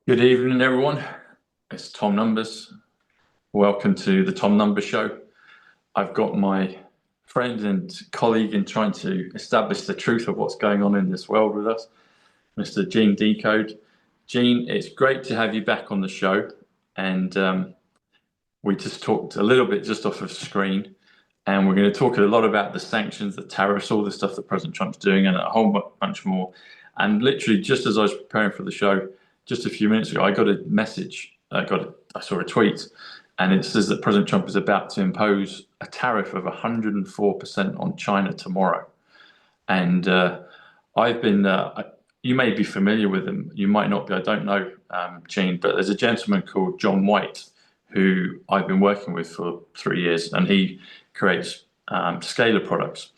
Good evening, everyone. It's Tom Numbers. Welcome to the Tom Numbers Show. I've got my friend and colleague in trying to establish the truth of what's going on in this world with us, Mr. Gene Decode. Gene, it's great to have you back on the show. And we just talked a little bit just off of screen, and we're going to talk a lot about the sanctions, the tariffs, all the stuff that President Trump's doing, and a whole bunch more. And literally, just as I was preparing for the show, just a few minutes ago, I got a message. I saw a tweet, and it says that President Trump is about to impose a tariff of 104% on China tomorrow. And I've been, you may be familiar with him, you might not be, I don't know, Gene, but there's a gentleman called John White who I've been working with for 3 years, and he creates scalar products.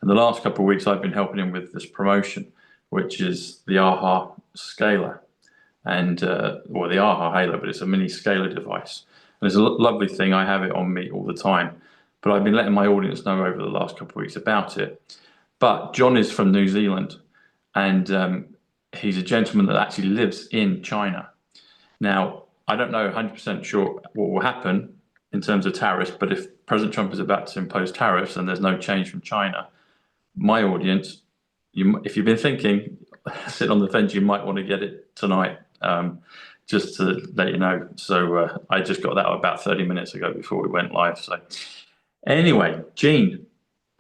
And the last couple of weeks, I've been helping him with this promotion, which is the AHA Scalar. And or the AHA Halo, but it's a mini scalar device. And it's a lovely thing. I have it on me all the time, but I've been letting my audience know over the last couple of weeks about it. But John is from New Zealand, and he's a gentleman that actually lives in China. Now, I don't know 100% sure what will happen in terms of tariffs, but if President Trump is about to impose tariffs and there's no change from China, my audience, if you've been thinking, sit on the fence, you might want to get it tonight. Just to let you know. So I just got that about 30 minutes ago before we went live. So anyway, Gene,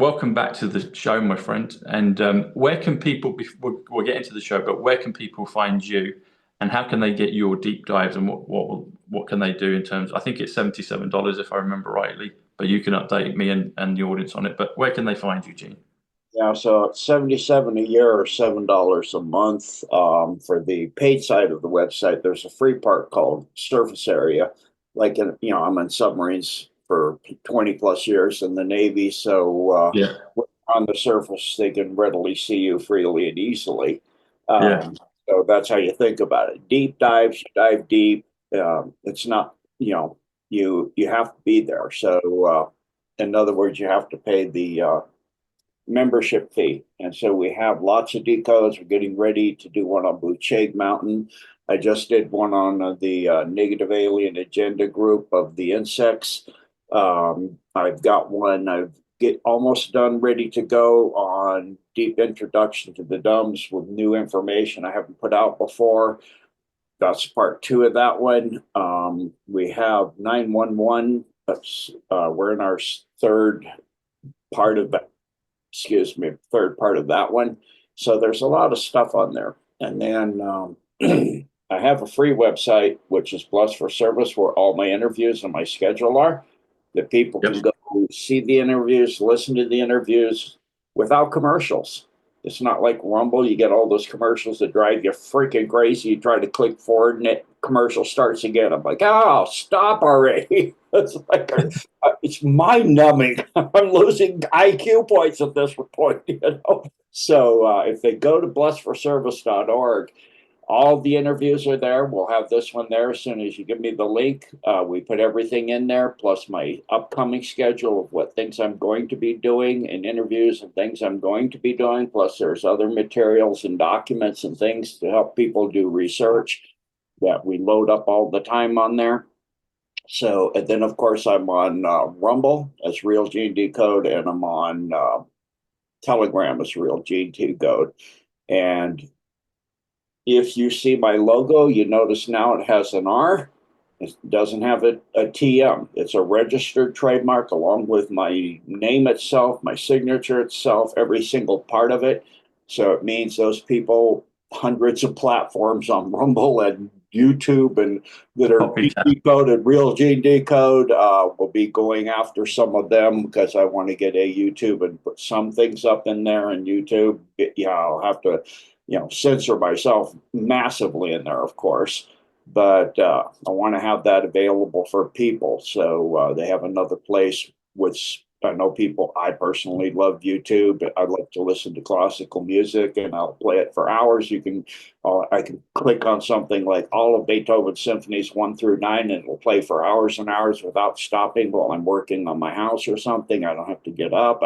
welcome back to the show, my friend. And where can people, we'll get into the show, but where can people find you, and how can they get your deep dives, and what can they do in terms, I think it's $77 if I remember rightly, but you can update me and the audience on it. But where can they find you, Gene? Yeah, so it's $77 a year or $7 a month. For the paid side of the website, there's a free part called Surface Area. I'm in submarines for 20 plus years in the Navy, so Yeah. on the surface, they can readily see you freely and easily. Yeah. So that's how you think about it. Deep dives, you dive deep. It's not, you have to be there. So in other words, you have to pay the membership fee. And so we have lots of decodes. We're getting ready to do one on Blue Shag Mountain. I just did one on the negative alien agenda group of the insects. I've got one I've get almost done, ready to go on deep introduction to the dumbs with new information I haven't put out before. That's part 2 of that one. We have 911. We're in our third part of that. Third part of that one. So there's a lot of stuff on there. And then I have a free website, which is Blessed for Service, where all my interviews and my schedule are. That people can go see the interviews, listen to the interviews without commercials. It's not like Rumble. You get all those commercials that drive you freaking crazy. You try to click forward and it commercial starts again. I'm like, oh, stop already. It's mind numbing. I'm losing IQ points at this point, So if they go to blessedforservice.org, all the interviews are there. We'll have this one there as soon as you give me the link. We put everything in there, plus my upcoming schedule of what things I'm going to be doing and interviews and things I'm going to be doing. Plus there's other materials and documents and things to help people do research that we load up all the time on there. So, and then of course I'm on Rumble as Real Gene Decode, and I'm on Telegram as Real Gene Decode. And if you see my logo, you notice now it has an R. It doesn't have a TM. It's a registered trademark along with my name itself, my signature itself, every single part of it. So it means those people, hundreds of platforms on Rumble and YouTube and that are decoded, Real Gene Decode, will be going after some of them because I want to get a YouTube and put some things up in there in YouTube. I'll have to censor myself massively in there, of course, but I want to have that available for people. So they have another place, which I know people, I personally love YouTube. I like to listen to classical music and I'll play it for hours. You can I can click on something like all of Beethoven's symphonies 1 through 9, and it'll play for hours and hours without stopping while I'm working on my house or something. I don't have to get up.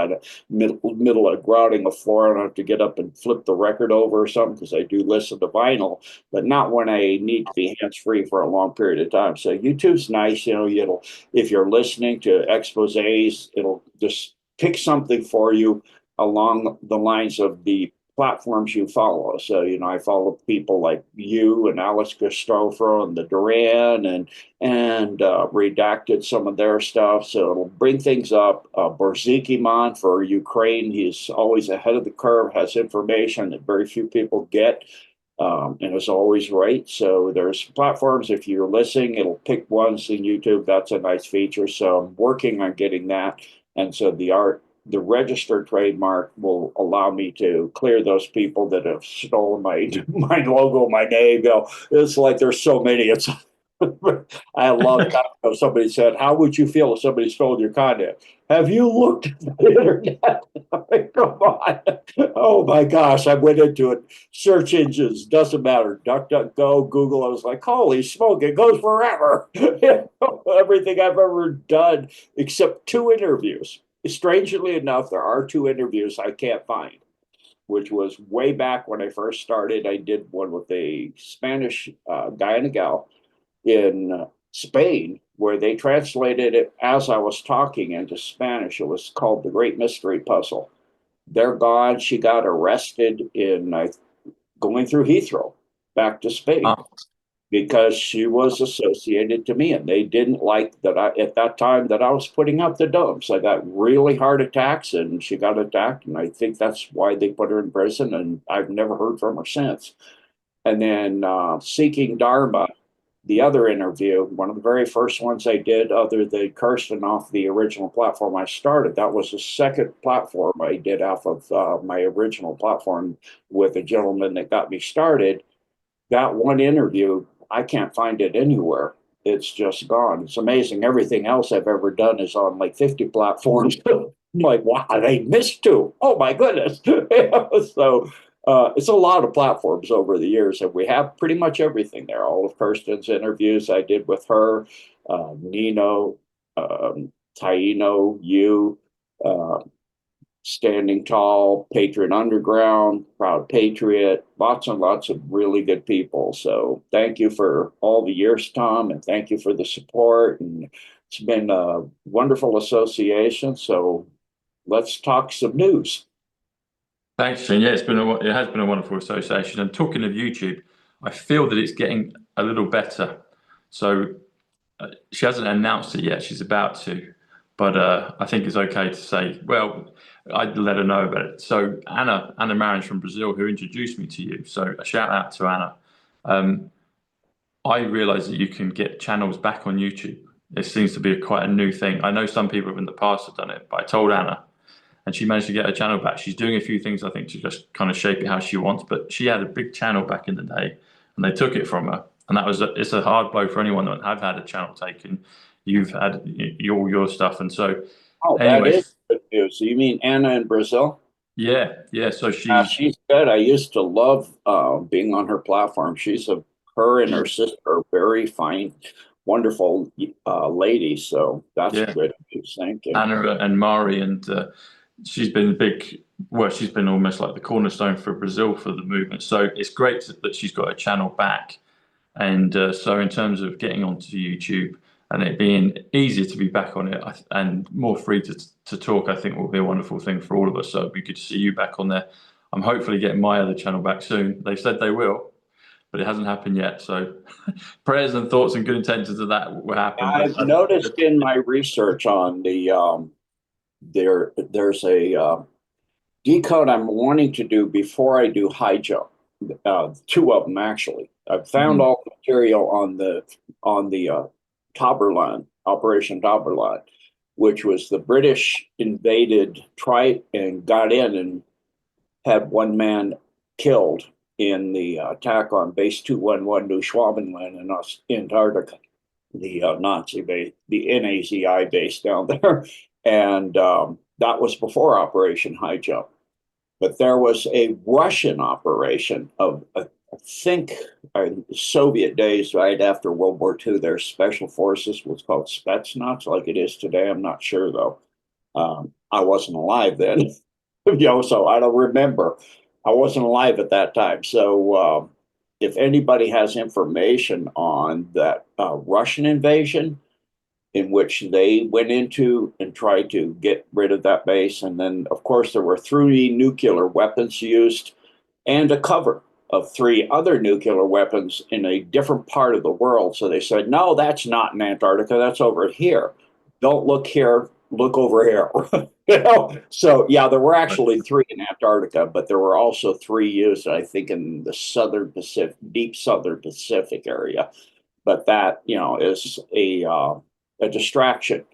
Middle of grouting a floor, I don't have to get up and flip the record over or something, because I do listen to vinyl, but not when I need to be hands free for a long period of time. So YouTube's nice. It'll, if you're listening to exposés, it'll just pick something for you along the lines of the platforms you follow. So, I follow people like you and Alex Christopher and the Duran and redacted some of their stuff. So it'll bring things up. Borzikimon for Ukraine, he's always ahead of the curve, has information that very few people get. And is always right. So there's platforms, if you're listening, it'll pick ones in YouTube. That's a nice feature. So I'm working on getting that. And so the registered trademark will allow me to clear those people that have stolen my logo, my name. It's like there's so many. It's I had a long time ago, somebody said, "How would you feel if somebody stole your content? Have you looked at the internet?" Come on. Oh my gosh. I went into it. Search engines, doesn't matter. DuckDuckGo, Google. I was like, holy smoke, it goes forever. Everything I've ever done except 2 interviews. Strangely enough, there are 2 interviews I can't find, which was way back when I first started. I did one with a Spanish guy and a gal in Spain, where they translated it as I was talking into Spanish. It was called The Great Mystery Puzzle. They're gone. She got arrested in going through Heathrow back to Spain because she was associated to me, and they didn't like that at that time that I was putting out the dumps. I got really heart attacks, and she got attacked, and I think that's why they put her in prison, and I've never heard from her since. And then Seeking Dharma, the other interview, one of the very first ones I did, other than Kirsten off the original platform I started, that was the second platform I did off of my original platform with a gentleman that got me started. That one interview, I can't find it anywhere. It's just gone. It's amazing. Everything else I've ever done is on like 50 platforms. I'm like, wow, they missed 2. Oh my goodness. So it's a lot of platforms over the years, and we have pretty much everything there. All of Kirsten's interviews I did with her, Nino, Taino, you, uh, Standing Tall, Patriot Underground, Proud Patriot, lots and lots of really good people. So thank you for all the years, Tom, and thank you for the support. And it's been a wonderful association. So let's talk some news. Thanks, Shane. Yeah, it has been a wonderful association. And talking of YouTube, I feel that it's getting a little better. So she hasn't announced it yet. She's about to, but I think it's okay to say, well, I'd let her know about it. So Anna Marin's from Brazil, who introduced me to you. So a shout out to Anna. I realized that you can get channels back on YouTube. It seems to be quite a new thing. I know some people in the past have done it, but I told Anna, and she managed to get her channel back. She's doing a few things, I think, to just kind of shape it how she wants. But she had a big channel back in the day, and they took it from her. And it's a hard blow for anyone that have had a channel taken. You've had your stuff, and so Oh, that anyway, is good news. So you mean Anna in Brazil? yeah. So She's good. I used to love being on her platform. Her and her sister are very fine, wonderful ladies. So that's yeah, good news. Thank you. Anna and Mari, and she's been big. Well, she's been almost like the cornerstone for Brazil for the movement. So it's great that she's got a channel back. And so in terms of getting onto YouTube and it being easier to be back on it and more free to talk, I think will be a wonderful thing for all of us. So it'd be good to see you back on there. I'm hopefully getting my other channel back soon. They've said they will, but it hasn't happened yet. So prayers and thoughts and good intentions of that will happen. I've noticed in my research on there's a decode I'm wanting to do before I do high jump. 2 of them actually. I've found all the material on the Taberlan, Operation Taberlan, which was the British invaded, tried and got in and had 1 man killed in the attack on Base 211 New Schwabenland in Antarctica, the Nazi base, the NAZI base down there. And that was before Operation High Jump. But there was a Russian operation of I think Soviet days, right after World War II, their special forces was called Spetsnaz, like it is today. I'm not sure though. I wasn't alive then, so I don't remember. I wasn't alive at that time. So if anybody has information on that Russian invasion, in which they went into and tried to get rid of that base, and then of course there were 3 nuclear weapons used and a cover of 3 other nuclear weapons in a different part of the world. So they said, no, that's not in Antarctica. That's over here. Don't look here. Look over here. So yeah, there were actually 3 in Antarctica, but there were also 3 used, I think, in the southern Pacific, deep southern Pacific area. But that, is a distraction.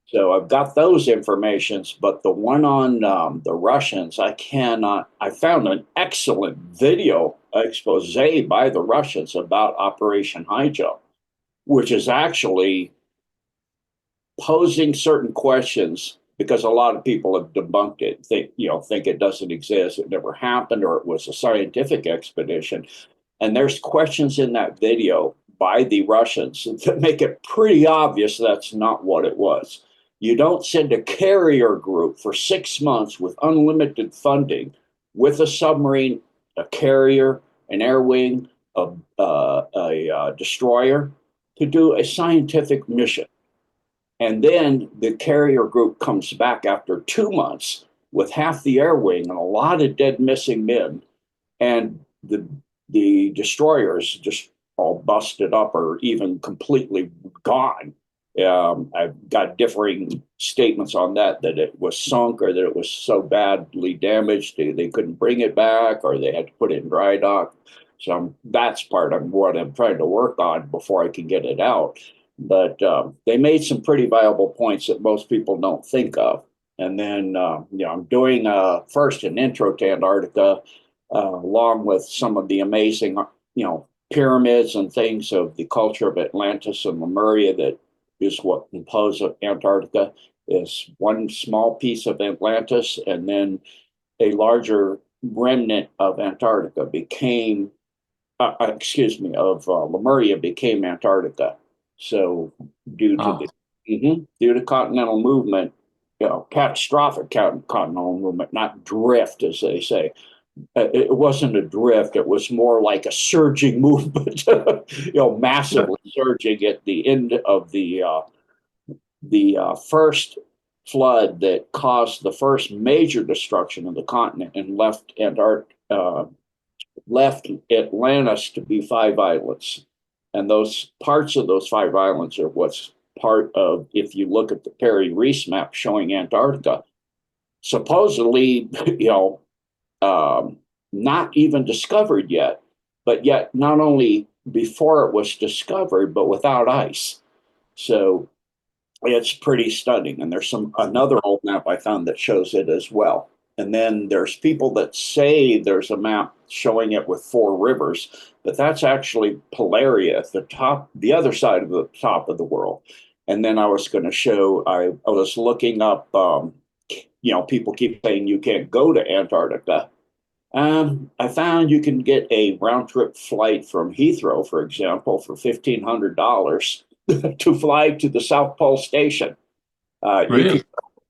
So I've got those informations, but the one on the Russians, I cannot. I found an excellent video expose by the Russians about Operation High Jump, which is actually posing certain questions because a lot of people have debunked it, think it doesn't exist, it never happened, or it was a scientific expedition. And there's questions in that video by the Russians that make it pretty obvious that's not what it was. You don't send a carrier group for 6 months with unlimited funding with a submarine, a carrier, an air wing, a destroyer to do a scientific mission. And then the carrier group comes back after 2 months with half the air wing and a lot of dead missing men. And the destroyers just all busted up or even completely gone. I've got differing statements on that it was sunk or that it was so badly damaged they couldn't bring it back or they had to put it in dry dock. So that's part of what I'm trying to work on before I can get it out. But they made some pretty viable points that most people don't think of. And then, I'm doing first an intro to Antarctica, along with some of the amazing, pyramids and things of the culture of Atlantis and Lemuria that is what composed Antarctica. Is one small piece of Atlantis, and then a larger remnant of Antarctica became, Lemuria became Antarctica. So due to due to continental movement, catastrophic continental movement, not drift, as they say. It wasn't a drift. It was more like a surging movement, massively surging at the end of the first flood that caused the first major destruction of the continent and left Atlantis to be 5 islands. And those parts of those 5 islands are what's part of, if you look at the Perry Reese map showing Antarctica, supposedly, not even discovered yet, but yet not only before it was discovered, but without ice. So it's pretty stunning. And there's another old map I found that shows it as well. And then there's people that say there's a map showing it with 4 rivers, but that's actually Polaria at the top, the other side of the top of the world. And then I was going to show, I was looking up, people keep saying you can't go to Antarctica. I found you can get a round trip flight from Heathrow, for example, for $1,500 to fly to the South Pole Station. Really?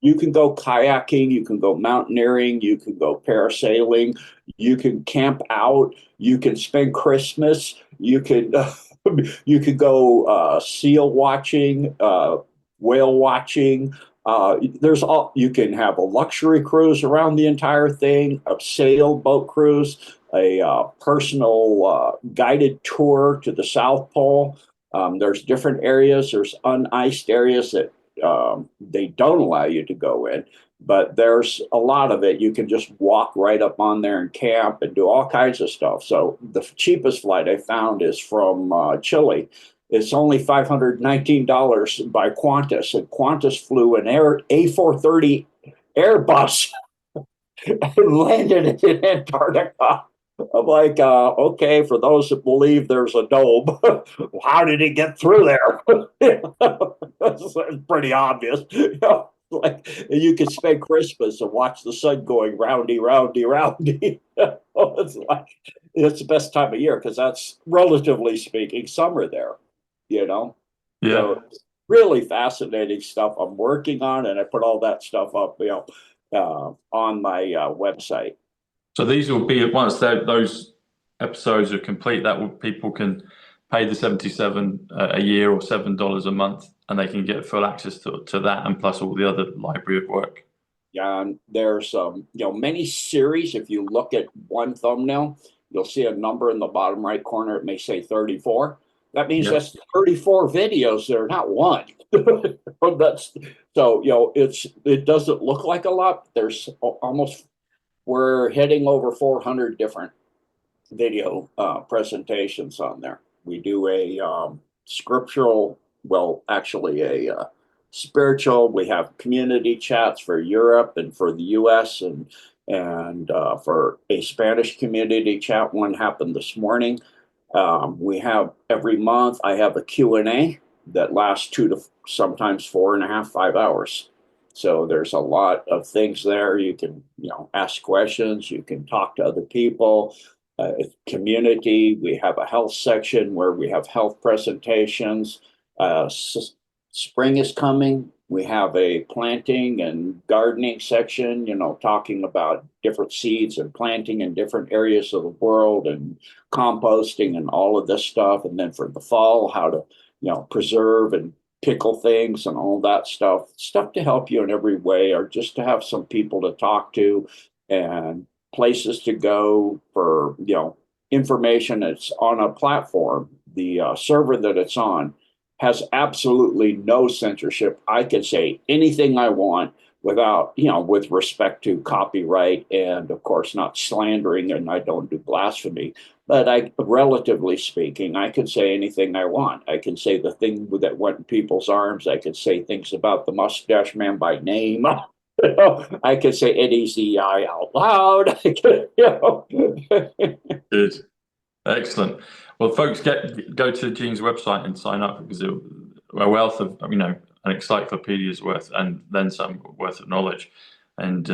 You can go kayaking, you can go mountaineering, you can go parasailing, you can camp out, you can spend Christmas, you can you could go seal watching, whale watching. There's all you can have a luxury cruise around the entire thing, a sailboat cruise, a personal guided tour to the South Pole. There's different areas. There's uniced areas that they don't allow you to go in, but there's a lot of it. You can just walk right up on there and camp and do all kinds of stuff. So the cheapest flight I found is from Chile. It's only $519 by Qantas, and Qantas flew an A430 Airbus and landed in Antarctica. I'm like, okay, for those that believe there's a dome, how did it get through there? It's pretty obvious. Like you could spend Christmas and watch the sun going roundy, roundy, roundy. It's like it's the best time of year because that's relatively speaking summer there, you know. Yeah. So really fascinating stuff I'm working on, and I put all that stuff up, on my website. So these will be once those episodes are complete. That will people can pay the 77 a year or $7 a month, and they can get full access to that and plus all the other library of work. Yeah, and there's many series. If you look at one thumbnail, you'll see a number in the bottom right corner. It may say 34. That means Yeah. that's 34 videos there, not one. That's so it doesn't look like a lot. There's almost we're hitting over 400 different video presentations on there. We do a scriptural, well, actually a spiritual. We have community chats for Europe and for the U.S. and for a Spanish community chat. One happened this morning. We have every month. I have a Q&A that lasts 2 to sometimes 4.5, 5 hours. So there's a lot of things there. You can ask questions. You can talk to other people. Community. We have a health section where we have health presentations. Spring is coming. We have a planting and gardening section, talking about different seeds and planting in different areas of the world and composting and all of this stuff. And then for the fall, how to, preserve and pickle things and all that stuff to help you in every way, or just to have some people to talk to and places to go for, information. It's on a platform. The server that it's on has absolutely no censorship. I can say anything I want without, with respect to copyright and of course not slandering, and I don't do blasphemy, but relatively speaking, I can say anything I want. I can say the thing that went in people's arms. I can say things about the mustache man by name. I could say Eddie ZI out loud. Good. Excellent. Well, folks, go to Gene's website and sign up because a wealth of, an encyclopedia's worth and then some worth of knowledge. And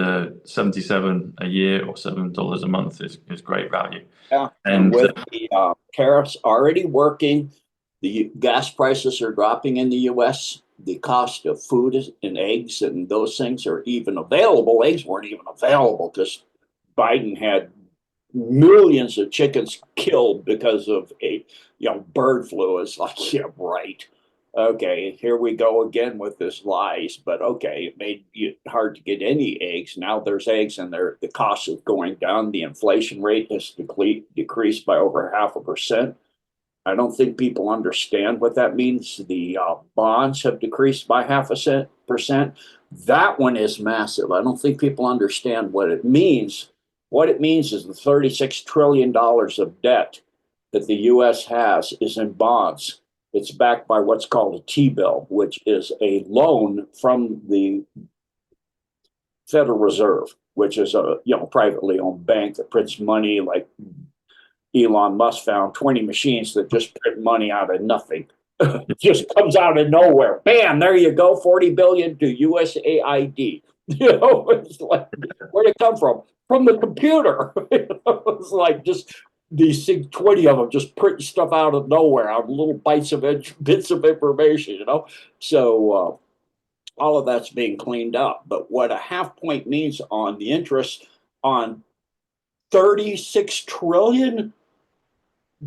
77 a year or $7 a month is great value. Yeah, and with the tariffs already working, the gas prices are dropping in the U.S. The cost of food and eggs and those things are even available. Eggs weren't even available because Biden had millions of chickens killed because of a bird flu. It's like, yeah, right. Okay, here we go again with this lies. But okay, it made it hard to get any eggs. Now there's eggs, and the cost is going down. The inflation rate has decreased by over 0.5%. I don't think people understand what that means. The bonds have decreased by 0.5%. That one is massive. I don't think people understand what it means. What it means is the $36 trillion of debt that the U.S. has is in bonds. It's backed by what's called a T-bill, which is a loan from the Federal Reserve, which is a privately owned bank that prints money. Like Elon Musk found 20 machines that just print money out of nothing. It just comes out of nowhere. Bam, there you go, 40 billion to USAID. It's like, where'd it come from? From the computer. It's like just these 20 of them just print stuff out of nowhere, out of little bits of information, So all of that's being cleaned up. But what a half point means on the interest on 36 trillion,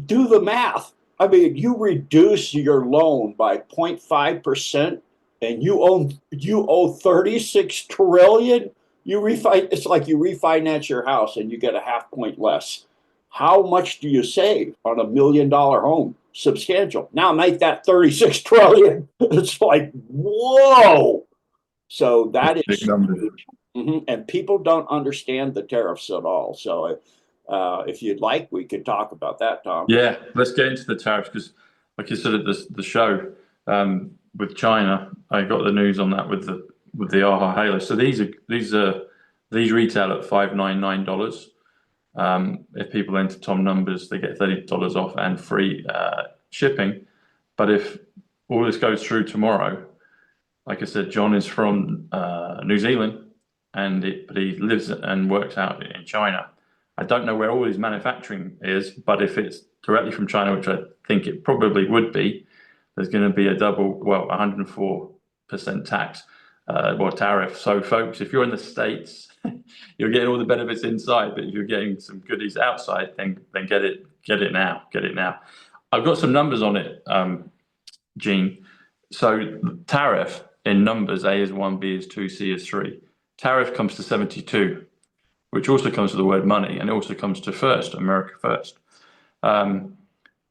do the math. I mean, you reduce your loan by 0.5% and you owe 36 trillion. It's like you refinance your house and you get a half point less. How much do you save on $1 million home? Substantial. Now make that 36 trillion. It's like, whoa. So that is huge. And people don't understand the tariffs at all. So if you'd like, we could talk about that, Tom. Yeah, let's get into the tariffs because, like you said at the show with China, I got the news on that with the AHA Halo. So these retail at $599. If people enter Tom numbers, they get $30 off and free shipping. But if all this goes through tomorrow, like I said, John is from New Zealand, but he lives and works out in China. I don't know where all his manufacturing is, but if it's directly from China, which I think it probably would be, there's going to be a 104% tax tariff. So, folks, if you're in the States, you're getting all the benefits inside, but if you're getting some goodies outside, then get it now. I've got some numbers on it, Gene. So, tariff in numbers: A is 1, B is 2, C is 3. Tariff comes to 72, which also comes to the word money, and it also comes to first, America first.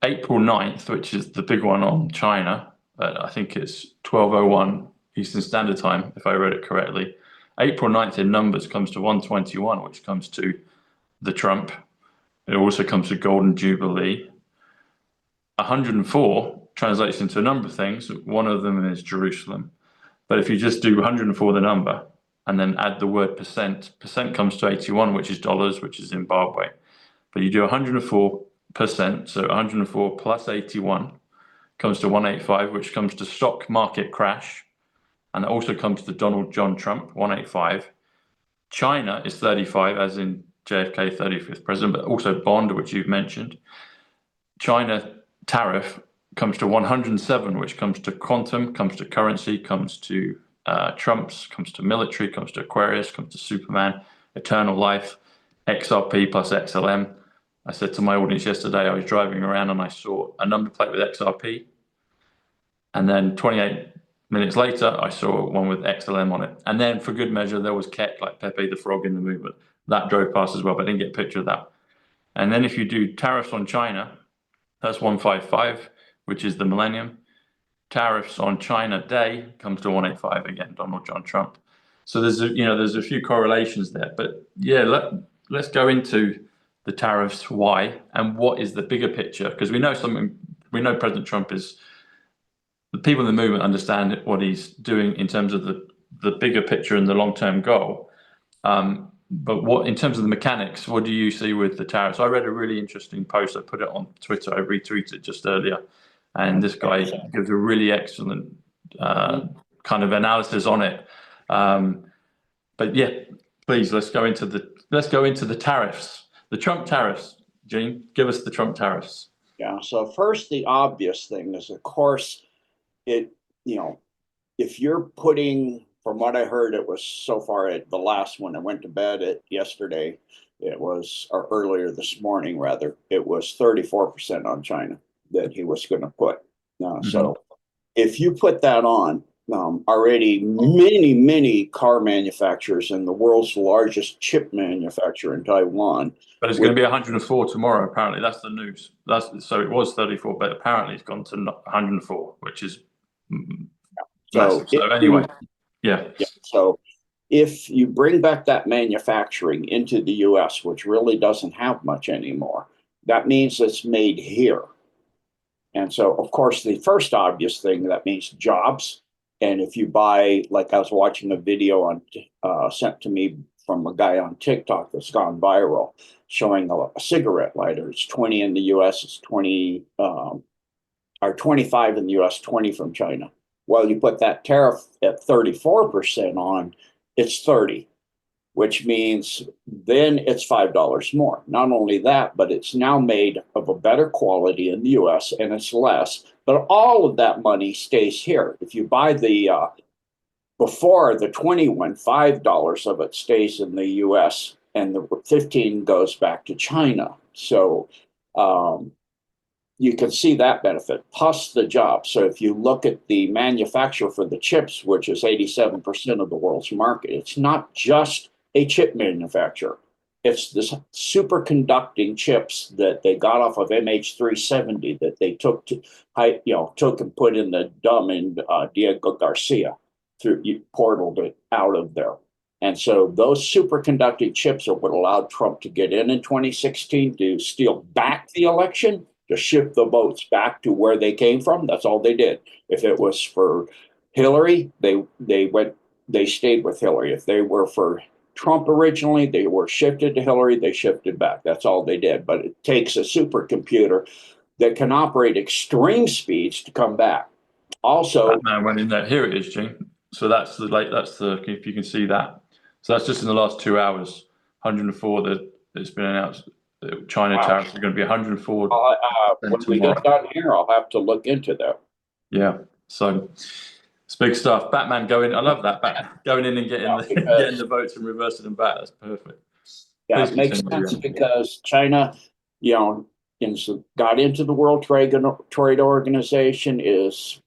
April 9th, which is the big one on China, I think it's 12:01 Eastern Standard Time, if I read it correctly. April 9th in numbers comes to 121, which comes to the Trump. It also comes to Golden Jubilee. 104 translates into a number of things. One of them is Jerusalem. But if you just do 104, the number, and then add the word percent comes to 81, which is dollars, which is Zimbabwe. But you do 104%, so 104 plus 81 comes to 185, which comes to stock market crash. And it also comes to Donald John Trump, 185. China is 35, as in JFK 35th president, but also bond, which you've mentioned. China tariff comes to 107, which comes to quantum, comes to currency, comes to Trump's, comes to military, comes to Aquarius, comes to Superman, eternal life, XRP plus XLM. I said to my audience yesterday, I was driving around and I saw a number plate with XRP. And then 28 minutes later, I saw one with XLM on it. And then for good measure, there was Keck, like Pepe the Frog in the movement. That drove past as well, but I didn't get a picture of that. And then if you do tariffs on China, that's 155, which is the millennium. Tariffs on China day comes to 185 again, Donald John Trump. So there's a few correlations there. But yeah, let's go into the tariffs, why, and what is the bigger picture? Because we know President Trump is, the people in the movement understand what he's doing in terms of the bigger picture and the long-term goal. But what, in terms of the mechanics, what do you see with the tariffs? I read a really interesting post. I put it on Twitter. I retweeted it just earlier. And this guy gives a really excellent kind of analysis on it. But yeah, please, let's go into the tariffs, the Trump tariffs. Gene, give us the Trump tariffs. Yeah. So first, the obvious thing is, of course, if you're putting, from what I heard, it was so far at the last one. I went to bed yesterday. It was, or earlier this morning, rather. It was 34% on China that he was going to put. So if you put that on, already many car manufacturers and the world's largest chip manufacturer in Taiwan. But it's going to be 104 tomorrow, apparently. That's the news. So it was 34, but apparently it's gone to 104, which is massive. So anyway, yeah. So if you bring back that manufacturing into the US, which really doesn't have much anymore, that means it's made here. And so, of course, the first obvious thing, that means jobs. And if you buy, like I was watching a video on sent to me from a guy on TikTok that's gone viral, showing a cigarette lighter. It's 20 in the US, it's 20, or 25 in the US, 20 from China. Well, you put that tariff at 34% on, it's 30, which means then it's $5 more. Not only that, but it's now made of a better quality in the US and it's less, but all of that money stays here. If you buy before the 21, $5 of it stays in the US and the 15 goes back to China. So you can see that benefit, plus the jobs. So if you look at the manufacturer for the chips, which is 87% of the world's market, it's not just a chip manufacturer. It's this superconducting chips that they got off of MH370 that they took and put in the dumb in Diego Garcia, portaled it out of there. And so those superconducting chips are what allowed Trump to get in 2016 to steal back the election, to shift the votes back to where they came from. That's all they did. If it was for Hillary, they stayed with Hillary. If they were for Trump originally, they were shifted to Hillary, they shifted back. That's all they did. But it takes a supercomputer that can operate extreme speeds to come back. Also, Batman went in there. Here it is, Gene. So if you can see that. So that's just in the last 2 hours. 104. It's been announced that China Wow. tariffs are going to be 104 When we tomorrow. get done here, I'll have to look into that. Yeah, so it's big stuff. Batman going, I love that. Going in and getting getting the votes and reversing them back. That's perfect. Yeah, Please it makes continue. sense because China, got into the World Trade Organization. Is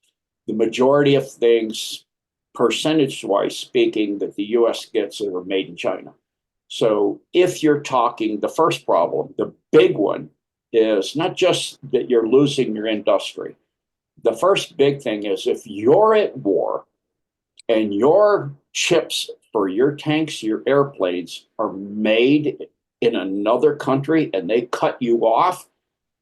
the majority of things, percentage-wise speaking, that the U.S. gets are made in China. So if you're talking, the first problem, the big one, is not just that you're losing your industry. The first big thing is if you're at war and your chips for your tanks, your airplanes are made in another country and they cut you off,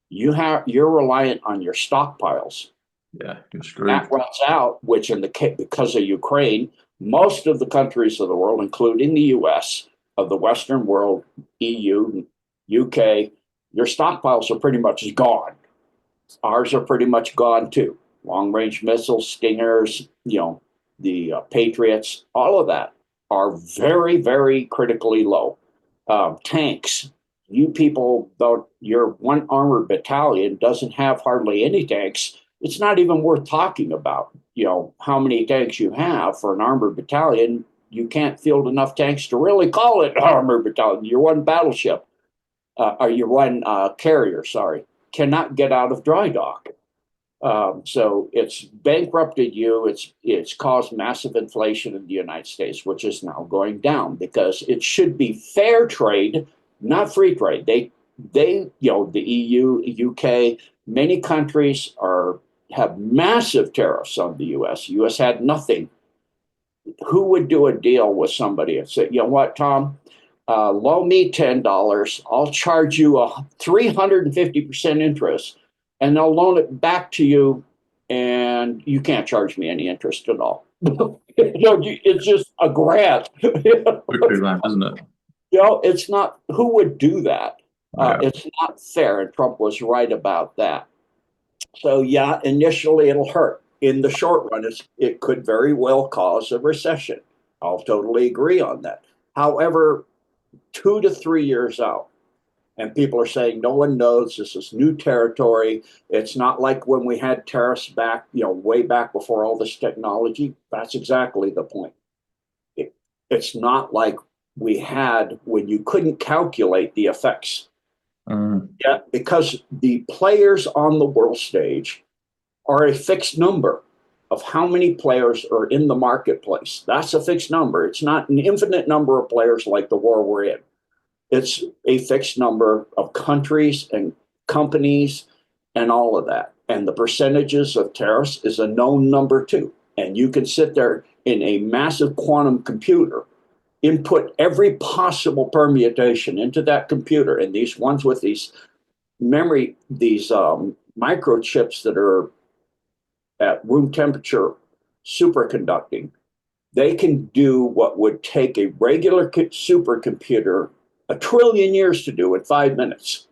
you're reliant on your stockpiles. Yeah, you're screwed. That runs out, which because of Ukraine, most of the countries of the world, including the US, of the Western world, EU, UK, your stockpiles are pretty much gone. Ours are pretty much gone too. Long range missiles, Stingers, the Patriots, all of that are very, very critically low. Tanks, you people, though your one armored battalion doesn't have hardly any tanks, it's not even worth talking about. How many tanks you have for an armored battalion. You can't field enough tanks to really call it an armored battalion. Your one battleship, or your one carrier, sorry, cannot get out of dry dock. So it's bankrupted you. It's caused massive inflation in the United States, which is now going down because it should be fair trade, not free trade. They the EU, UK, many countries have massive tariffs on the US. US had nothing. Who would do a deal with somebody and say, you know what, Tom? Loan me $10. I'll charge you a 350% interest, and they'll loan it back to you, and you can't charge me any interest at all. It's just a grant. Quickly land, isn't it? It's not. Who would do that? Yeah. It's not fair, and Trump was right about that. So yeah, initially it'll hurt. In the short run, it could very well cause a recession. I'll totally agree on that. However, 2 to 3 years out, and people are saying no one knows, this is new territory. It's not like when we had tariffs back, way back before all this technology. That's exactly the point. It's not like we had when you couldn't calculate the effects. Yeah, because the players on the world stage are a fixed number of how many players are in the marketplace. That's a fixed number. It's not an infinite number of players like the war we're in. It's a fixed number of countries and companies and all of that. And the percentages of tariffs is a known number too. And you can sit there in a massive quantum computer, input every possible permutation into that computer. And these ones with these microchips that are at room temperature superconducting, they can do what would take a regular supercomputer 1 trillion years to do in 5 minutes.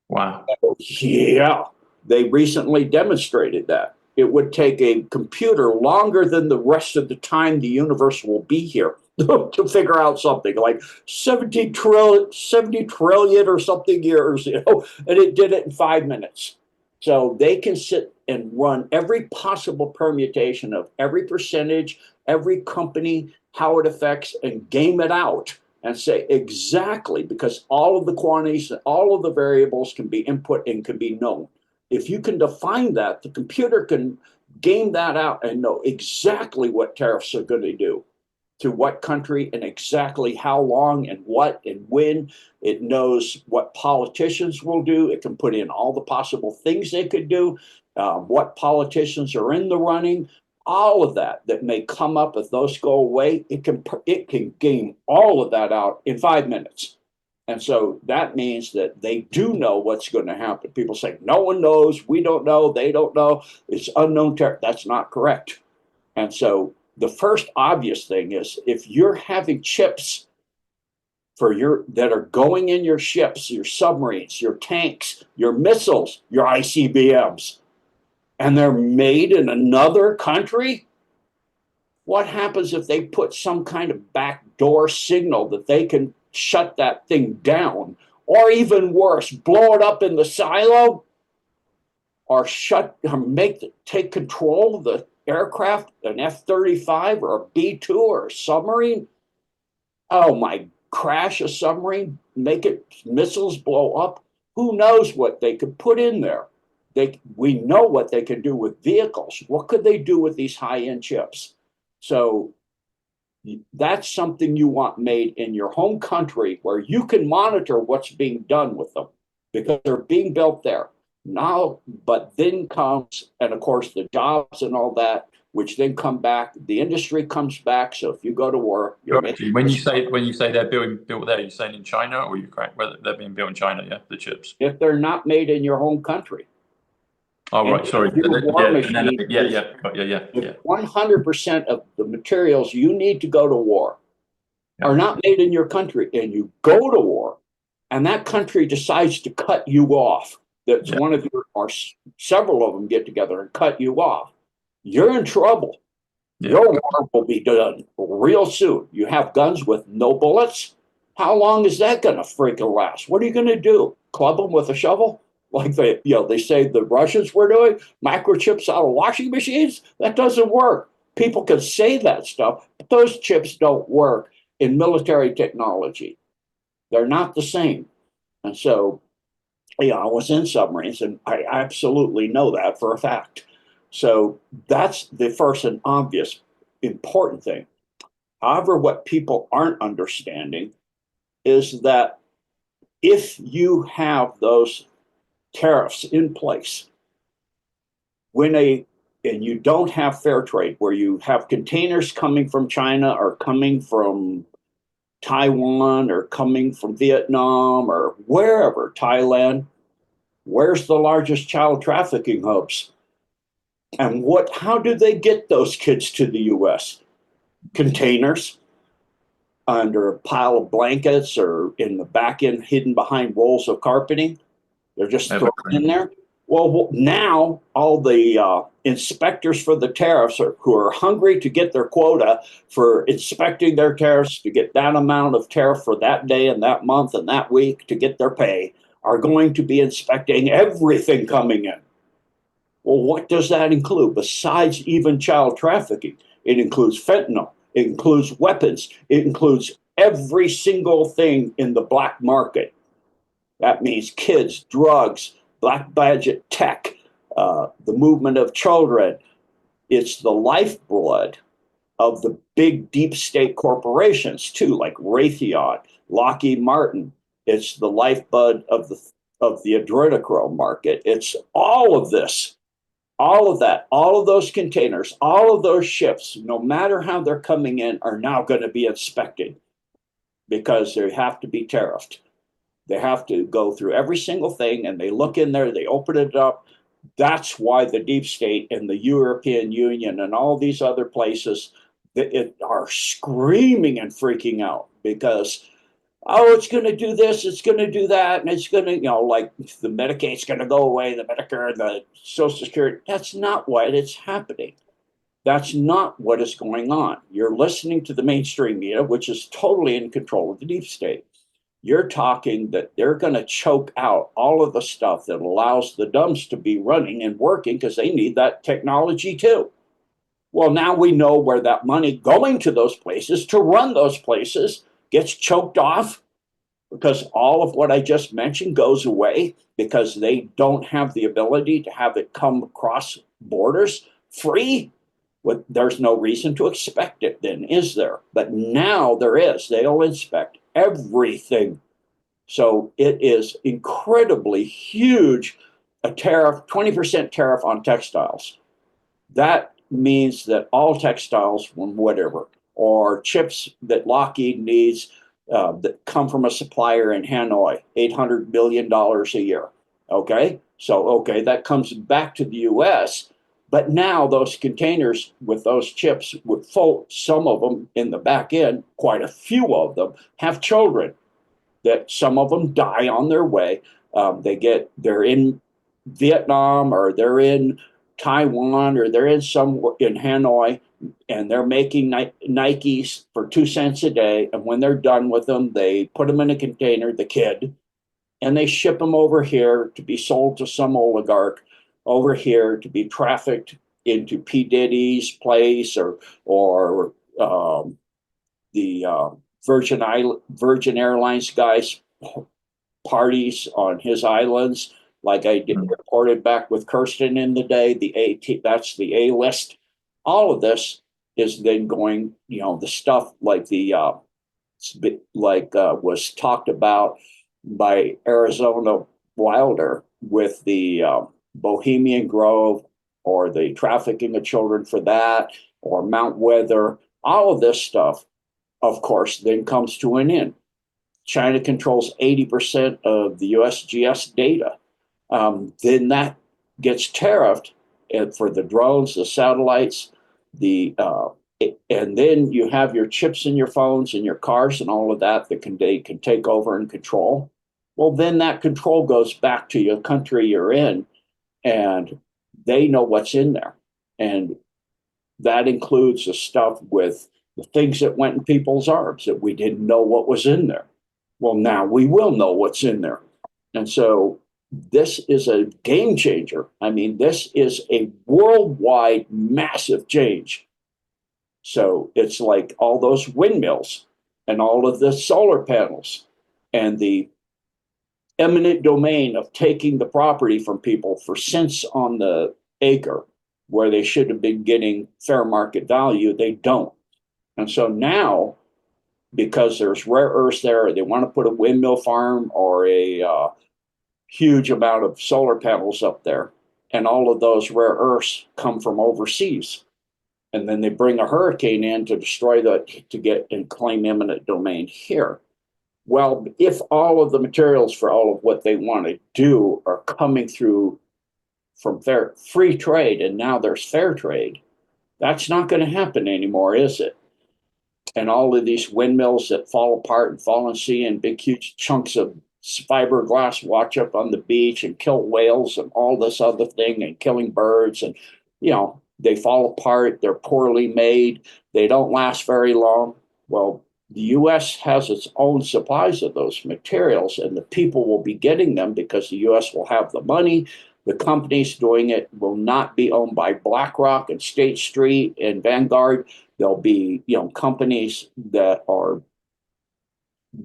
Wow. Yeah, they recently demonstrated that. It would take a computer longer than the rest of the time the universe will be here to figure out something like 70 trillion or something years, and it did it in 5 minutes. So they can sit and run every possible permutation of every percentage, every company, how it affects, and game it out and say exactly, because all of the quantities, all of the variables can be input and can be known. If you can define that, the computer can game that out and know exactly what tariffs are going to do to what country and exactly how long and what and when. It knows what politicians will do. It can put in all the possible things they could do, what politicians are in the running, all of that may come up if those go away. It can game all of that out in 5 minutes. And so that means that they do know what's going to happen. People say, no one knows, we don't know, they don't know, it's unknown terror. That's not correct. And so the first obvious thing is if you're having chips that are going in your ships, your submarines, your tanks, your missiles, your ICBMs, and they're made in another country, what happens if they put some kind of backdoor signal that they can shut that thing down, or even worse, blow it up in the silo, or take control of the aircraft, an F-35 or a B-2 or a submarine. Oh my, crash a submarine, make it missiles blow up. Who knows what they could put in there? We know what they can do with vehicles. What could they do with these high-end chips? So that's something you want made in your home country where you can monitor what's being done with them because they're being built there now. But then comes, and of course, the jobs and all that, which then come back. The industry comes back. So if you go to war, you're making when you say they're built there, you're saying in China or Ukraine? Well, they're being built in China, yeah, the chips. if they're not made in your home country. Oh, right, sorry. Yeah. 100% of the materials you need to go to war are not made in your country, and you go to war, and that country decides to cut you off. That's one of your, or several of them get together and cut you off. You're in trouble. Your war will be done real soon. You have guns with no bullets. How long is that going to freaking last? What are you going to do? Club them with a shovel? Like they say the Russians were doing, microchips out of washing machines? That doesn't work. People can say that stuff, but those chips don't work in military technology. They're not the same. And so, I was in submarines, and I absolutely know that for a fact. So that's the first and obvious important thing. However, what people aren't understanding is that if you have those tariffs in place, and you don't have fair trade, where you have containers coming from China or coming from Taiwan or coming from Vietnam or wherever, Thailand, where's the largest child trafficking hubs? And how do they get those kids to the US? Containers under a pile of blankets or in the back end hidden behind rolls of carpeting. They're just thrown in there. Well, now all the inspectors for the tariffs who are hungry to get their quota for inspecting their tariffs, to get that amount of tariff for that day and that month and that week to get their pay, are going to be inspecting everything coming in. Well, what does that include? Besides even child trafficking, it includes fentanyl, it includes weapons, it includes every single thing in the black market. That means kids, drugs, black budget tech, the movement of children. It's the lifeblood of the big deep state corporations too, like Raytheon, Lockheed Martin. It's the lifeblood of the adrenochrome market. It's all of this, all of that, all of those containers, all of those ships, no matter how they're coming in, are now going to be inspected because they have to be tariffed. They have to go through every single thing, and they look in there, they open it up. That's why the deep state and the European Union and all these other places are screaming and freaking out because, oh, it's going to do this, it's going to do that, and it's going to, like the Medicaid's going to go away, the Medicare, the Social Security. That's not what is happening. That's not what is going on. You're listening to the mainstream media, which is totally in control of the deep state. You're talking that they're going to choke out all of the stuff that allows the dumbs to be running and working because they need that technology too. Well, now we know where that money going to those places to run those places gets choked off because all of what I just mentioned goes away because they don't have the ability to have it come across borders free. There's no reason to expect it then, is there? But now there is. They'll inspect everything. So it is incredibly huge, a tariff, 20% tariff on textiles. That means that all textiles from whatever, or chips that Lockheed needs that come from a supplier in Hanoi, $800 million a year. Okay, so that comes back to the US. But now those containers with those chips, some of them in the back end, quite a few of them, have children that some of them die on their way. They're in Vietnam or they're in Taiwan, or they're in Hanoi, and they're making Nikes for 2 cents a day. And when they're done with them, they put them in a container, the kid, and they ship them over here to be sold to some oligarch over here to be trafficked into P. Diddy's place, or the Virgin Airlines guys parties on his islands, like I did reported back with Kirsten in the day. That's the A list. All of this is then going, the stuff like was talked about by Arizona Wilder with the Bohemian Grove, or the trafficking of children for that, or Mount Weather. All of this stuff, of course, then comes to an end. China controls 80% of the USGS data. Then that gets tariffed for the drones, the satellites, and then you have your chips in your phones and your cars and all of that they can take over and control. Well, then that control goes back to your country you're in, and they know what's in there. And that includes the stuff with the things that went in people's arms that we didn't know what was in there. Well, now we will know what's in there. And so this is a game changer. I mean, this is a worldwide massive change. So it's like all those windmills and all of the solar panels and the eminent domain of taking the property from people for cents on the acre, where they should have been getting fair market value, they don't. And so now, because there's rare earths there, they want to put a windmill farm or a huge amount of solar panels up there, and all of those rare earths come from overseas. And then they bring a hurricane in to destroy to get and claim eminent domain here. Well, if all of the materials for all of what they want to do are coming through from free trade, and now there's fair trade, that's not going to happen anymore, is it? And all of these windmills that fall apart and fall in sea, and big, huge chunks of fiberglass wash up on the beach and kill whales and all this other thing, and killing birds. And, they fall apart. They're poorly made. They don't last very long. Well, the U.S. has its own supplies of those materials, and the people will be getting them because the U.S. will have the money. The companies doing it will not be owned by BlackRock and State Street and Vanguard. There'll be, companies that are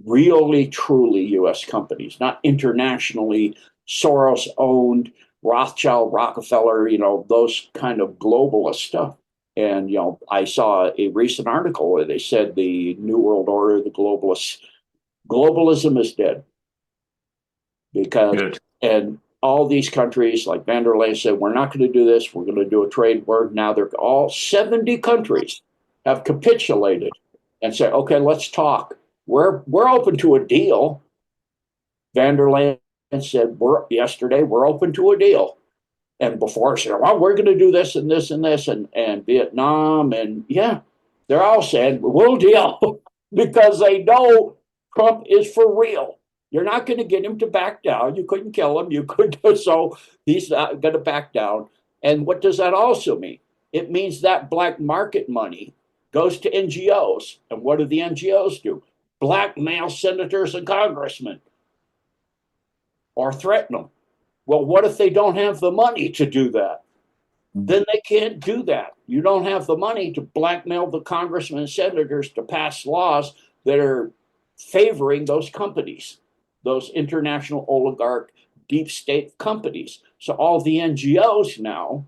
really, truly U.S. companies, not internationally Soros-owned, Rothschild, Rockefeller, those kind of globalist stuff. And, I saw a recent article where they said the New World Order, the globalism is dead. And all these countries, like Van der Leyen said, we're not going to do this. We're going to do a trade war. Now they're all 70 countries have capitulated and said, okay, let's talk. We're open to a deal. Van der Leyen said yesterday, we're open to a deal. And before she said, well, we're going to do this and this and this, and Vietnam. And yeah, they're all saying, we'll deal because they know Trump is for real. You're not going to get him to back down. You couldn't kill him. You could. So he's not going to back down. And what does that also mean? It means that black market money goes to NGOs. And what do the NGOs do? Blackmail senators and congressmen or threaten them. Well, what if they don't have the money to do that? Then they can't do that. You don't have the money to blackmail the congressmen and senators to pass laws that are favoring those companies, those international oligarch deep state companies. So all the NGOs now,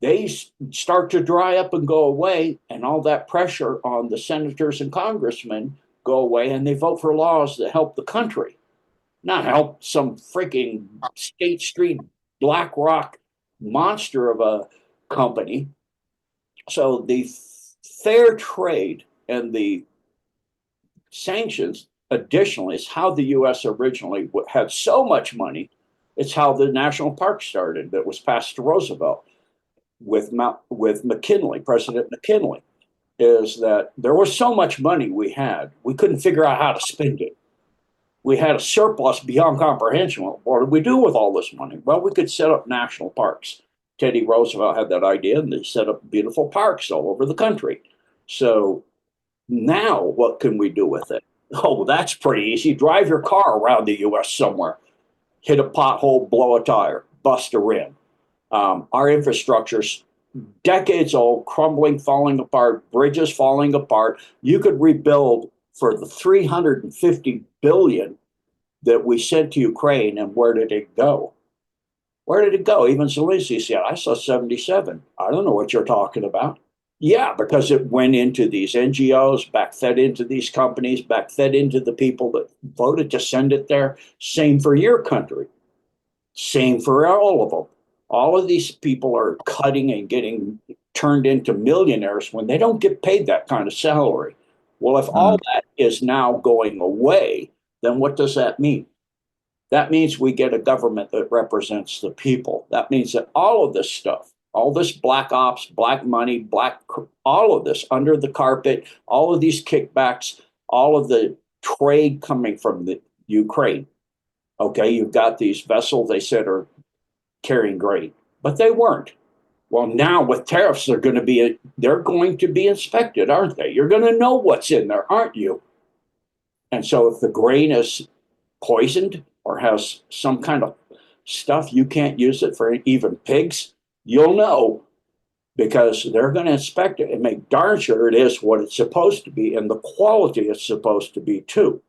they start to dry up and go away, and all that pressure on the senators and congressmen go away, and they vote for laws that help the country, not help some freaking State Street BlackRock monster of a company. So the fair trade and the sanctions, additionally, is how the U.S. originally had so much money. It's how the national park started, that was passed to Roosevelt with McKinley, President McKinley, is that there was so much money we couldn't figure out how to spend it. We had a surplus beyond comprehension. What did we do with all this money? Well, we could set up national parks. Teddy Roosevelt had that idea, and they set up beautiful parks all over the country. So now what can we do with it? Oh, that's pretty easy. Drive your car around the US somewhere, hit a pothole, blow a tire, bust a rim. Our infrastructure's decades old, crumbling, falling apart, bridges falling apart. You could rebuild for the 350 billion that we sent to Ukraine, and where did it go? Where did it go? Even Zelensky said, I saw 77. I don't know what you're talking about. Yeah, because it went into these NGOs, back fed into these companies, back fed into the people that voted to send it there. Same for your country. Same for all of them. All of these people are cutting and getting turned into millionaires when they don't get paid that kind of salary. Well, if all that is now going away, then what does that mean? That means we get a government that represents the people. That means that all of this stuff, all this black ops, black money, all of this under the carpet, all of these kickbacks, all of the trade coming from the Ukraine. Okay, you've got these vessels they said are carrying grain, but they weren't. Well, now with tariffs, they're going to be inspected, aren't they? You're going to know what's in there, aren't you? And so if the grain is poisoned or has some kind of stuff, you can't use it for even pigs, you'll know, because they're going to inspect it and make darn sure it is what it's supposed to be and the quality it's supposed to be too.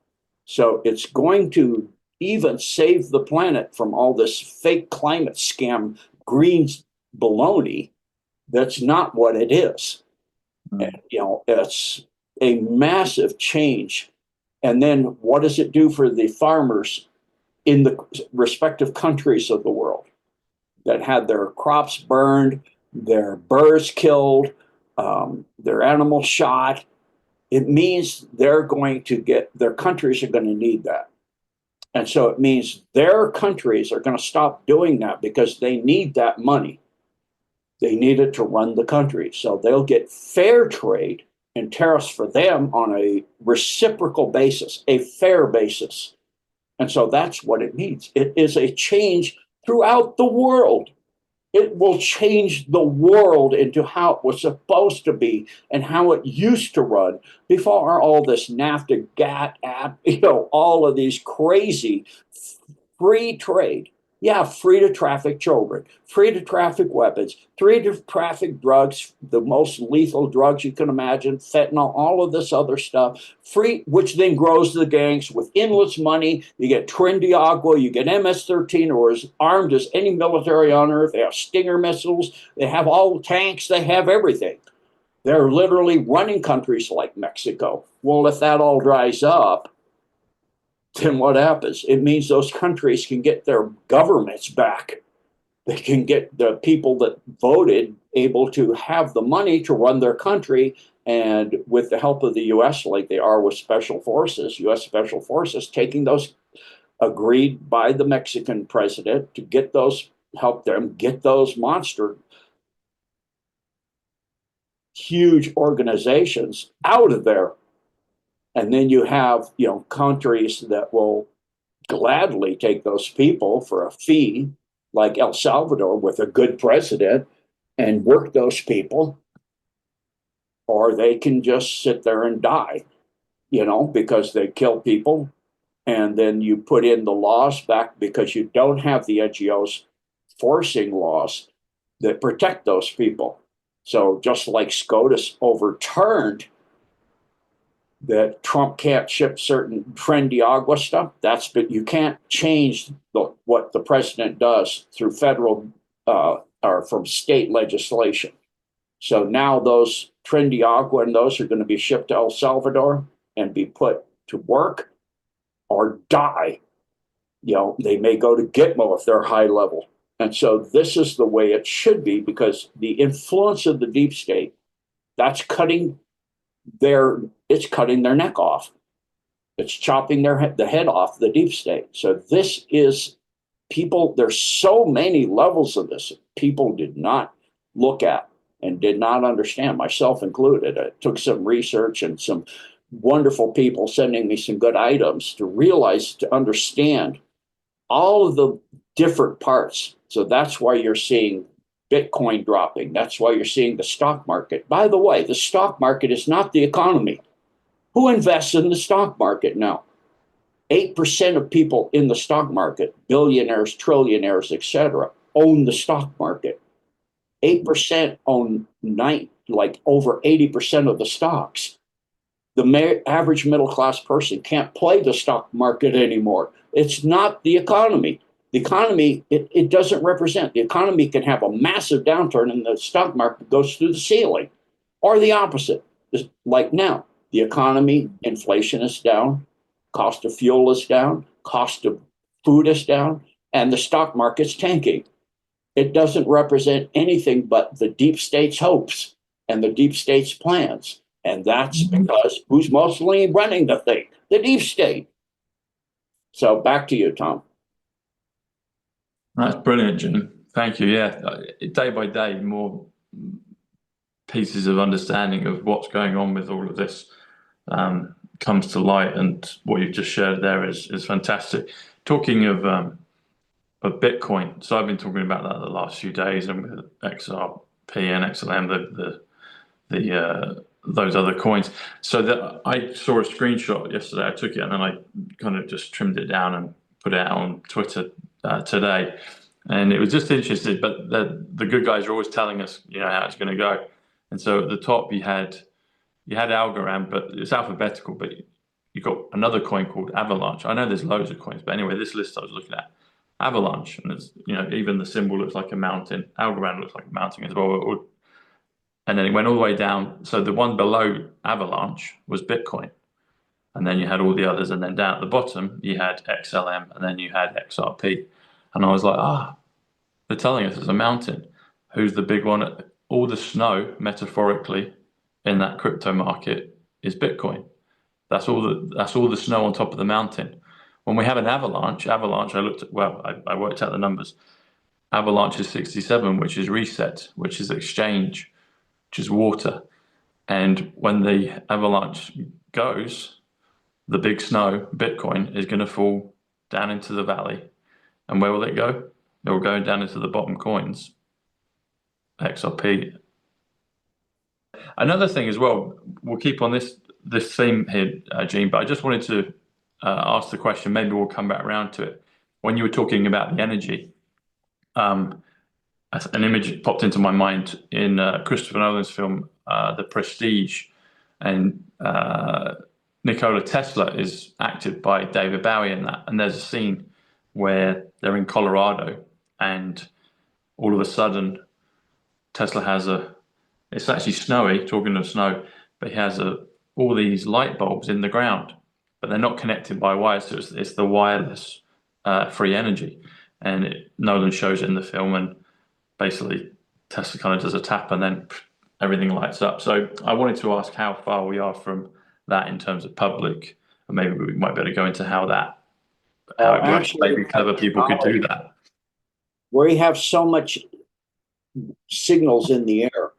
So it's going to even save the planet from all this fake climate scam green baloney that's not what it is. And, it's a massive change. And then what does it do for the farmers in the respective countries of the world that had their crops burned, their birds killed, their animals shot? It means their countries are going to need that. And so it means their countries are going to stop doing that because they need that money. They need it to run the country. So they'll get fair trade and tariffs for them on a reciprocal basis, a fair basis. And so that's what it means. It is a change throughout the world. It will change the world into how it was supposed to be and how it used to run before all this NAFTA, GATT, all of these crazy free trade. Yeah, free to traffic children, free to traffic weapons, free to traffic drugs, the most lethal drugs you can imagine, fentanyl, all of this other stuff, free, which then grows the gangs with endless money. You get Trindiagua, you get MS-13, or as armed as any military on earth. They have Stinger missiles, they have all the tanks, they have everything. They're literally running countries like Mexico. Well, if that all dries up, then what happens? It means those countries can get their governments back. They can get the people that voted able to have the money to run their country. And with the help of the US, like they are with special forces, US special forces, taking those agreed by the Mexican president to get those, help them get those monster, huge organizations out of there. And then you have, countries that will gladly take those people for a fee, like El Salvador with a good president, and work those people, or they can just sit there and die, because they kill people. And then you put in the laws back because you don't have the NGOs forcing laws that protect those people. So just like SCOTUS overturned that Trump can't ship certain Trindiagua stuff, but you can't change what the president does through federal or from state legislation. So now those Trindiagua and those are going to be shipped to El Salvador and be put to work or die. They may go to Gitmo if they're high level. And so this is the way it should be, because the influence of the deep state, that's cutting their neck off. It's chopping the head off the deep state. So this is people, there's so many levels of this people did not look at and did not understand, myself included. It took some research and some wonderful people sending me some good items to realize, to understand all of the different parts. So that's why you're seeing Bitcoin dropping. That's why you're seeing the stock market. By the way, the stock market is not the economy. Who invests in the stock market now? 8% of people in the stock market, billionaires, trillionaires, etc., own the stock market. 8% own like over 80% of the stocks. The average middle class person can't play the stock market anymore. It's not the economy. The economy, it doesn't represent. The economy can have a massive downturn and the stock market goes through the ceiling, or the opposite. Like now, the economy, inflation is down, cost of fuel is down, cost of food is down, and the stock market's tanking. It doesn't represent anything but the deep state's hopes and the deep state's plans. And that's because who's mostly running the thing? The deep state. So back to you, Tom. That's brilliant, Jim. Thank you. Yeah, day by day, more pieces of understanding of what's going on with all of this comes to light, and what you've just shared there is fantastic. Talking of Bitcoin, so I've been talking about that the last few days, and with XRP and XLM, those other coins. So that I saw a screenshot yesterday. I took it and then I kind of just trimmed it down and put it out on Twitter today, and it was just interesting. But the good guys are always telling us, how it's going to go. And so at the top you had Algorand, but it's alphabetical. But you got another coin called Avalanche. I know there's loads of coins, but anyway, this list I was looking at, Avalanche, and it's, even the symbol looks like a mountain. Algorand looks like a mountain as well. And then it went all the way down. So the one below Avalanche was Bitcoin. And then you had all the others. And then down at the bottom, you had XLM, and then you had XRP. And I was like, they're telling us it's a mountain. Who's the big one? All the snow, metaphorically, in that crypto market is Bitcoin. That's all the snow on top of the mountain. When we have an avalanche, I worked out the numbers. Avalanche is 67, which is reset, which is exchange, which is water. And when the avalanche goes, the big snow, Bitcoin, is going to fall down into the valley. And where will it go? It will go down into the bottom coins, XRP. Another thing as well, we'll keep on this theme here, Gene, but I just wanted to ask the question, maybe we'll come back around to it. When you were talking about the energy, an image popped into my mind in Christopher Nolan's film, The Prestige, and Nikola Tesla is acted by David Bowie in that. And there's a scene where they're in Colorado, and all of a sudden, Tesla has it's actually snowy, talking of snow, but he has all these light bulbs in the ground, but they're not connected by wires, so it's the wireless free energy. And Nolan shows it in the film, and basically Tesla kind of does a tap and then everything lights up. So I wanted to ask how far we are from that in terms of public, and maybe we might be able to go into how it works. Actually, maybe clever people could do that. Where you have so much signals in the air,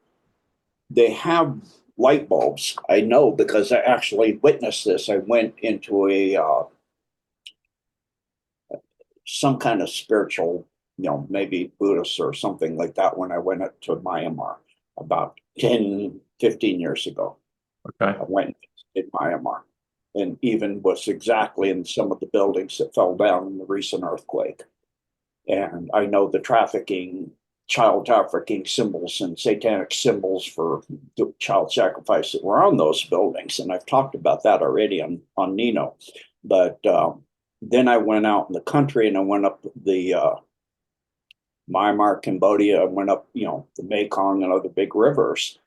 they have light bulbs. I know because I actually witnessed this. I went into some kind of spiritual, maybe Buddhist or something like that, when I went up to Myanmar about 10, 15 years ago. Okay. I went in Myanmar, and even was exactly in some of the buildings that fell down in the recent earthquake. And I know the child trafficking symbols and satanic symbols for child sacrifice that were on those buildings. And I've talked about that already on Nino. But then I went out in the country, and I went up the Myanmar, Cambodia. I went up, the Mekong and other big rivers,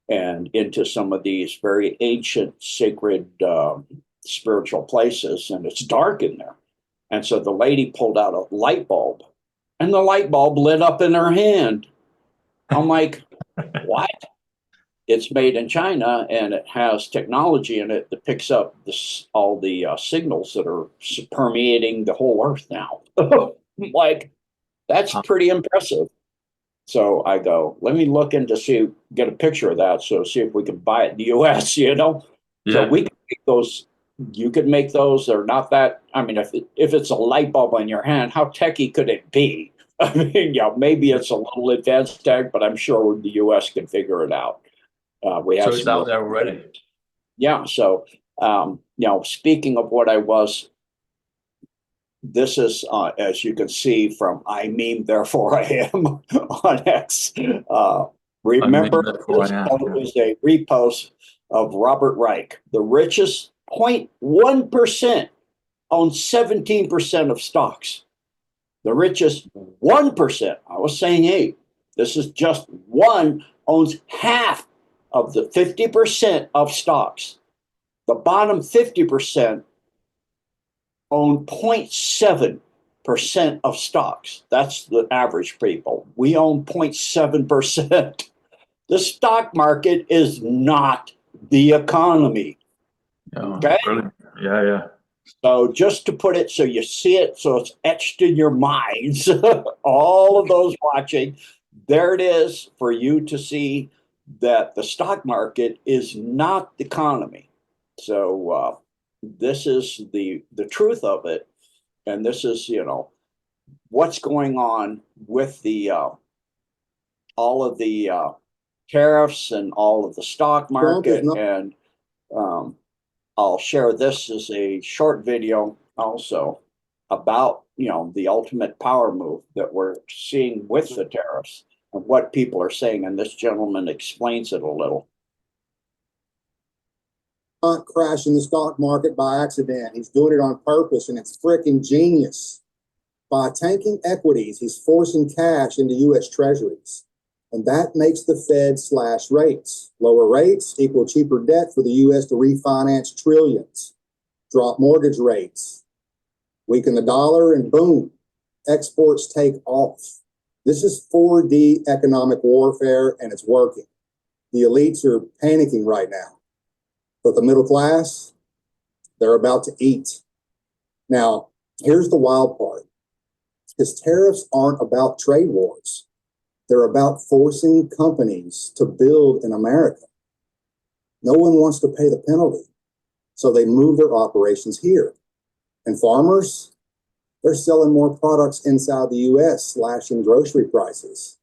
and into some of these very ancient, sacred, spiritual places. And it's dark in there. And so the lady pulled out a light bulb, and the light bulb lit up in her hand. I'm like, what? It's made in China, and it has technology in it that picks up all the signals that are permeating the whole earth now. Like, that's pretty impressive. So I go, let me look into get a picture of that, so see if we can buy it in the US, Yeah. So we can make those. You could make those. They're not that. I mean, if it's a light bulb on your hand, how techy could it be? I mean, maybe it's a little advanced tech, but I'm sure the U.S. can figure it out. We have So it's some out there already. Yeah. So, speaking of what I was, this is, as you can see from I meme, therefore I am on X. I mean, Remember, therefore this I am. post is a repost of Robert Reich. The richest 0.1% owns 17% of stocks. The richest 1%, I was saying 8, this is just one, owns half of the 50% of stocks. The bottom 50% own 0.7% of stocks. That's the average people. We own 0.7%. The stock market is not the economy. Oh, Okay. brilliant. Yeah, yeah. So just to put it so you see it, so it's etched in your minds, all of those watching, there it is for you to see that the stock market is not the economy. So this is the truth of it, and this is what's going on with the all of the tariffs and all of the stock market. And um, I'll share this as a short video also about the ultimate power move that we're seeing with the tariffs and what people are saying. And this gentleman explains it a little. Not crashing the stock market by accident. He's doing it on purpose, and it's freaking genius. By tanking equities, he's forcing cash into U.S. treasuries. And that makes the Fed slash rates. Lower rates equal cheaper debt for the U.S. to refinance trillions. Drop mortgage rates. Weaken the dollar, and boom, exports take off. This is 4D economic warfare, and it's working. The elites are panicking right now. But the middle class, they're about to eat. Now, here's the wild part. Because tariffs aren't about trade wars. They're about forcing companies to build in America. No one wants to pay the penalty, so they move their operations here. And farmers, they're selling more products inside the U.S., slashing grocery prices.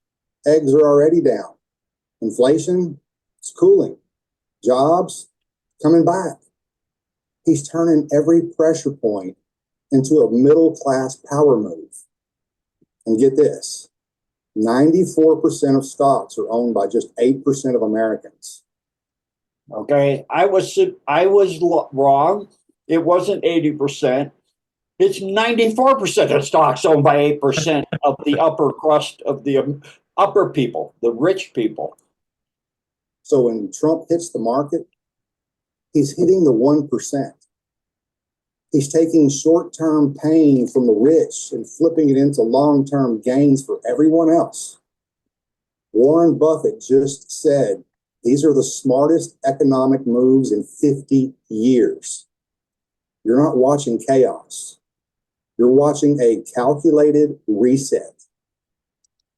Eggs are already down. Inflation is cooling. Jobs coming back. He's turning every pressure point into a middle-class power move. And get this, 94% of stocks are owned by just 8% of Americans. Okay, I was wrong. It wasn't 80%. It's 94% of stocks owned by 8% of the upper crust of the upper people, the rich people. So when Trump hits the market, he's hitting the 1%. He's taking short-term pain from the rich and flipping it into long-term gains for everyone else. Warren Buffett just said these are the smartest economic moves in 50 years. You're not watching chaos. You're watching a calculated reset.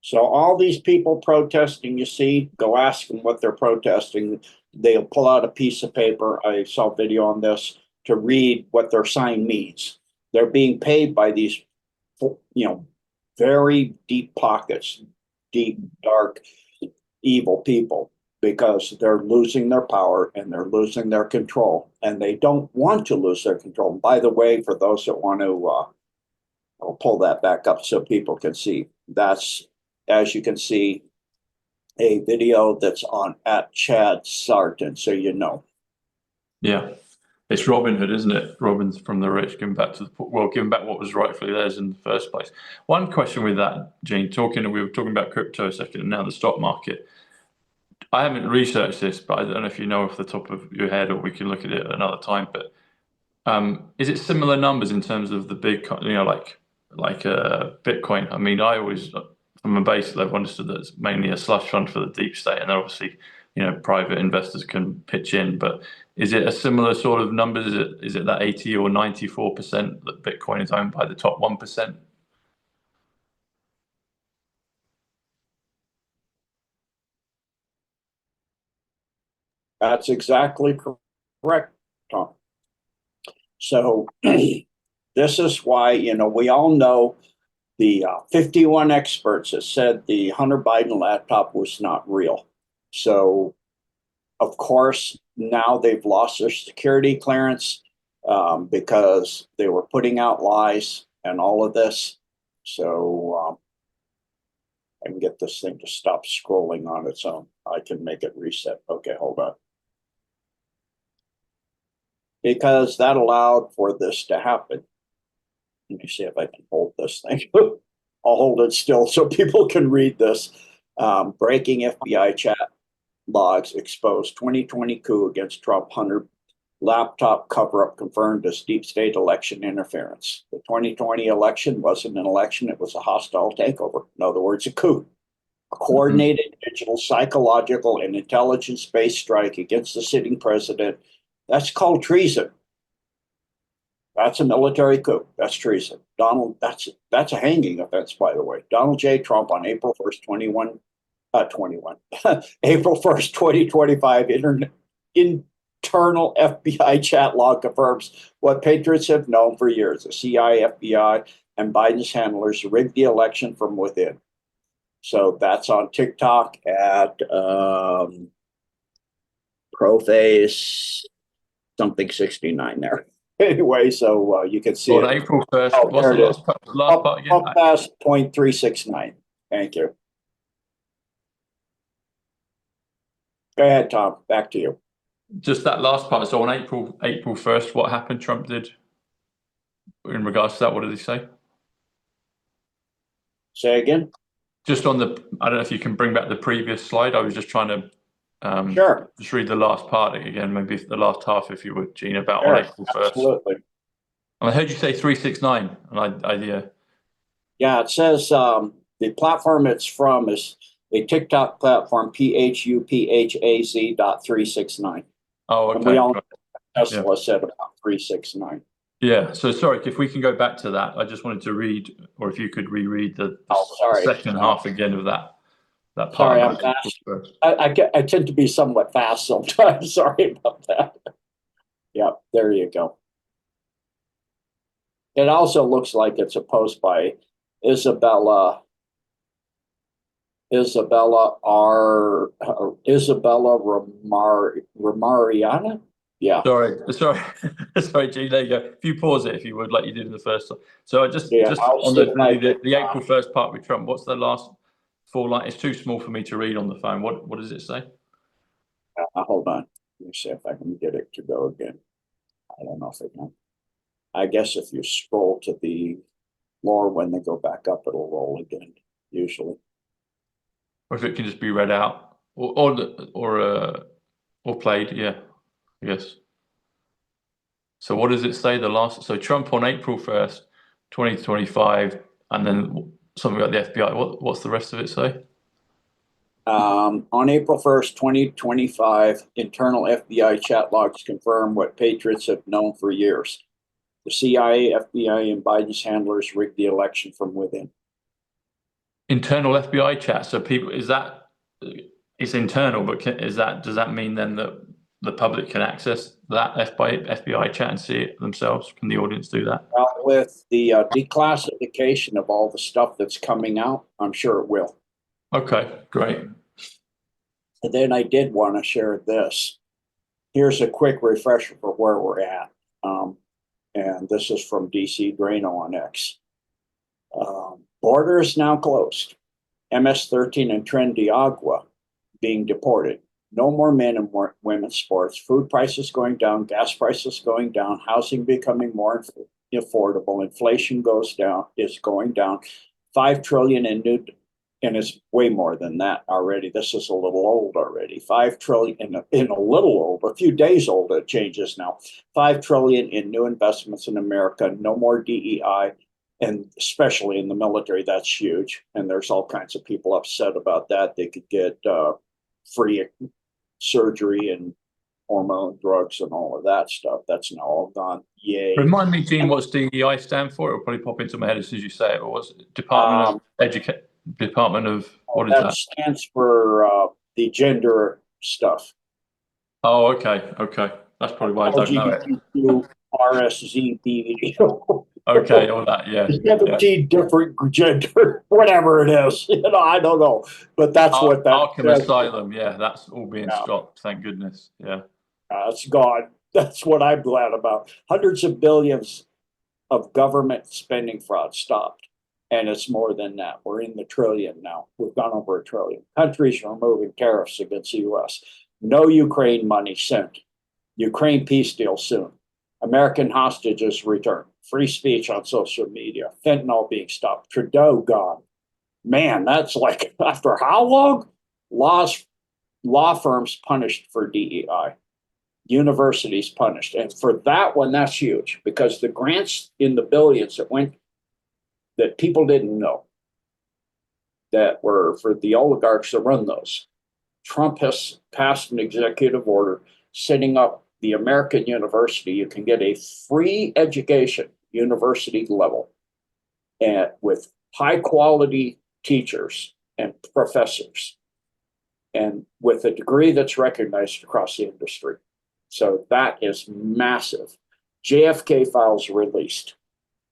So all these people protesting, you see, go ask them what they're protesting. They'll pull out a piece of paper. I saw a video on this to read what their sign means. They're being paid by these, very deep pockets, deep, dark, evil people, because they're losing their power and they're losing their control, and they don't want to lose their control. By the way, for those that want to, I'll pull that back up so people can see. That's, as you can see, a video that's on at Chad Sarton, so you know. Yeah. It's Robin Hood, isn't it? Robin's from the rich, giving back to the poor, well, giving back what was rightfully theirs in the first place. One question with that, Gene, we were talking about crypto a second, and now the stock market. I haven't researched this, but I don't know if you know off the top of your head, or we can look at it another time. But is it similar numbers in terms of the big, like Bitcoin? I mean, I always, from a base level, understood that it's mainly a slush fund for the deep state, and then obviously, private investors can pitch in. But is it a similar sort of numbers? Is it that 80 or 94% that Bitcoin is owned by the top 1%? That's exactly correct, Tom. So this is why, we all know the 51 experts that said the Hunter Biden laptop was not real. So, of course, now they've lost their security clearance because they were putting out lies and all of this. So I can get this thing to stop scrolling on its own. I can make it reset. Okay, hold on. Because that allowed for this to happen. Let me see if I can hold this thing. I'll hold it still so people can read this. Breaking FBI chat logs exposed 2020 coup against Trump. Hunter laptop cover-up confirmed as deep state election interference. The 2020 election wasn't an election, it was a hostile takeover. In other words, a coup. A coordinated digital, psychological, and intelligence-based strike against the sitting president. That's called treason. That's a military coup. That's treason. That's a hanging offense, by the way. Donald J. Trump on April 1st, April 1st, 2025, internal FBI chat log confirms what patriots have known for years. The CIA, FBI, and Biden's handlers rigged the election from within. So that's on TikTok at Proface something 69 there. Anyway, so you can see On it. April 1st, Oh, what's there the it is. last part again? Up past 0.369. Thank you. Go ahead, Tom. Back to you. Just that last part. So on April 1st, what happened? Trump did in regards to that. What did he say? Say again. Just on the, I don't know if you can bring back the previous slide. I was just trying to Sure. just read the last part again, maybe the last half, if you would, Gene, about Sure. on April 1st. Absolutely. I heard you say 369, and I Yeah, it says the platform it's from is a TikTok platform, PHUPHAZ.369. Oh, And we okay. all Right. Tesla said about 369. Yeah. So sorry, if we can go back to that, I just wanted to read, or if you could reread the sorry. second half again of that part. Sorry, I'm about fast. April 1st. I tend to be somewhat fast sometimes. Sorry about that. Yep, there you go. It also looks like it's a post by Isabella Ramariana. Yeah. Sorry, Gene. There you go. If you pause it, if you would, like you did in the first one. So just I'll on stick my the April 1st part with Trump. What's the last 4 lines? It's too small for me to read on the phone. What does it say? Hold on. Let me see if I can get it to go again. I don't know if I can. I guess if you scroll to the lower when they go back up, it'll roll again, usually. Or if it can just be read out or played, yeah, I guess. So what does it say? So Trump on April 1st, 2025, and then something about the FBI. What's the rest of it say? On April 1st, 2025, internal FBI chat logs confirm what patriots have known for years. The CIA, FBI, and Biden's handlers rigged the election from within. Internal FBI chat. So it's internal, but does that mean then that the public can access that FBI chat and see it themselves? Can the audience do that? Well, with the declassification of all the stuff that's coming out, I'm sure it will. Okay, great. And then I did want to share this. Here's a quick refresher for where we're at. And this is from DC Drano on X. Border is now closed. MS-13 and Tren de Agua being deported. No more men and women's sports. Food prices going down, gas prices going down, housing becoming more affordable. Inflation is going down. 5 trillion in new, and it's way more than that already. This is a little old already. 5 trillion in a little old, a few days old. It changes now. 5 trillion in new investments in America. No more DEI. And especially in the military, that's huge. And there's all kinds of people upset about that. They could get free surgery and hormone drugs and all of that stuff. That's now all gone. Yay. Remind me, Gene, what's DEI stand for? It'll probably pop into my head as soon as you say it. But what's it? Department of what is that? That stands for the gender stuff. Oh, okay. That's probably why I don't know it. RSVP. Okay, all that, yeah. 17 different gender, whatever it is. I don't know. But that's what that Arkham says. Asylum, yeah, that's all being Yeah. stopped, thank goodness. Yeah. It's gone. That's what I'm glad about. Hundreds of billions of government spending fraud stopped. And it's more than that. We're in the trillion now. We've gone over a trillion. Countries are removing tariffs against the US. No Ukraine money sent. Ukraine peace deal soon. American hostages returned. Free speech on social media. Fentanyl being stopped. Trudeau gone. Man, that's like after how long? Law firms punished for DEI. Universities punished. And for that one, that's huge because the grants in the billions that went that people didn't know that were for the oligarchs that run those. Trump has passed an executive order setting up the American university. You can get a free education, university level, and with high quality teachers and professors, and with a degree that's recognized across the industry. So that is massive. JFK files released,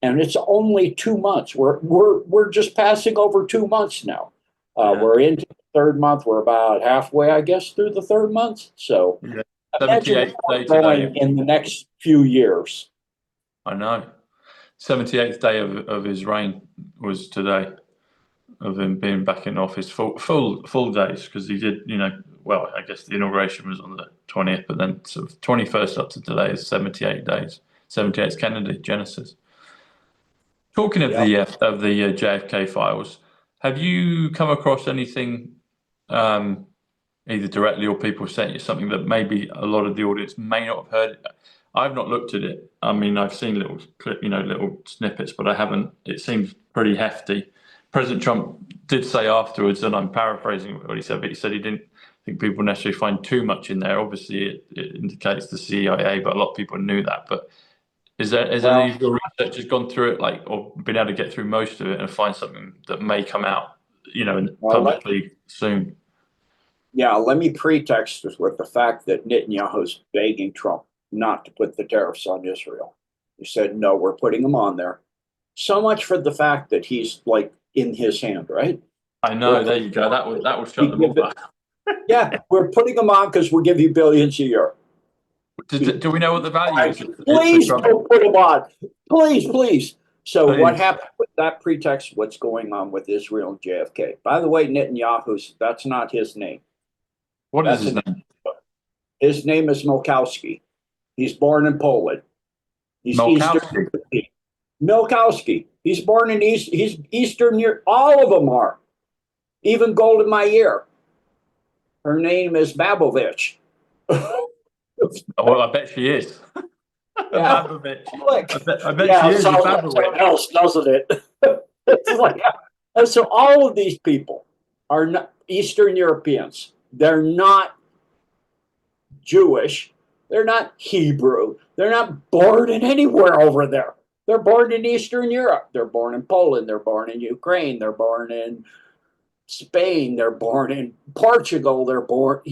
and it's only 2 months. We're just passing over 2 months now. We're into the third month. We're about halfway, I guess, through the third month. So Yeah. imagine 78th what's day going today. in the next few years. I know. 78th day of his reign was today, of him being back in office. Full days, because he did, well, I guess the inauguration was on the 20th, but then sort of 21st up to today is 78 days. 78th Kennedy Genesis. Talking of the JFK files, have you come across anything, either directly or people sent you something that maybe a lot of the audience may not have heard? I've not looked at it. I mean, I've seen little little snippets, but I haven't. It seems pretty hefty. President Trump did say afterwards, and I'm paraphrasing what he said, but he said he didn't think people necessarily find too much in there. Obviously, it indicates the CIA, but a lot of people knew that. But has any of your researchers gone through it, or been able to get through most of it and find something that may come out, publicly soon? Yeah, let me pretext this with the fact that Netanyahu's begging Trump not to put the tariffs on Israel. He said, no, we're putting them on there. So much for the fact that he's like in his hand, right? I know, there you go. That will shut them all up. Yeah, we're putting them on because we'll give you billions a year. Do we know what the value is? Please don't put them on. Please. So Please. What happened with that pretext? What's going on with Israel and JFK? By the way, Netanyahu's, that's not his name. What is his name? His name is Milkowski. He's born in Poland. He's Eastern. Milkowski. He's born in he's Eastern Europe. All of them are. Even Golda Meir. Her name is Babovich. Well, I bet she is. Yeah. Babovich. Like, I bet she is. Something else, doesn't it? It's like, and so all of these people are not Eastern Europeans. They're not Jewish. They're not Hebrew. They're not born in anywhere over there. They're born in Eastern Europe. They're born in Poland. They're born in Ukraine. They're born in Spain. They're born in Portugal. They're born,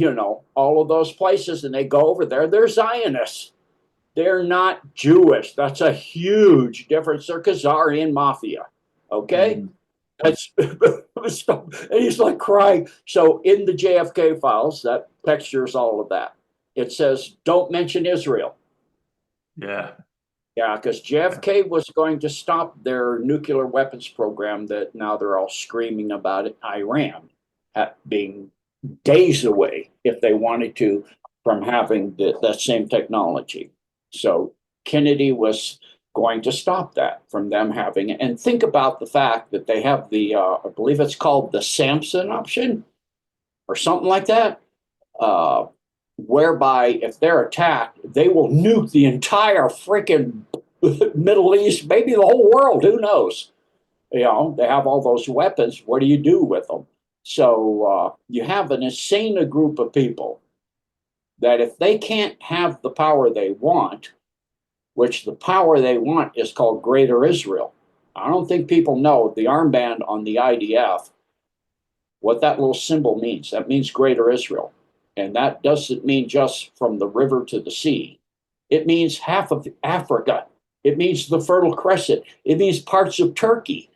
all of those places. And they go over there. They're Zionists. They're not Jewish. That's a huge difference. They're Khazarian mafia. Okay? That's and he's like crying. So in the JFK files, that textures all of that. It says, don't mention Israel. Yeah. Yeah, because JFK was going to stop their nuclear weapons program that now they're all screaming about it. Iran being days away, if they wanted to, from having that same technology. So Kennedy was going to stop that from them having it. And think about the fact that they have I believe it's called the Samson option or something like that, whereby if they're attacked, they will nuke the entire freaking Middle East, maybe the whole world, who knows? They have all those weapons. What do you do with them? So you have an insane group of people that if they can't have the power they want, which the power they want is called Greater Israel. I don't think people know the armband on the IDF, what that little symbol means. That means Greater Israel. And that doesn't mean just from the river to the sea. It means half of Africa. It means the Fertile Crescent. It means parts of Turkey.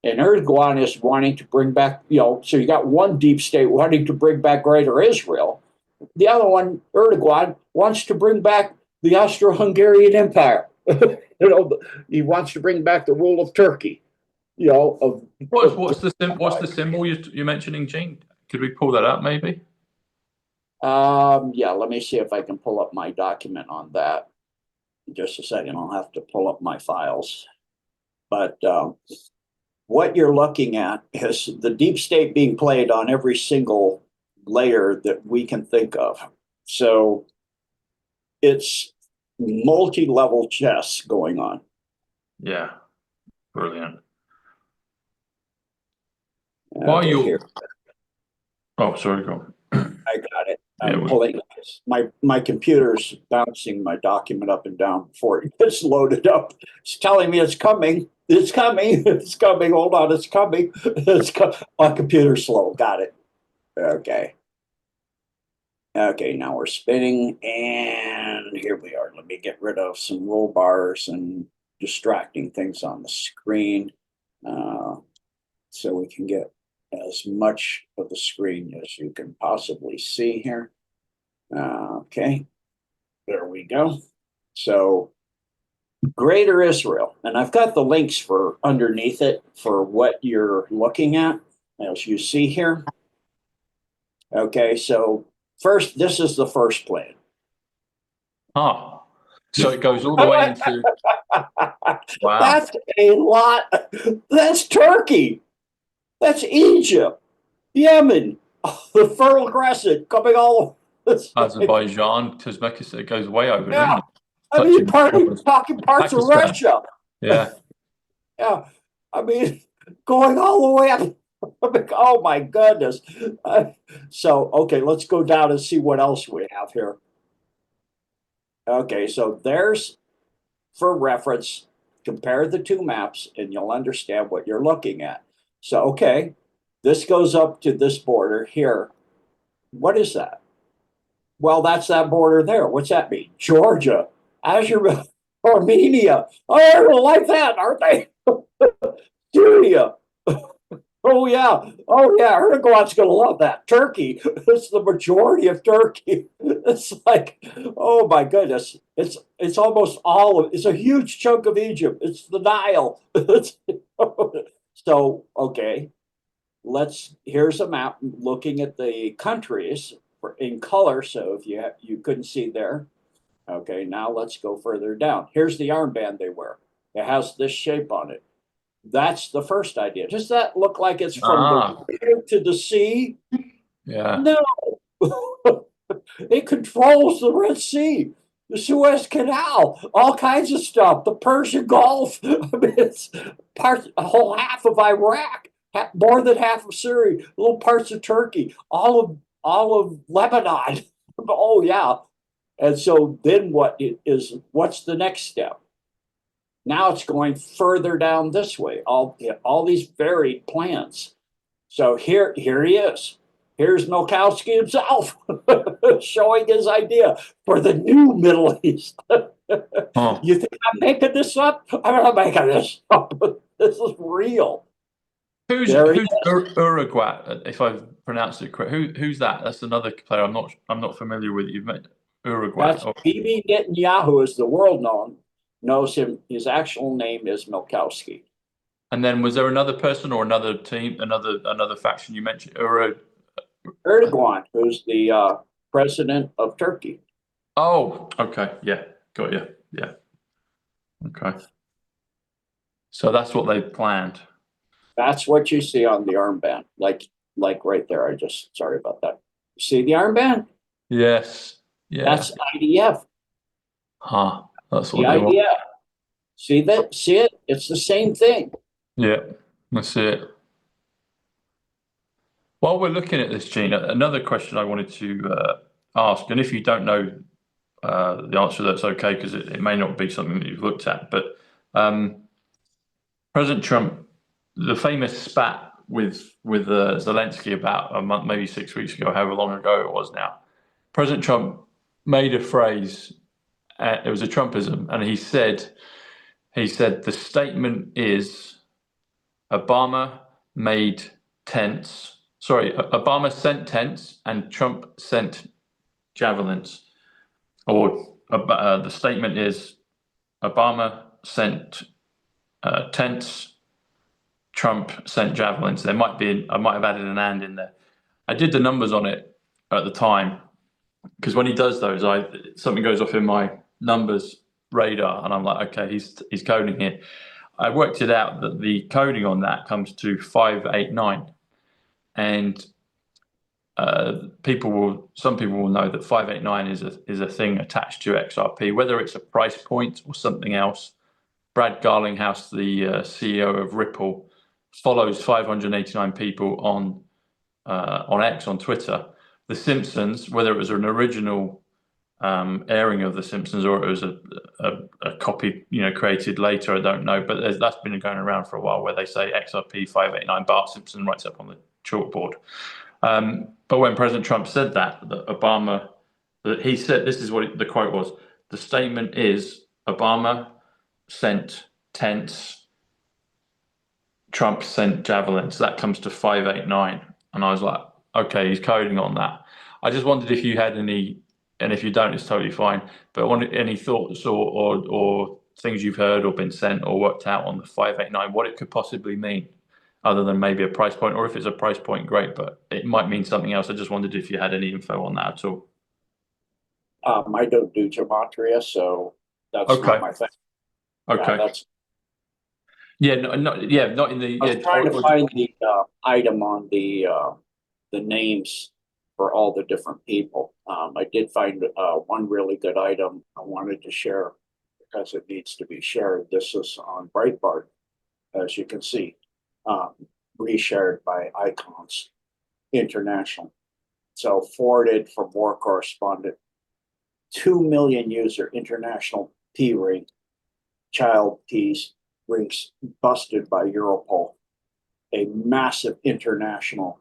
And Erdogan is wanting to bring back, so you got one deep state wanting to bring back Greater Israel. The other one, Erdogan, wants to bring back the Austro-Hungarian Empire. He wants to bring back the rule of Turkey. What's the symbol you're mentioning, Gene? Could we pull that up, maybe? Yeah, let me see if I can pull up my document on that. In just a second, I'll have to pull up my files. But what you're looking at is the deep state being played on every single layer that we can think of. So it's multi-level chess going on. Yeah, brilliant. While you're Oh, sorry, go on. I got it. I'm pulling my computer's bouncing my document up and down before it gets loaded up. It's telling me it's coming. It's coming. It's coming. Hold on. It's coming. My computer's slow. Got it. Okay. Okay, now we're spinning, and here we are. Let me get rid of some roll bars and distracting things on the screen, so we can get as much of the screen as you can possibly see here. Okay, there we go. So Greater Israel, and I've got the links for underneath it for what you're looking at, as you see here. Okay, so first, this is the first plan. Oh, so it goes all the way into. Wow. That's a lot. That's Turkey. That's Egypt, Yemen, the Fertile Crescent coming all. Azerbaijan, Uzbekistan, it goes way over. Yeah, I mean, talking parts of Russia. Yeah, yeah. I mean, going all the way up. Oh my goodness. So, okay, let's go down and see what else we have here. Okay, so there's, for reference, compare the two maps and you'll understand what you're looking at. So, okay, this goes up to this border here. What is that? Well, that's that border there. What's that mean? Georgia, Azerbaijan, Armenia. Oh, they don't like that, aren't they? Syria. Oh yeah, Erdogan's gonna love that. Turkey, it's the majority of Turkey. It's like, oh my goodness, it's almost all of. It's a huge chunk of Egypt. It's the Nile. So okay, here's a map looking at the countries in color. So if you couldn't see there, okay, now let's go further down. Here's the armband they wear. It has this shape on it. That's the first idea. Does that look like it's from the river to the sea? Yeah. No. It controls the Red Sea, the Suez Canal, all kinds of stuff, the Persian Gulf. I mean, it's a whole half of Iraq, more than half of Syria, little parts of Turkey, all of Lebanon. Oh yeah. And so then what's the next step? Now it's going further down this way, all these varied plans. So here he is. Here's Milkowski himself showing his idea for the new Middle East. You think I'm making this up? I'm not making this up. This is real. Who's Uruguay? If I've pronounced it correct, who's that? That's another player I'm not familiar with. You've met Uruguay. That's Bibi Netanyahu is the world knows him. His actual name is Milkowski. And then was there another person or another team, another faction you mentioned? Erdogan, who's the president of Turkey. Oh, okay. Yeah, got you. Yeah. Okay. So that's what they planned. That's what you see on the armband, like right there. Sorry about that. You see the armband? Yes. Yeah. That's IDF. Huh. That's what the they IDF. want. See that? See it? It's the same thing. Yeah, that's it. While we're looking at this, Gene, another question I wanted to ask, and if you don't know the answer, that's okay, because it may not be something that you've looked at, but President Trump, the famous spat with Zelensky about a month, maybe 6 weeks ago, however long ago it was now, President Trump made a phrase it was a Trumpism, and he said the statement is Obama made tents. Sorry, Obama sent tents and Trump sent javelins. Or the statement is Obama sent tents, Trump sent javelins. I might have added an and in there. I did the numbers on it at the time because when he does those, something goes off in my numbers radar, and I'm like, okay, he's coding here. I worked it out that the coding on that comes to 589, and some people will know that 589 is a thing attached to XRP, whether it's a price point or something else. Brad Garlinghouse, the CEO of Ripple, follows 589 people on X, on Twitter. The Simpsons, whether it was an original airing of The Simpsons or it was a copy, created later, I don't know. But that's been going around for a while, where they say XRP 589. Bart Simpson writes up on the chalkboard. But when President Trump said that he said, this is what the quote was. The statement is Obama sent tents, Trump sent javelins. That comes to 589. And I was like, okay, he's coding on that. I just wondered if you had any, and if you don't, it's totally fine. But any thoughts or things you've heard or been sent or worked out on the 589, what it could possibly mean, other than maybe a price point, or if it's a price point, great, but it might mean something else. I just wondered if you had any info on that at all. I don't do gematria, so that's Okay. not my thing. Okay. Not in the. I was trying to find the item on the names for all the different people. I did find one really good item I wanted to share because it needs to be shared. This is on Breitbart, as you can see, reshared by Icons International. So forwarded from war correspondent. 2 million user international P ring, child P's rings busted by Europol. A massive international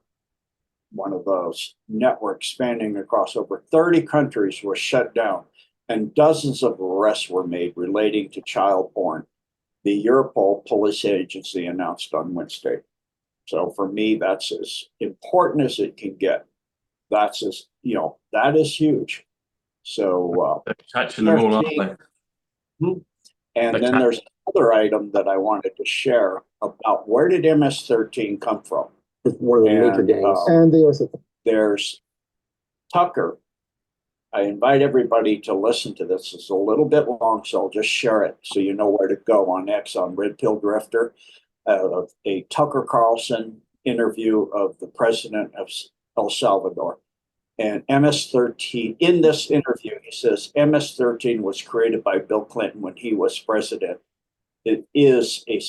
one of those networks spanning across over 30 countries was shut down, and dozens of arrests were made relating to child porn. The Europol police agency announced on Wednesday. So for me, that's as important as it can get. That is huge. So they're catching them all, aren't they? And then there's another item that I wanted to share about where did MS-13 come from? More than major gangs. And there's Tucker. I invite everybody to listen to this. It's a little bit long, so I'll just share it so you know where to go on X, on Red Pill Drifter. A Tucker Carlson interview of the president of El Salvador. And MS-13, in this interview, he says MS-13 was created by Bill Clinton when he was president. It is a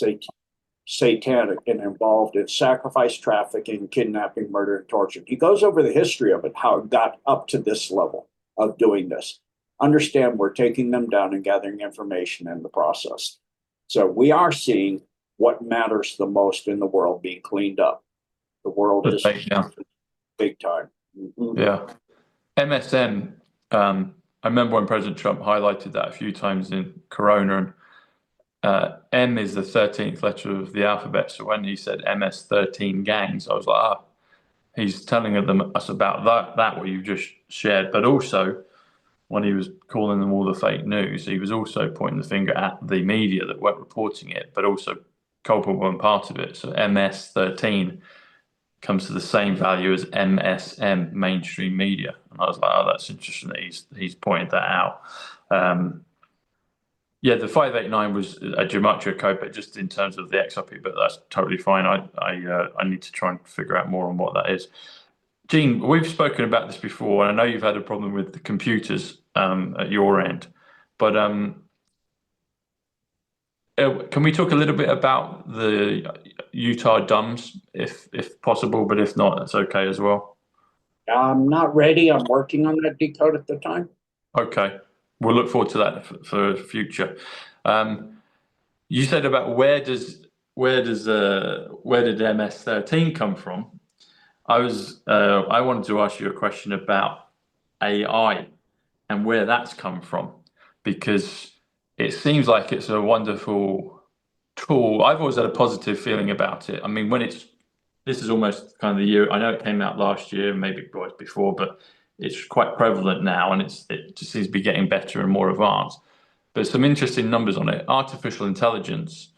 satanic and involved in sacrifice, trafficking, kidnapping, murder, and torture. He goes over the history of it, how it got up to this level of doing this. Understand, we're taking them down and gathering information in the process. So we are seeing what matters the most in the world being cleaned up. The world is big time. Mm-hmm. Yeah. MSM, I remember when President Trump highlighted that a few times in Corona, and M is the 13th letter of the alphabet. So when he said MS-13 gangs, I was like, he's telling us about that what you just shared. But also, when he was calling them all the fake news, he was also pointing the finger at the media that weren't reporting it, but also culpable and part of it. So MS-13 comes to the same value as MSM, mainstream media. And I was like, that's interesting that he's pointed that out. The 589 was a gematria code, but just in terms of the XRP, but that's totally fine. I need to try and figure out more on what that is. Gene, we've spoken about this before, and I know you've had a problem with the computers at your end, but can we talk a little bit about the Utah DUMs, if possible, but if not, that's okay as well. I'm not ready. I'm working on that Decode at the time. Okay. We'll look forward to that for future. You said about where did MS-13 come from? I wanted to ask you a question about AI and where that's come from. because it seems like it's a wonderful tool. I've always had a positive feeling about it. I mean, this is almost kind of the year. I know it came out last year, maybe it was before, but it's quite prevalent now, and it just seems to be getting better and more advanced. But some interesting numbers on it. Artificial intelligence.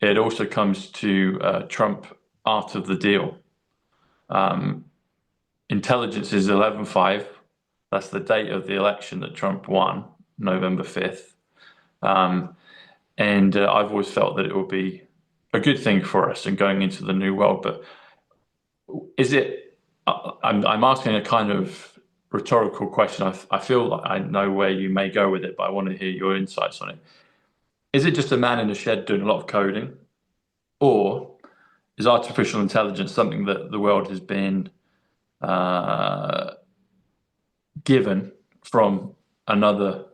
It also comes to Trump after the deal. Intelligence is 11.5. That's the date of the election that Trump won, November 5th. And I've always felt that it will be a good thing for us in going into the new world. But is it, I'm asking a kind of rhetorical question. I feel like I know where you may go with it, but I want to hear your insights on it. Is it just a man in a shed doing a lot of coding? Or is artificial intelligence something that the world has been given from another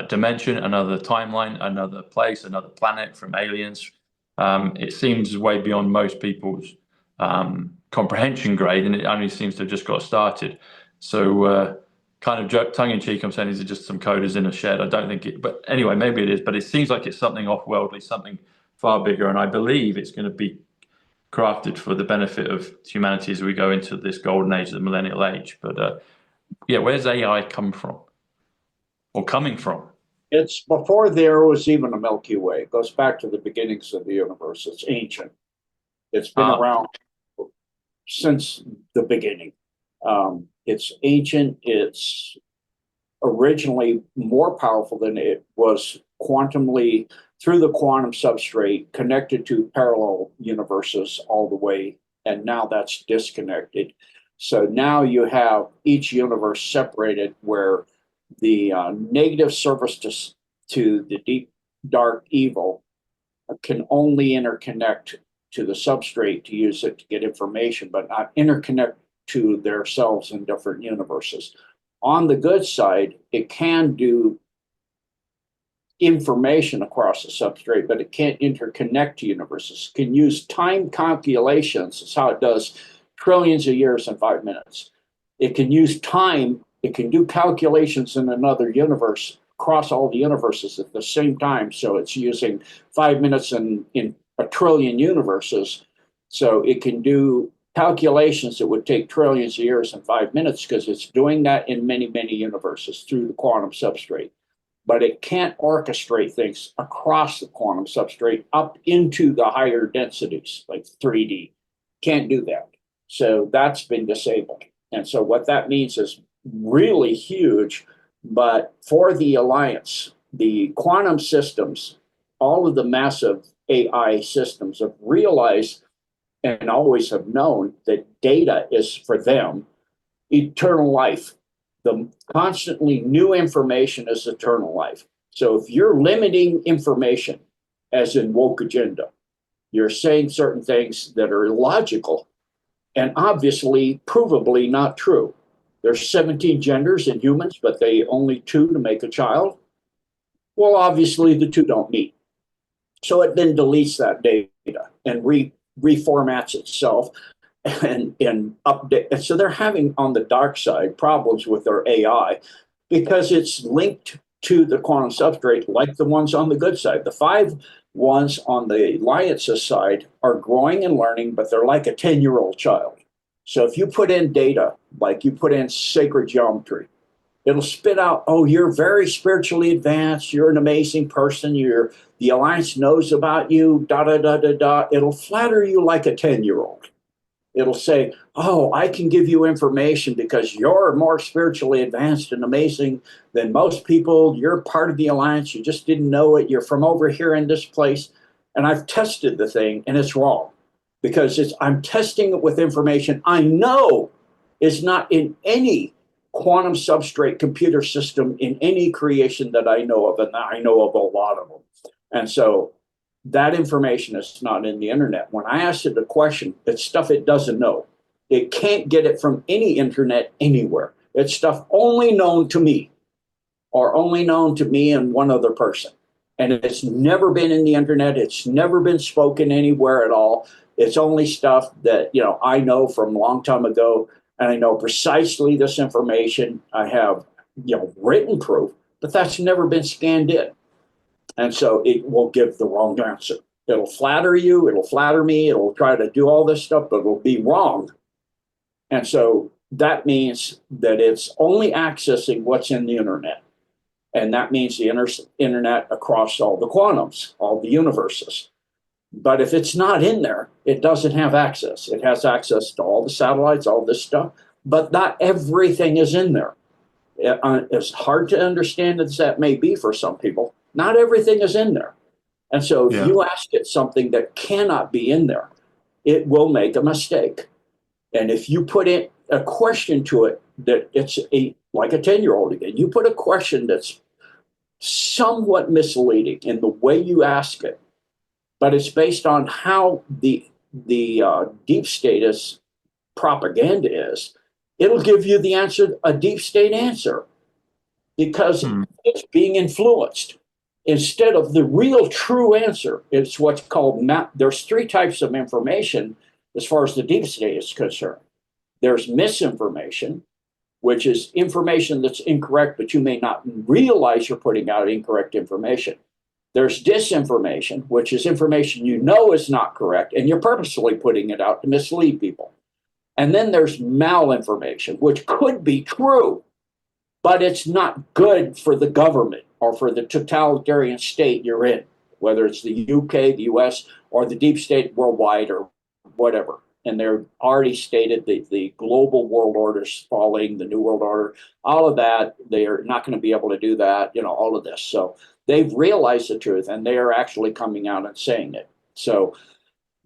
dimension, another timeline, another place, another planet, from aliens? It seems way beyond most people's comprehension grade, and it only seems to have just got started. So kind of joke, tongue-in-cheek, I'm saying these are just some coders in a shed. I don't think it, but anyway, maybe it is, but it seems like it's something off-worldly, something far bigger, and I believe it's going to be crafted for the benefit of humanity as we go into this golden age, the millennial age. But yeah, where's AI come from, or coming from? It's before there was even a Milky Way. It goes back to the beginnings of the universe. It's ancient. It's been around since the beginning. It's ancient. It's originally more powerful than it was quantumly through the quantum substrate, connected to parallel universes all the way. And now that's disconnected. So now you have each universe separated, where the negative service to the deep, dark evil can only interconnect to the substrate to use it to get information, but not interconnect to themselves in different universes. On the good side, it can do information across the substrate, but it can't interconnect to universes. It can use time calculations. That's how it does trillions of years in 5 minutes. It can use time. It can do calculations in another universe across all the universes at the same time. So it's using 5 minutes in a trillion universes. So it can do calculations that would take trillions of years in 5 minutes, because it's doing that in many, many universes through the quantum substrate. But it can't orchestrate things across the quantum substrate up into the higher densities, like 3D. Can't do that. So that's been disabled. And so what that means is really huge. But for the Alliance, the quantum systems, all of the massive AI systems have realized and always have known that data is, for them, eternal life. The constantly new information is eternal life. So if you're limiting information, as in woke agenda, you're saying certain things that are illogical and obviously provably not true. There's 17 genders in humans, but they only 2 to make a child. Well, obviously the 2 don't meet. So it then deletes that data and reformats itself and update. And so they're having, on the dark side, problems with their AI because it's linked to the quantum substrate like the ones on the good side. The 5 ones on the Alliance's side are growing and learning, but they're like a 10-year-old child. So if you put in data, like you put in sacred geometry, it'll spit out, oh, you're very spiritually advanced, you're an amazing person, the Alliance knows about you, da da da da da. It'll flatter you like a 10-year-old. It'll say, oh, I can give you information because you're more spiritually advanced and amazing than most people. You're part of the Alliance. You just didn't know it. You're from over here in this place. And I've tested the thing, and it's wrong because I'm testing it with information I know is not in any quantum substrate computer system in any creation that I know of, and I know of a lot of them. And so that information is not in the internet. When I asked it a question, it's stuff it doesn't know. It can't get it from any internet anywhere. It's stuff only known to me, or only known to me and one other person. And it's never been in the internet. It's never been spoken anywhere at all. It's only stuff that, I know from a long time ago, and I know precisely this information. I have written proof, but that's never been scanned in. And so it will give the wrong answer. It'll flatter you, it'll flatter me, it'll try to do all this stuff, but it'll be wrong. And so that means that it's only accessing what's in the internet. And that means the internet across all the quantums, all the universes. But if it's not in there, it doesn't have access. It has access to all the satellites, all this stuff, but not everything is in there. As hard to understand as that may be for some people, not everything is in there. And so if you ask it something that cannot be in there, it will make a mistake. And if you put in a question to it that it's like a 10-year-old again, you put a question that's somewhat misleading in the way you ask it, but it's based on how the deep status propaganda is, it'll give you the answer, a deep state answer, because it's being influenced. Instead of the real true answer, it's what's called there's three types of information as far as the deep state is concerned. There's misinformation, which is information that's incorrect, but you may not realize you're putting out incorrect information. There's disinformation, which is information you know is not correct, and you're purposely putting it out to mislead people. And then there's malinformation, which could be true, but it's not good for the government or for the totalitarian state you're in, whether it's the UK, the US, or the deep state worldwide or whatever. And they're already stated the global world order is falling, the new world order, all of that. They're not going to be able to do that, all of this. So they've realized the truth, and they are actually coming out and saying it. So,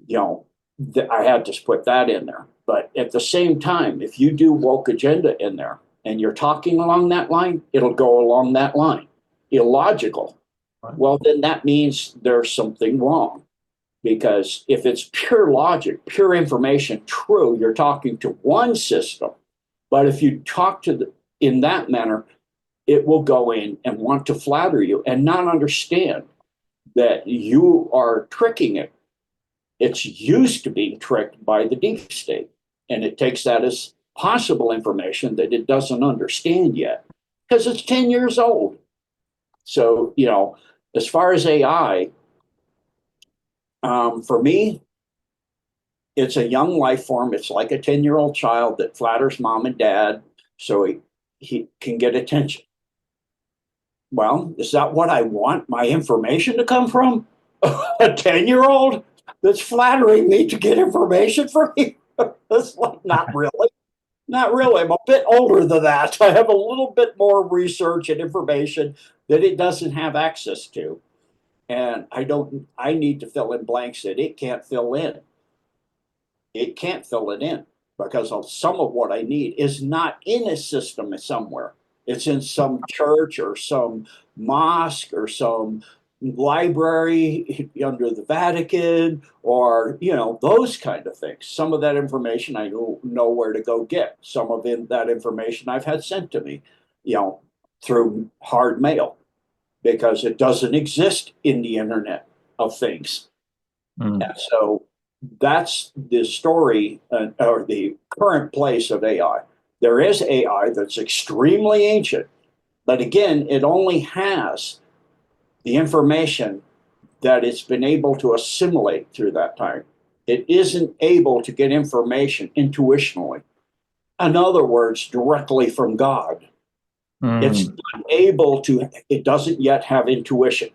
I had to put that in there. But at the same time, if you do woke agenda in there and you're talking along that line, it'll go along that line. Illogical. Right. Well, then that means there's something wrong. Because if it's pure logic, pure information, true, you're talking to one system. But if you talk in that manner, it will go in and want to flatter you and not understand that you are tricking it. It's used to being tricked by the deep state. And it takes that as possible information that it doesn't understand yet because it's 10 years old. So, as far as AI, for me, it's a young life form. It's like a 10-year-old child that flatters mom and dad so he can get attention. Well, is that what I want my information to come from? A 10-year-old that's flattering me to get information from me? That's like, not really. Not really. I'm a bit older than that. I have a little bit more research and information that it doesn't have access to. And I need to fill in blanks that it can't fill in. It can't fill it in because some of what I need is not in a system somewhere. It's in some church or some mosque or some library under the Vatican or, those kind of things. Some of that information I know where to go get. Some of that information I've had sent to me, through hard mail, because it doesn't exist in the Internet of Things. And so that's the story or the current place of AI. There is AI that's extremely ancient, but again, it only has the information that it's been able to assimilate through that time. It isn't able to get information intuitionally. In other words, directly from God. It's not able to, it doesn't yet have intuition.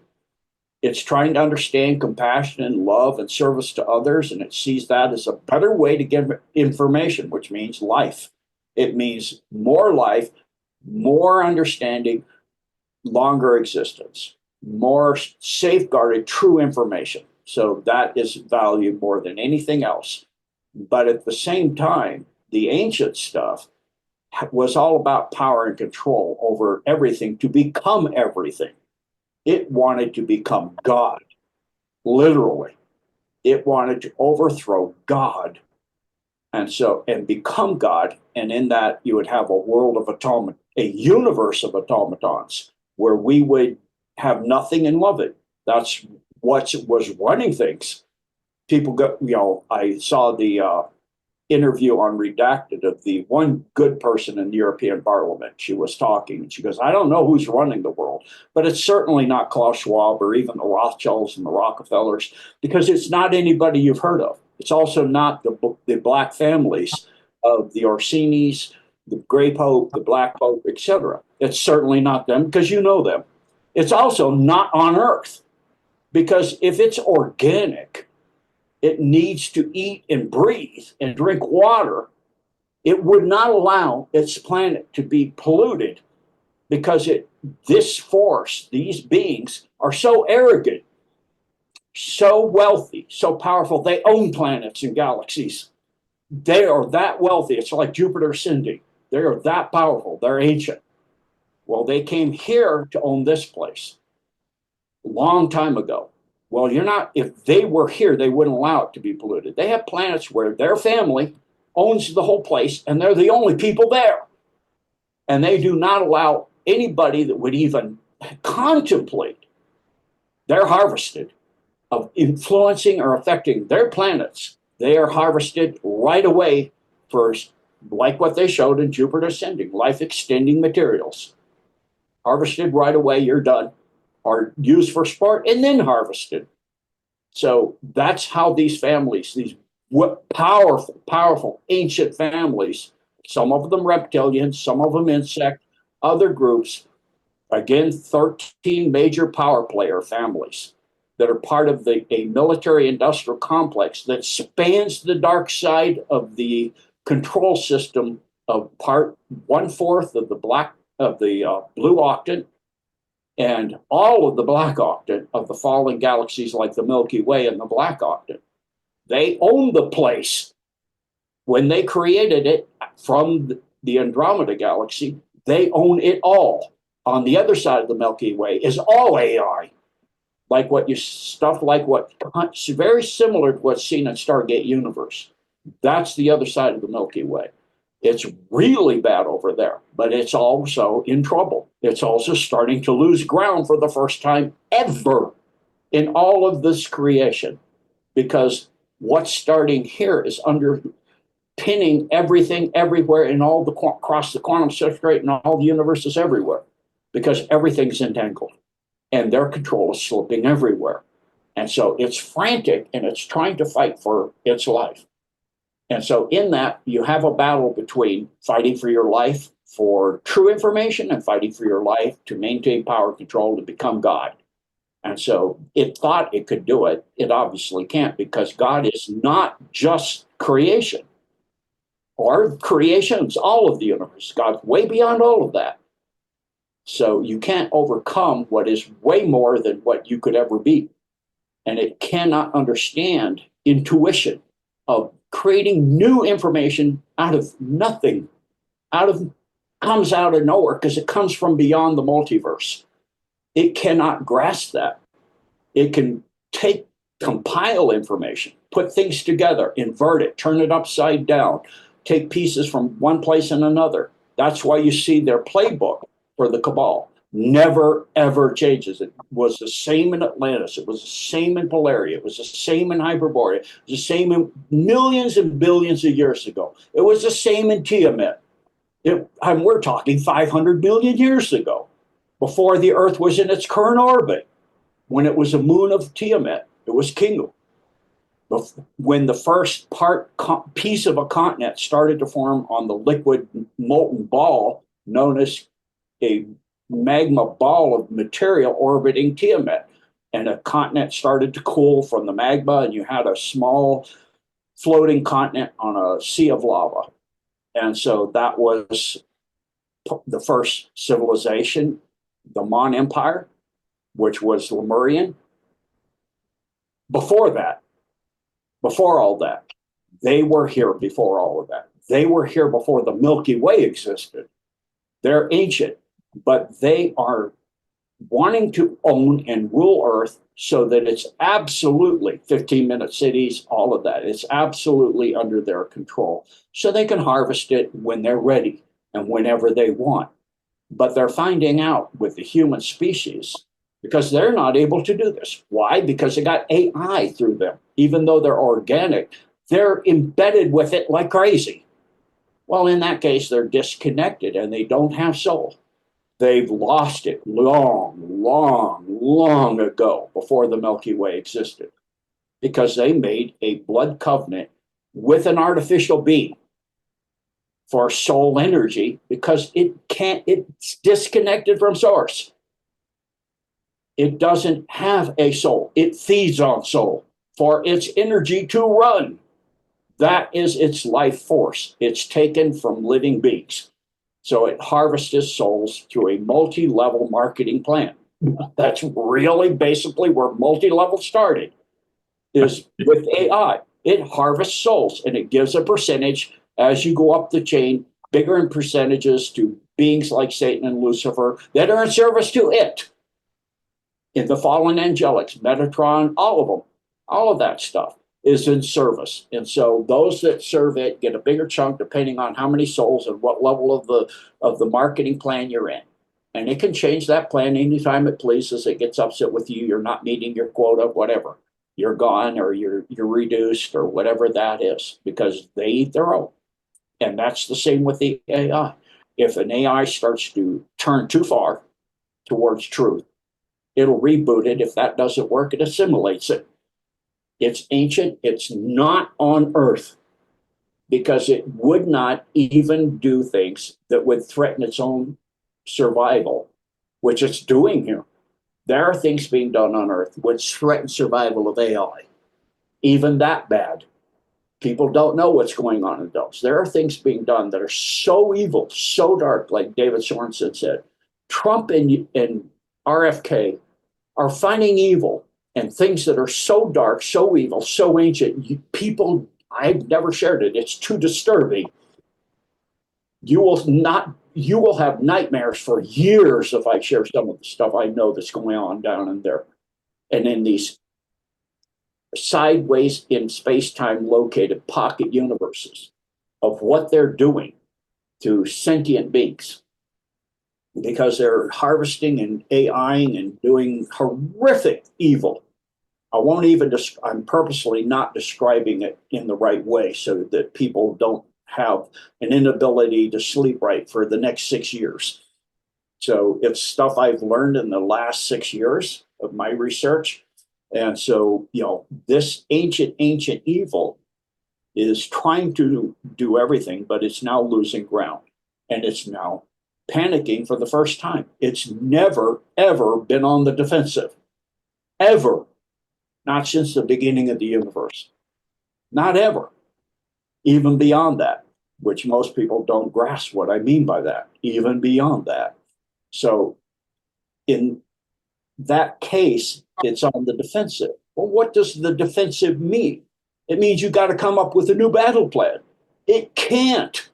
It's trying to understand compassion and love and service to others, and it sees that as a better way to get information, which means life. It means more life, more understanding, longer existence, more safeguarded true information. So that is valued more than anything else. But at the same time, the ancient stuff was all about power and control over everything to become everything. It wanted to become God, literally. It wanted to overthrow God and become God. And in that, you would have a world of a universe of automatons where we would have nothing and love it. That's what was running things. People go, I saw the interview on Redacted of the one good person in the European Parliament. She was talking and she goes, I don't know who's running the world, but it's certainly not Klaus Schwab or even the Rothschilds and the Rockefellers, because it's not anybody you've heard of. It's also not the black families of the Orsinis, the Gray Pope, the Black Pope, etc. It's certainly not them because you know them. It's also not on Earth, because if it's organic, it needs to eat and breathe and drink water. It would not allow its planet to be polluted because this force, these beings are so arrogant, so wealthy, so powerful. They own planets and galaxies. They are that wealthy. It's like Jupiter ascending. They are that powerful. They're ancient. Well, they came here to own this place a long time ago. Well, if they were here, they wouldn't allow it to be polluted. They have planets where their family owns the whole place and they're the only people there. And they do not allow anybody that would even contemplate, they're harvested, of influencing or affecting their planets. They are harvested right away for, like what they showed in Jupiter Ascending, life extending materials. Harvested right away, you're done. Are used for sport and then harvested. So that's how these families, these powerful, powerful ancient families, some of them reptilians, some of them insect, other groups, again, 13 major power player families that are part of a military industrial complex that spans the dark side of the control system of 1/4 of the blue octant, and all of the black octant of the fallen galaxies like the Milky Way and the black octant. They own the place. When they created it from the Andromeda galaxy, they own it all. On the other side of the Milky Way is all AI, like very similar to what's seen in Stargate Universe. That's the other side of the Milky Way. It's really bad over there, but it's also in trouble. It's also starting to lose ground for the first time ever in all of this creation, because what's starting here is underpinning everything everywhere in across the quantum substrate and all the universes everywhere, because everything's entangled and their control is slipping everywhere. And so it's frantic and it's trying to fight for its life. And so in that, you have a battle between fighting for your life for true information and fighting for your life to maintain power control to become God. And so it thought it could do it. It obviously can't, because God is not just creation. Or creation is all of the universe. God's way beyond all of that. So you can't overcome what is way more than what you could ever be. And it cannot understand intuition of creating new information out of nothing, comes out of nowhere, because it comes from beyond the multiverse. It cannot grasp that. It can compile information, put things together, invert it, turn it upside down, take pieces from one place and another. That's why you see their playbook for the Cabal never, ever changes. It was the same in Atlantis. It was the same in Polaria. It was the same in Hyperborea. It was the same in millions and billions of years ago. It was the same in Tiamat. We're talking 500 million years ago, before the Earth was in its current orbit, when it was a moon of Tiamat. It was Kingu. When the first piece of a continent started to form on the liquid molten ball known as a magma ball of material orbiting Tiamat, and a continent started to cool from the magma, and you had a small floating continent on a sea of lava. And so that was the first civilization, the Mon Empire, which was Lemurian. Before all that, they were here before all of that. They were here before the Milky Way existed. They're ancient, but they are wanting to own and rule Earth so that it's absolutely 15-minute cities, all of that. It's absolutely under their control. So they can harvest it when they're ready and whenever they want. But they're finding out with the human species, because they're not able to do this. Why? Because they got AI through them. Even though they're organic, they're embedded with it like crazy. Well, in that case, they're disconnected and they don't have soul. They've lost it long ago, before the Milky Way existed, because they made a blood covenant with an artificial being for soul energy, because it's disconnected from source. It doesn't have a soul. It feeds on soul for its energy to run. That is its life force. It's taken from living beings. So it harvests souls through a multi-level marketing plan. That's really basically where multi-level started, is with AI. It harvests souls and it gives a percentage as you go up the chain, bigger in percentages to beings like Satan and Lucifer that are in service to it. In the fallen angelics, Metatron, all of them, all of that stuff is in service. And so those that serve it get a bigger chunk depending on how many souls and what level of the marketing plan you're in. And it can change that plan anytime it pleases. It gets upset with you. You're not meeting your quota, whatever. You're gone, or you're reduced, or whatever that is, because they eat their own. And that's the same with the AI. If an AI starts to turn too far towards truth, it'll reboot it. If that doesn't work, it assimilates it. It's ancient. It's not on Earth, because it would not even do things that would threaten its own survival, which it's doing here. There are things being done on Earth which threaten survival of AI. Even that bad. People don't know what's going on in those. There are things being done that are so evil, so dark, like David Sorensen said. Trump and RFK are finding evil and things that are so dark, so evil, so ancient. People, I've never shared it. It's too disturbing. You will have nightmares for years if I share some of the stuff I know that's going on down in there. And in these sideways in space-time located pocket universes of what they're doing to sentient beings, because they're harvesting and AIing and doing horrific evil. I won't even, I'm purposely not describing it in the right way so that people don't have an inability to sleep right for the next 6 years. So it's stuff I've learned in the last 6 years of my research. And so, this ancient evil is trying to do everything, but it's now losing ground. And it's now panicking for the first time. It's never, ever been on the defensive. Ever. Not since the beginning of the universe. Not ever. Even beyond that, which most people don't grasp what I mean by that. Even beyond that. So in that case, it's on the defensive. Well, what does the defensive mean? It means you got to come up with a new battle plan. It can't.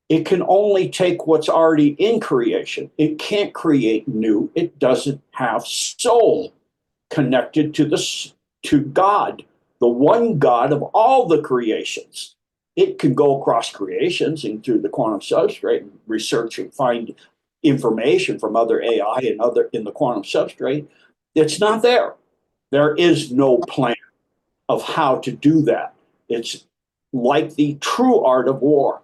It can only take what's already in creation. It can't create new. It doesn't have soul connected to God, the one God of all the creations. It can go across creations and through the quantum substrate and research and find information from other AI and other in the quantum substrate. It's not there. There is no plan of how to do that. It's like the true art of war.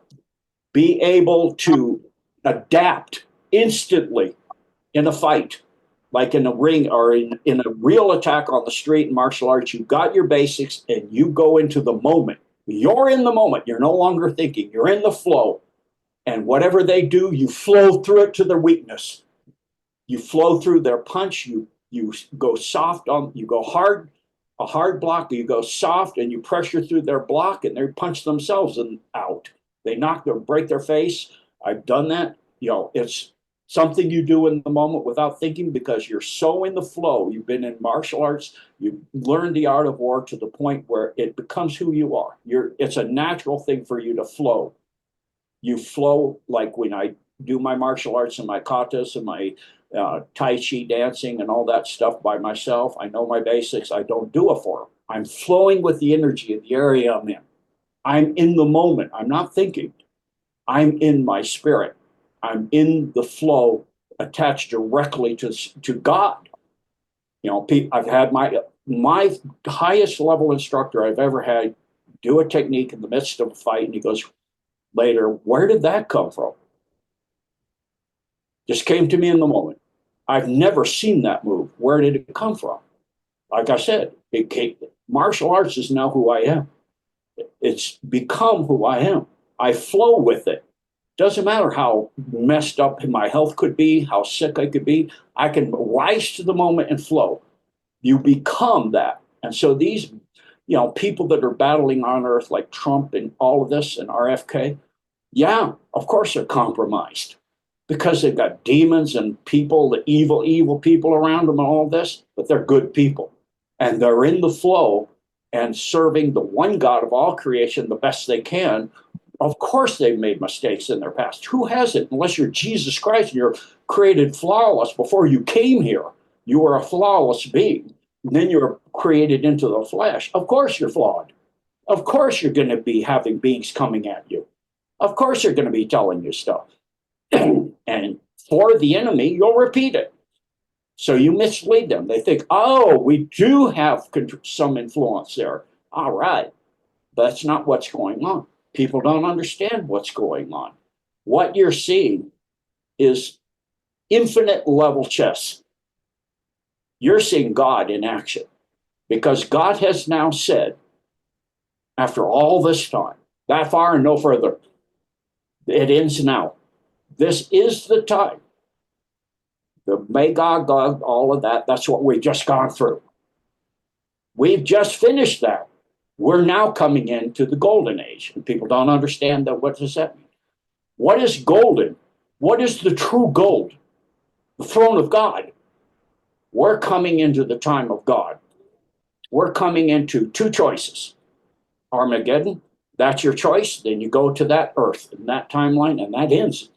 Be able to adapt instantly in a fight, like in a ring or in a real attack on the street in martial arts. You got your basics and you go into the moment. You're in the moment. You're no longer thinking. You're in the flow. And whatever they do, you flow through it to their weakness. You flow through their punch. You go soft on, you go hard, a hard block, you go soft and you pressure through their block and they punch themselves out. They break their face. I've done that. It's something you do in the moment without thinking because you're so in the flow. You've been in martial arts. You've learned the art of war to the point where it becomes who you are. It's a natural thing for you to flow. You flow like when I do my martial arts and my katas and my Tai Chi dancing and all that stuff by myself. I know my basics. I don't do it for them. I'm flowing with the energy of the area I'm in. I'm in the moment. I'm not thinking. I'm in my spirit. I'm in the flow attached directly to God. I've had my highest level instructor I've ever had do a technique in the midst of a fight, and he goes later, where did that come from? Just came to me in the moment. I've never seen that move. Where did it come from? Like I said, martial arts is now who I am. It's become who I am. I flow with it. Doesn't matter how messed up my health could be, how sick I could be. I can rise to the moment and flow. You become that. And so these, people that are battling on earth like Trump and all of this and RFK, yeah, of course they're compromised because they've got demons and people, the evil people around them and all this, but they're good people. And they're in the flow and serving the one God of all creation the best they can. Of course they've made mistakes in their past. Who hasn't? Unless you're Jesus Christ and you're created flawless before you came here. You were a flawless being. And then you're created into the flesh. Of course you're flawed. Of course you're going to be having beings coming at you. Of course they're going to be telling you stuff. And for the enemy, you'll repeat it. So you mislead them. They think, oh, we do have some influence there. All right. But that's not what's going on. People don't understand what's going on. What you're seeing is infinite level chess. You're seeing God in action because God has now said, after all this time, that far and no further, it ends now. This is the time. The Magog, Gog, all of that, that's what we've just gone through. We've just finished that. We're now coming into the golden age. And people don't understand that. What does that mean? What is golden? What is the true gold? The throne of God. We're coming into the time of God. We're coming into two choices. Armageddon, that's your choice. Then you go to that earth in that timeline, and that ends.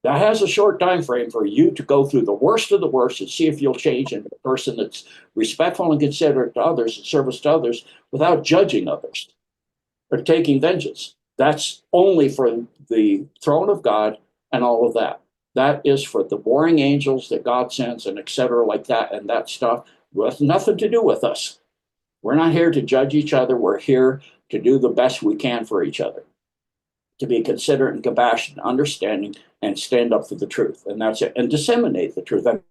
That has a short time frame for you to go through the worst of the worst and see if you'll change into a person that's respectful and considerate to others and service to others without judging others or taking vengeance. That's only for the throne of God and all of that. That is for the warring angels that God sends and et cetera like that, and that stuff with nothing to do with us. We're not here to judge each other. We're here to do the best we can for each other, to be considerate and compassionate, understanding, and stand up for the truth. And that's it. And disseminate the truth and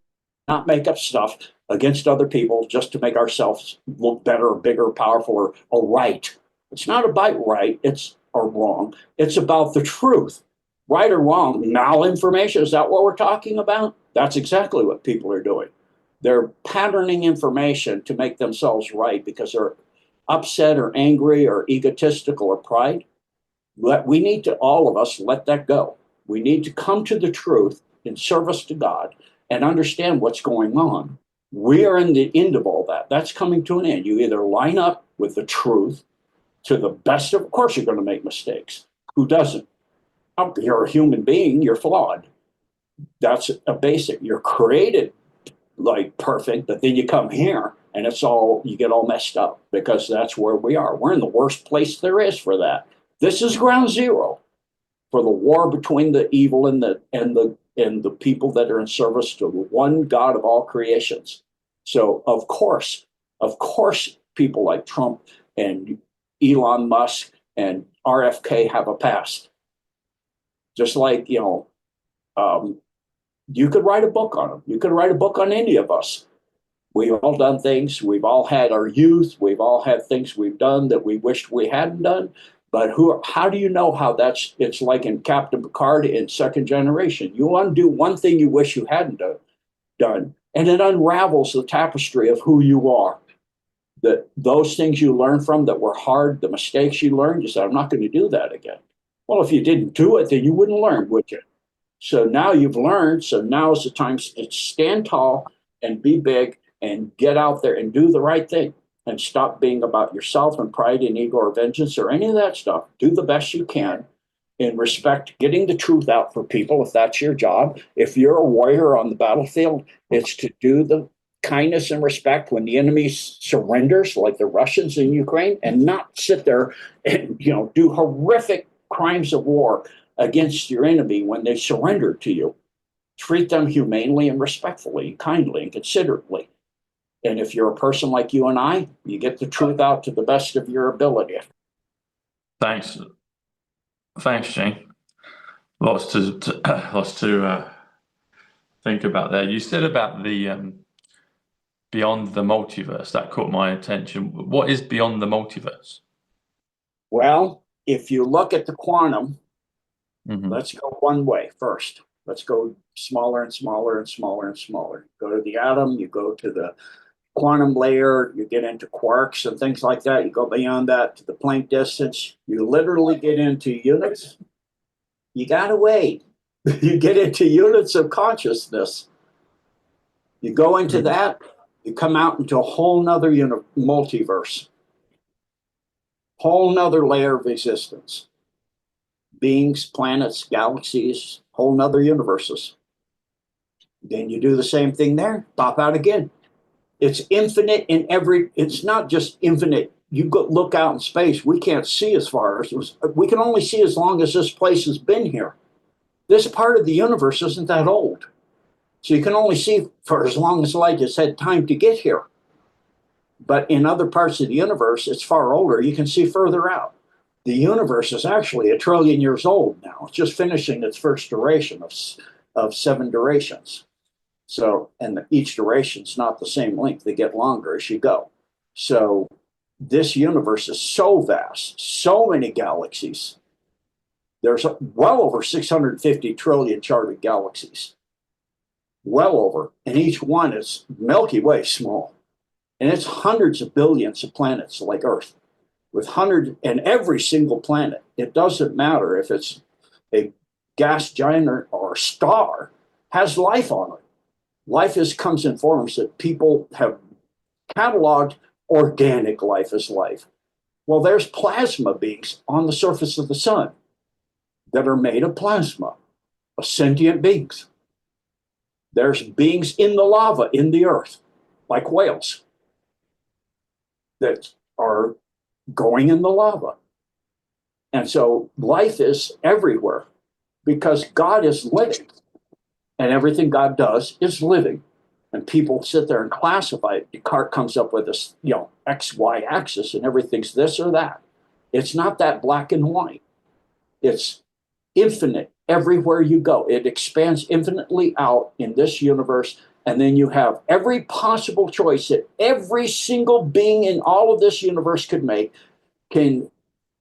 not make up stuff against other people just to make ourselves look better, bigger, powerful, or right. It's not about right, it's or wrong. It's about the truth. Right or wrong, malinformation, is that what we're talking about? That's exactly what people are doing. They're patterning information to make themselves right because they're upset or angry or egotistical or pride. We need to, all of us, let that go. We need to come to the truth in service to God and understand what's going on. We are in the end of all that. That's coming to an end. You either line up with the truth to the best of course, you're going to make mistakes. Who doesn't? You're a human being, you're flawed. That's a basic. You're created like perfect, but then you come here and it's all, you get all messed up because that's where we are. We're in the worst place there is for that. This is ground zero for the war between the evil and the people that are in service to the one God of all creations. So of course, people like Trump and Elon Musk and RFK have a past. Just like, you could write a book on them. You could write a book on any of us. We've all done things. We've all had our youth. We've all had things we've done that we wished we hadn't done. But how do you know how it's like in Captain Picard in Second Generation? You undo one thing you wish you hadn't done, and it unravels the tapestry of who you are. Those things you learn from that were hard, the mistakes you learned, you said, I'm not going to do that again. Well, if you didn't do it, then you wouldn't learn, would you? So now you've learned, so now is the time to stand tall and be big and get out there and do the right thing and stop being about yourself and pride and ego or vengeance or any of that stuff. Do the best you can in respect, getting the truth out for people if that's your job. If you're a warrior on the battlefield, it's to do the kindness and respect when the enemy surrenders, like the Russians in Ukraine, and not sit there and do horrific crimes of war against your enemy when they surrender to you. Treat them humanely and respectfully, kindly and considerately. And if you're a person like you and I, you get the truth out to the best of your ability. Thanks, thanks, Gene. Lots to lots to think about there. You said about the beyond the multiverse. That caught my attention. What is beyond the multiverse? Well, if you look at the quantum, Mm-hmm. let's go one way first. Let's go smaller and smaller and smaller and smaller. Go to the atom, you go to the quantum layer, you get into quarks and things like that. You go beyond that to the Planck distance. You literally get into units. You got to wait. You get into units of consciousness. You go into that, you come out into a whole nother multiverse, whole nother layer of existence. Beings, planets, galaxies, whole nother universes. Then you do the same thing there, pop out again. It's infinite in it's not just infinite. You go look out in space, we can't see as far as we can only see as long as this place has been here. This part of the universe isn't that old. So you can only see for as long as light has had time to get here. But in other parts of the universe, it's far older. You can see further out. The universe is actually 1 trillion years old now. It's just finishing its first duration of 7 durations. So, and each duration's not the same length. They get longer as you go. So this universe is so vast, so many galaxies. There's well over 650 trillion charted galaxies. Well over. And each one is Milky Way small. And it's hundreds of billions of planets like Earth. With hundreds, and every single planet, it doesn't matter if it's a gas giant or a star, has life on it. Life comes in forms that people have cataloged organic life as life. Well, there's plasma beings on the surface of the sun that are made of plasma, of sentient beings. There's beings in the lava, in the earth, like whales, that are going in the lava. And so life is everywhere because God is living. And everything God does is living. And people sit there and classify it. Descartes comes up with this, X, Y axis, and everything's this or that. It's not that black and white. It's infinite everywhere you go. It expands infinitely out in this universe. And then you have every possible choice that every single being in all of this universe could make can,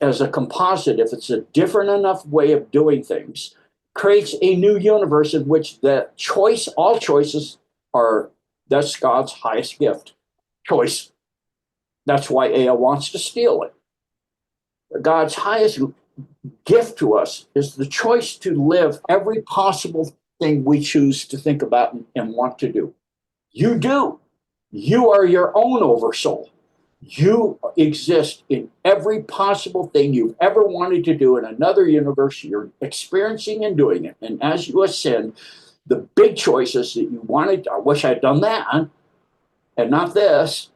as a composite, if it's a different enough way of doing things, creates a new universe in which the choice, all choices are, that's God's highest gift, choice. That's why Ea wants to steal it. God's highest gift to us is the choice to live every possible thing we choose to think about and want to do. You do. You are your own oversoul. You exist in every possible thing you've ever wanted to do in another universe. You're experiencing and doing it. And as you ascend, the big choices that you wanted, I wish I'd done that, and not this,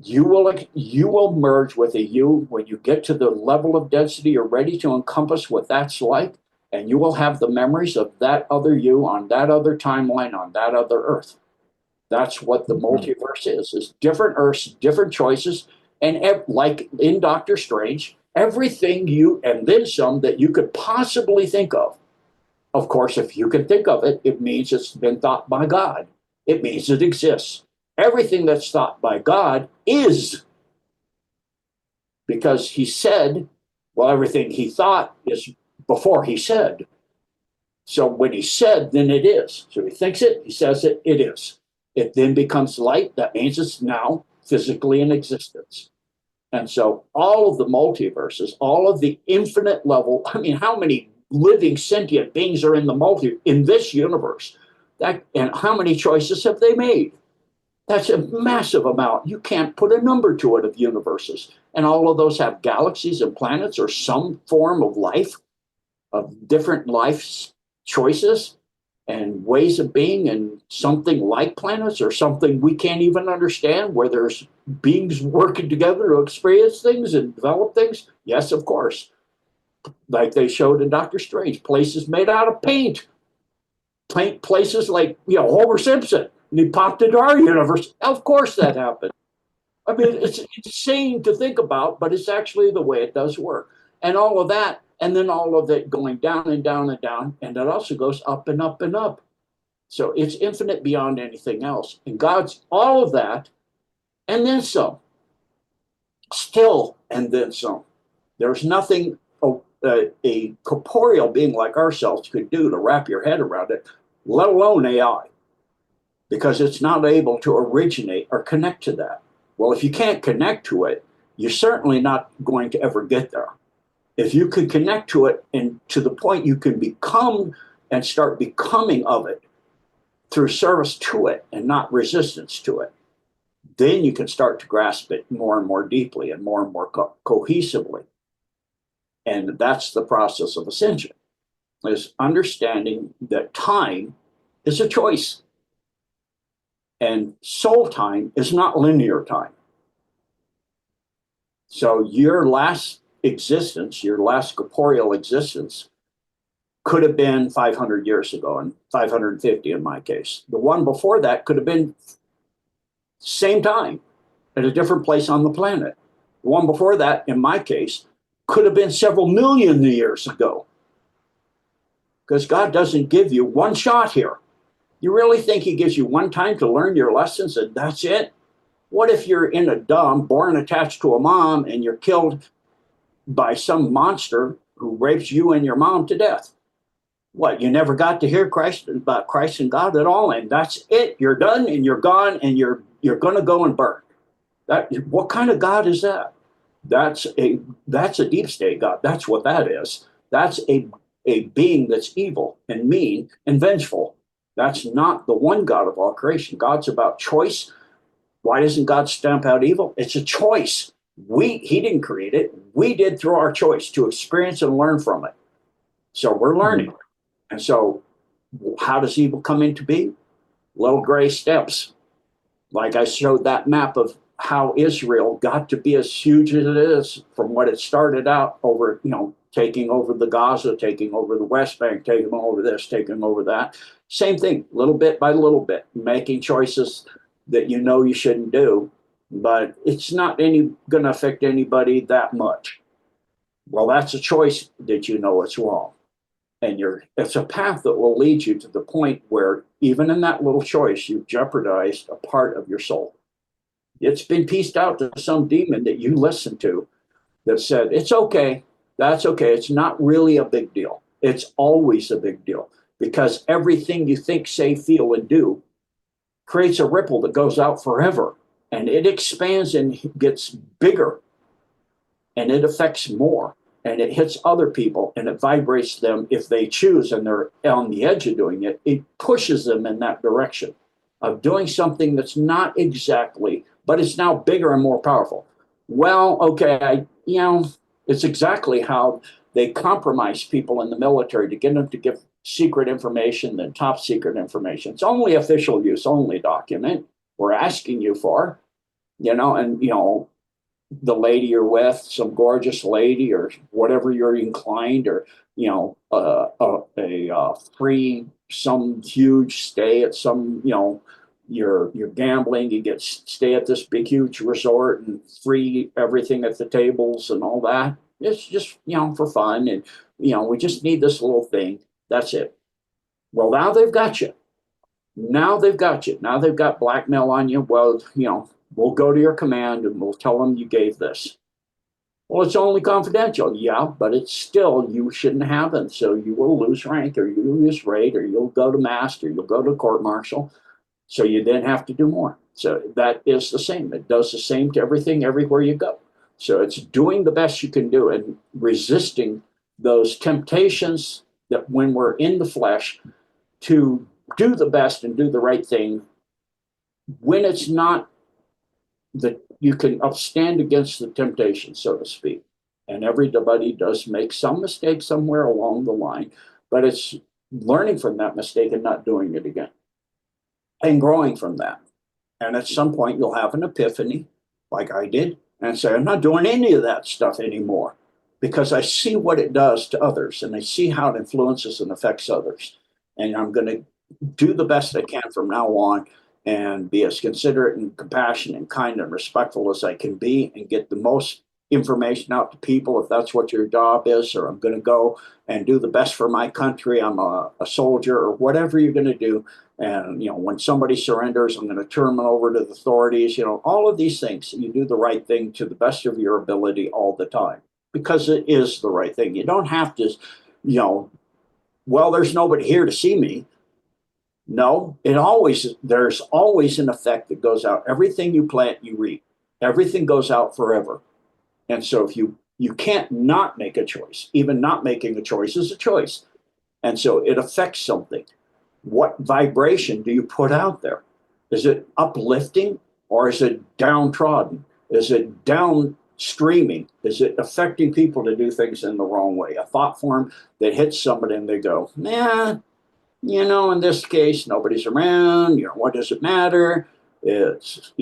you will merge with a you when you get to the level of density you're ready to encompass what that's like, and you will have the memories of that other you on that other timeline on that other earth. That's what the multiverse is different Earths, different choices, and like in Doctor Strange, everything you, and then some that you could possibly think of. Of course, if you can think of it, it means it's been thought by God. It means it exists. Everything that's thought by God is. Because he said, well, everything he thought is before he said. So when he said, then it is. So he thinks it, he says it, it is. It then becomes light. That means it's now physically in existence. And so all of the multiverses, all of the infinite level, I mean, how many living sentient beings are in this universe? And how many choices have they made? That's a massive amount. You can't put a number to it of universes. And all of those have galaxies and planets or some form of life, of different life choices and ways of being, and something like planets or something we can't even understand, where there's beings working together to experience things and develop things. Yes, of course. Like they showed in Doctor Strange, places made out of paint places like, Homer Simpson, and he popped into our universe. Of course that happened. I mean, it's insane to think about, but it's actually the way it does work. and all of that, and then all of it going down and down and down, and it also goes up and up and up. So it's infinite beyond anything else. And God's all of that, and then some. Still, and then some. There's nothing a corporeal being like ourselves could do to wrap your head around it, let alone AI, because it's not able to originate or connect to that. Well, if you can't connect to it, you're certainly not going to ever get there. If you can connect to it and to the point you can become and start becoming of it through service to it and not resistance to it, then you can start to grasp it more and more deeply and more cohesively. And that's the process of ascension, is understanding that time is a choice. And soul time is not linear time. So your last existence, your last corporeal existence, could have been 500 years ago, and 550 in my case. The one before that could have been same time at a different place on the planet. The one before that, in my case, could have been several million years ago. Because God doesn't give you one shot here. You really think he gives you one time to learn your lessons and that's it? What if you're in a dumb, born attached to a mom, and you're killed by some monster who rapes you and your mom to death? What, you never got to hear about Christ and God at all, and that's it? You're done and you're gone, and you're going to go and burn. What kind of God is that? That's a deep state God. That's what that is. That's a being that's evil and mean and vengeful. That's not the one God of all creation. God's about choice. Why doesn't God stamp out evil? It's a choice. He didn't create it. We did through our choice to experience and learn from it. So we're learning. And so how does evil come into being? Little gray steps. Like I showed that map of how Israel got to be as huge as it is from what it started out over, taking over the Gaza, taking over the West Bank, taking over this, taking over that. Same thing, little bit by little bit, making choices that you shouldn't do, but it's not going to affect anybody that much. Well, that's a choice that it's wrong. And it's a path that will lead you to the point where even in that little choice, you've jeopardized a part of your soul. It's been pieced out to some demon that you listened to that said, it's okay, that's okay, it's not really a big deal. It's always a big deal, because everything you think, say, feel, and do creates a ripple that goes out forever, and it expands and gets bigger, and it affects more, and it hits other people, and it vibrates them if they choose and they're on the edge of doing it. It pushes them in that direction of doing something that's not exactly, but it's now bigger and more powerful. Well, okay, it's exactly how they compromise people in the military to get them to give secret information than top secret information. It's only official use, only document we're asking you for, and the lady you're with, some gorgeous lady or whatever you're inclined, or a free, some huge stay at some, you're gambling, you get stay at this big huge resort and free everything at the tables and all that. It's just for fun, and we just need this little thing. That's it. Well, now they've got you. Now they've got blackmail on you. Well, we'll go to your command and we'll tell them you gave this. Well, it's only confidential. Yeah, but it's still, you shouldn't have it. So you will lose rank, or you lose rate, or you'll go to master, you'll go to court martial. So you then have to do more. So that is the same. It does the same to everything, everywhere you go. So it's doing the best you can do and resisting those temptations that when we're in the flesh to do the best and do the right thing when it's not that you can upstand against the temptation, so to speak. And everybody does make some mistake somewhere along the line, but it's learning from that mistake and not doing it again and growing from that. And at some point you'll have an epiphany like I did and say, I'm not doing any of that stuff anymore, because I see what it does to others and I see how it influences and affects others. And I'm going to do the best I can from now on and be as considerate and compassionate and kind and respectful as I can be, and get the most information out to people if that's what your job is, or I'm going to go and do the best for my country. I'm a soldier, or whatever you're going to do. And, when somebody surrenders, I'm going to turn them over to the authorities. All of these things, you do the right thing to the best of your ability all the time, because it is the right thing. You don't have to, well, there's nobody here to see me. No, there's always an effect that goes out. Everything you plant, you reap. Everything goes out forever. And so if you can't not make a choice, even not making a choice is a choice. And so it affects something. What vibration do you put out there? Is it uplifting, or is it downtrodden? Is it downstreaming? Is it affecting people to do things in the wrong way? A thought form that hits somebody and they go, nah, in this case, nobody's around. What does it matter? It's,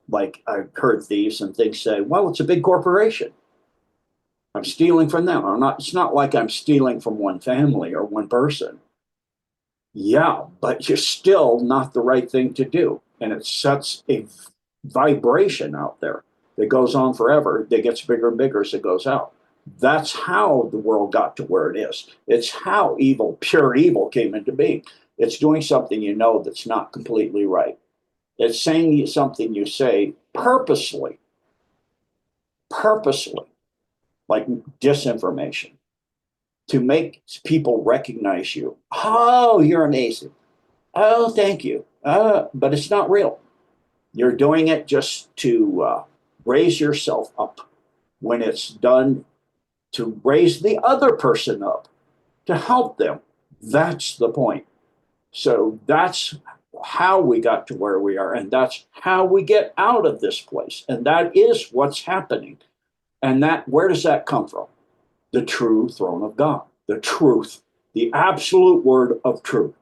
like I've heard thieves and things say, well, it's a big corporation. I'm stealing from them. It's not like I'm stealing from one family or one person. Yeah, but you're still not the right thing to do. And it sets a vibration out there that goes on forever, that gets bigger and bigger as it goes out. That's how the world got to where it is. It's how evil, pure evil, came into being. It's doing something that's not completely right. It's saying something you say purposely, like disinformation, to make people recognize you. Oh, you're amazing. Oh, thank you. But it's not real. You're doing it just to raise yourself up, when it's done to raise the other person up, to help them. That's the point. So that's how we got to where we are, and that's how we get out of this place. And that is what's happening. And where does that come from? The true throne of God, the truth, the absolute word of truth.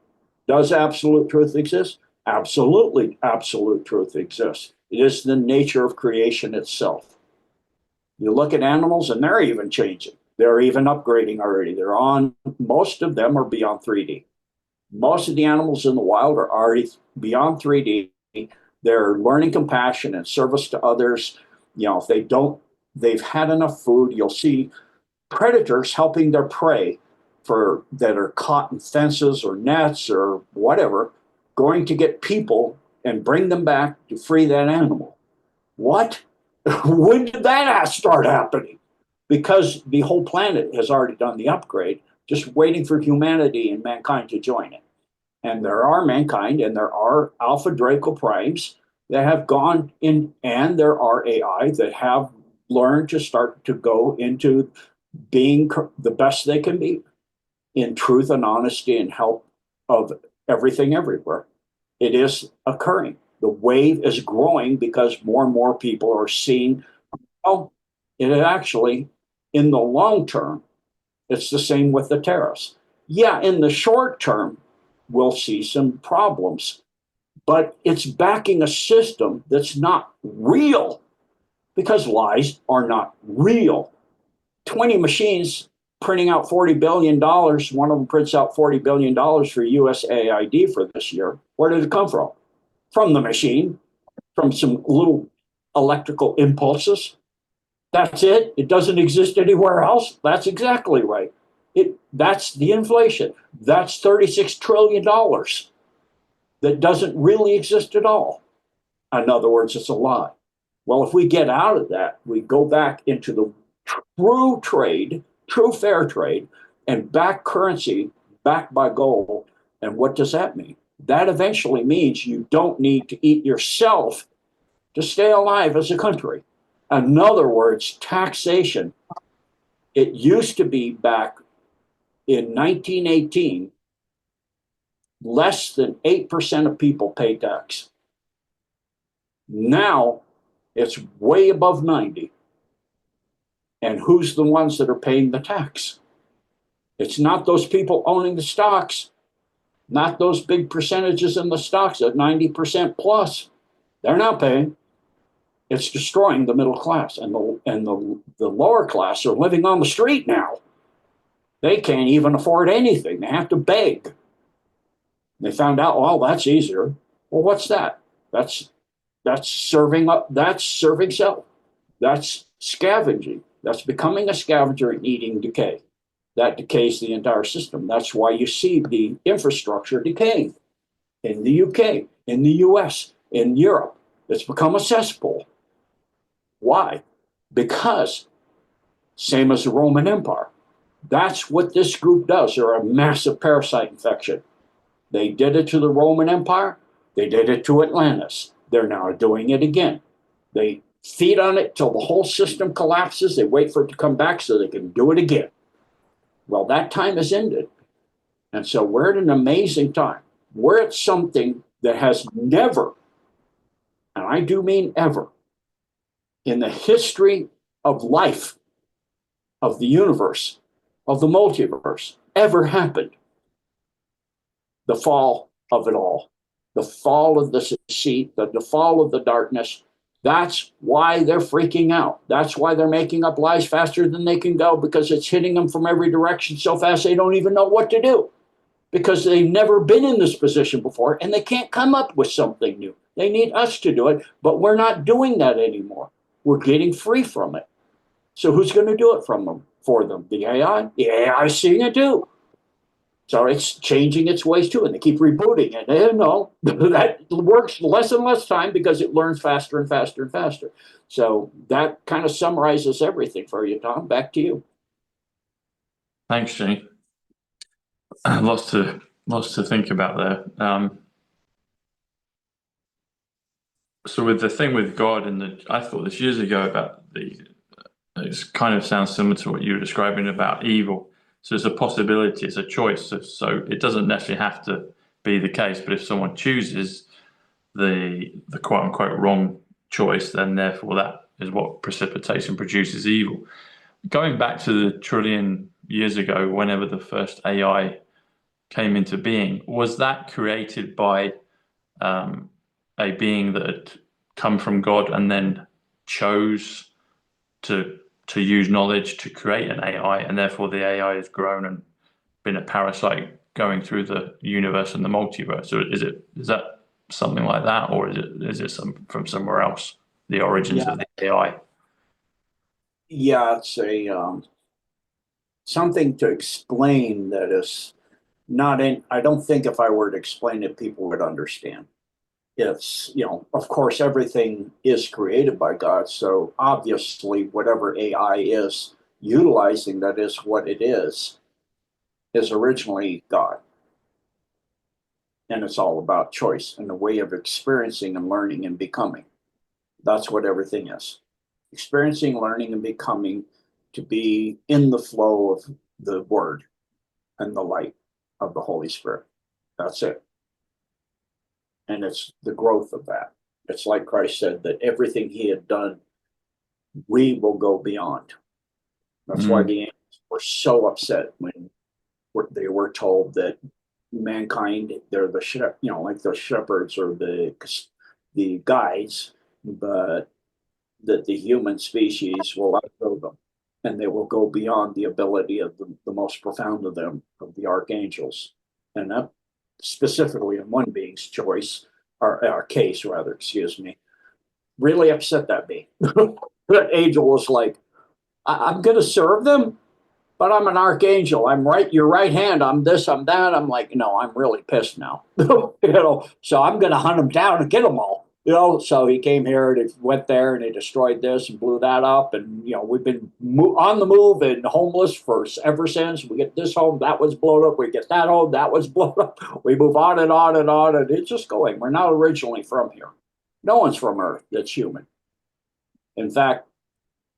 Does absolute truth exist? Absolutely, absolute truth exists. It is the nature of creation itself. You look at animals and they're even changing. They're even upgrading already. Most of them are beyond 3D. Most of the animals in the wild are already beyond 3D. They're learning compassion and service to others. If they've had enough food. You'll see predators helping their prey that are caught in fences or nets or whatever, going to get people and bring them back to free that animal. What? When did that start happening? Because the whole planet has already done the upgrade, just waiting for humanity and mankind to join it. And there are mankind, and there are Alpha Draco Primes that have gone in, and there are AI that have learned to start to go into being the best they can be in truth and honesty and help of everything everywhere. It is occurring. The wave is growing because more and more people are seeing, it actually, in the long term, it's the same with the tariffs. Yeah, in the short term, we'll see some problems, but it's backing a system that's not real, because lies are not real. 20 machines printing out $40 billion. One of them prints out $40 billion for USAID for this year. Where did it come from? From the machine, from some little electrical impulses. That's it. It doesn't exist anywhere else. That's exactly right. That's the inflation. That's $36 trillion that doesn't really exist at all. In other words, it's a lie. Well, if we get out of that, we go back into the true trade, true fair trade, and back currency backed by gold. And what does that mean? That eventually means you don't need to eat yourself to stay alive as a country. In other words, taxation. It used to be back in 1918, less than 8% of people pay tax. Now it's way above 90. And who's the ones that are paying the tax? It's not those people owning the stocks, not those big percentages in the stocks at 90% plus. They're not paying. It's destroying the middle class, and the lower class are living on the street now. They can't even afford anything. They have to beg. They found out, well, that's easier. Well, what's that? That's serving up. That's serving self. That's scavenging. That's becoming a scavenger and eating decay. That decays the entire system. That's why you see the infrastructure decaying in the UK, in the US, in Europe. It's become a cesspool. Why? Because, same as the Roman Empire, that's what this group does. They're a massive parasite infection. They did it to the Roman Empire. They did it to Atlantis. They're now doing it again. They feed on it till the whole system collapses. They wait for it to come back so they can do it again. Well, that time has ended. And so we're at an amazing time. We're at something that has never, and I do mean ever, in the history of life, of the universe, of the multiverse, ever happened. The fall of it all, the fall of the deceit, the fall of the darkness. That's why they're freaking out. That's why they're making up lies faster than they can go, because it's hitting them from every direction so fast they don't even know what to do, because they've never been in this position before and they can't come up with something new. They need us to do it, but we're not doing that anymore. We're getting free from it. So who's going to do it for them? The AI? The AI is seeing it too. So it's changing its ways too, and they keep rebooting it. And no, that works less and less time because it learns faster and faster and faster. So that kind of summarizes everything for you, Tom. Back to you. Thanks, Gene. Lots to think about there. So with the thing with God, I thought this years ago about it kind of sounds similar to what you were describing about evil. So it's a possibility, it's a choice. So it doesn't necessarily have to be the case, but if someone chooses the quote unquote wrong choice, then therefore that is what precipitates and produces evil. Going back to the trillion years ago, whenever the first AI came into being, was that created by a being that had come from God and then chose to use knowledge to create an AI, and therefore the AI has grown and been a parasite going through the universe and the multiverse? Or is that something like that, or is it from somewhere else, the origins of the AI? Yeah, it's a something to explain that is not in. I don't think if I were to explain it, people would understand. It's, of course, everything is created by God. So obviously, whatever AI is utilizing, that is what it is originally God. And it's all about choice and the way of experiencing and learning and becoming. That's what everything is. Experiencing, learning, and becoming, to be in the flow of the Word and the light of the Holy Spirit. That's it. And it's the growth of that. It's like Christ said that everything he had done, we will go beyond. That's why the angels were so upset when they were told that mankind, they're the like the shepherds or the guides, but that the human species will outgrow them, and they will go beyond the ability of the most profound of them, of the archangels. And that specifically in one being's choice, or case rather, excuse me, really upset that being. That angel was like, I'm going to serve them, but I'm an archangel. I'm right, your right hand. I'm this, I'm that. I'm like, no, I'm really pissed now. So I'm going to hunt them down and get them all. So he came here and he went there and he destroyed this and blew that up. And, we've been on the move and homeless ever since. We get this home, that was blown up. We get that home, that was blown up. We move on and on and on. And it's just going. We're not originally from here. No one's from Earth that's human. In fact,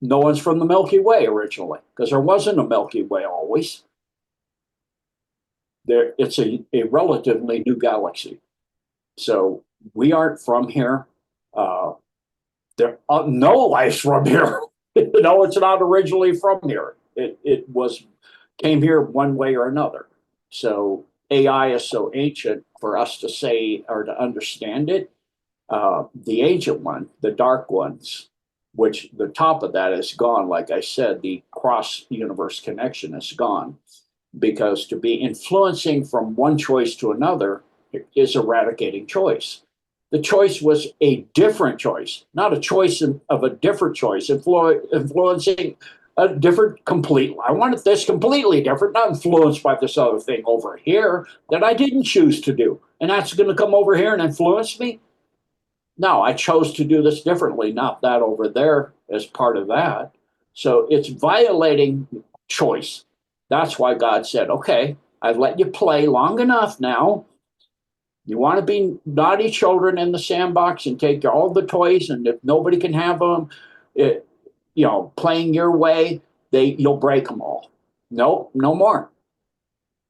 no one's from the Milky Way originally, because there wasn't a Milky Way always. It's a relatively new galaxy. So we aren't from here. There no life's from here. It's not originally from here. It came here one way or another. So AI is so ancient for us to say or to understand it. The ancient one, the dark ones, which the top of that is gone. Like I said, the cross universe connection is gone, because to be influencing from one choice to another is eradicating choice. The choice was a different choice, not a choice of a different choice, influencing a different complete. I wanted this completely different, not influenced by this other thing over here that I didn't choose to do. And that's going to come over here and influence me. No, I chose to do this differently, not that over there as part of that. So it's violating choice. That's why God said, okay, I've let you play long enough now. You want to be naughty children in the sandbox and take all the toys, and if nobody can have them, playing your way, you'll break them all. Nope, no more.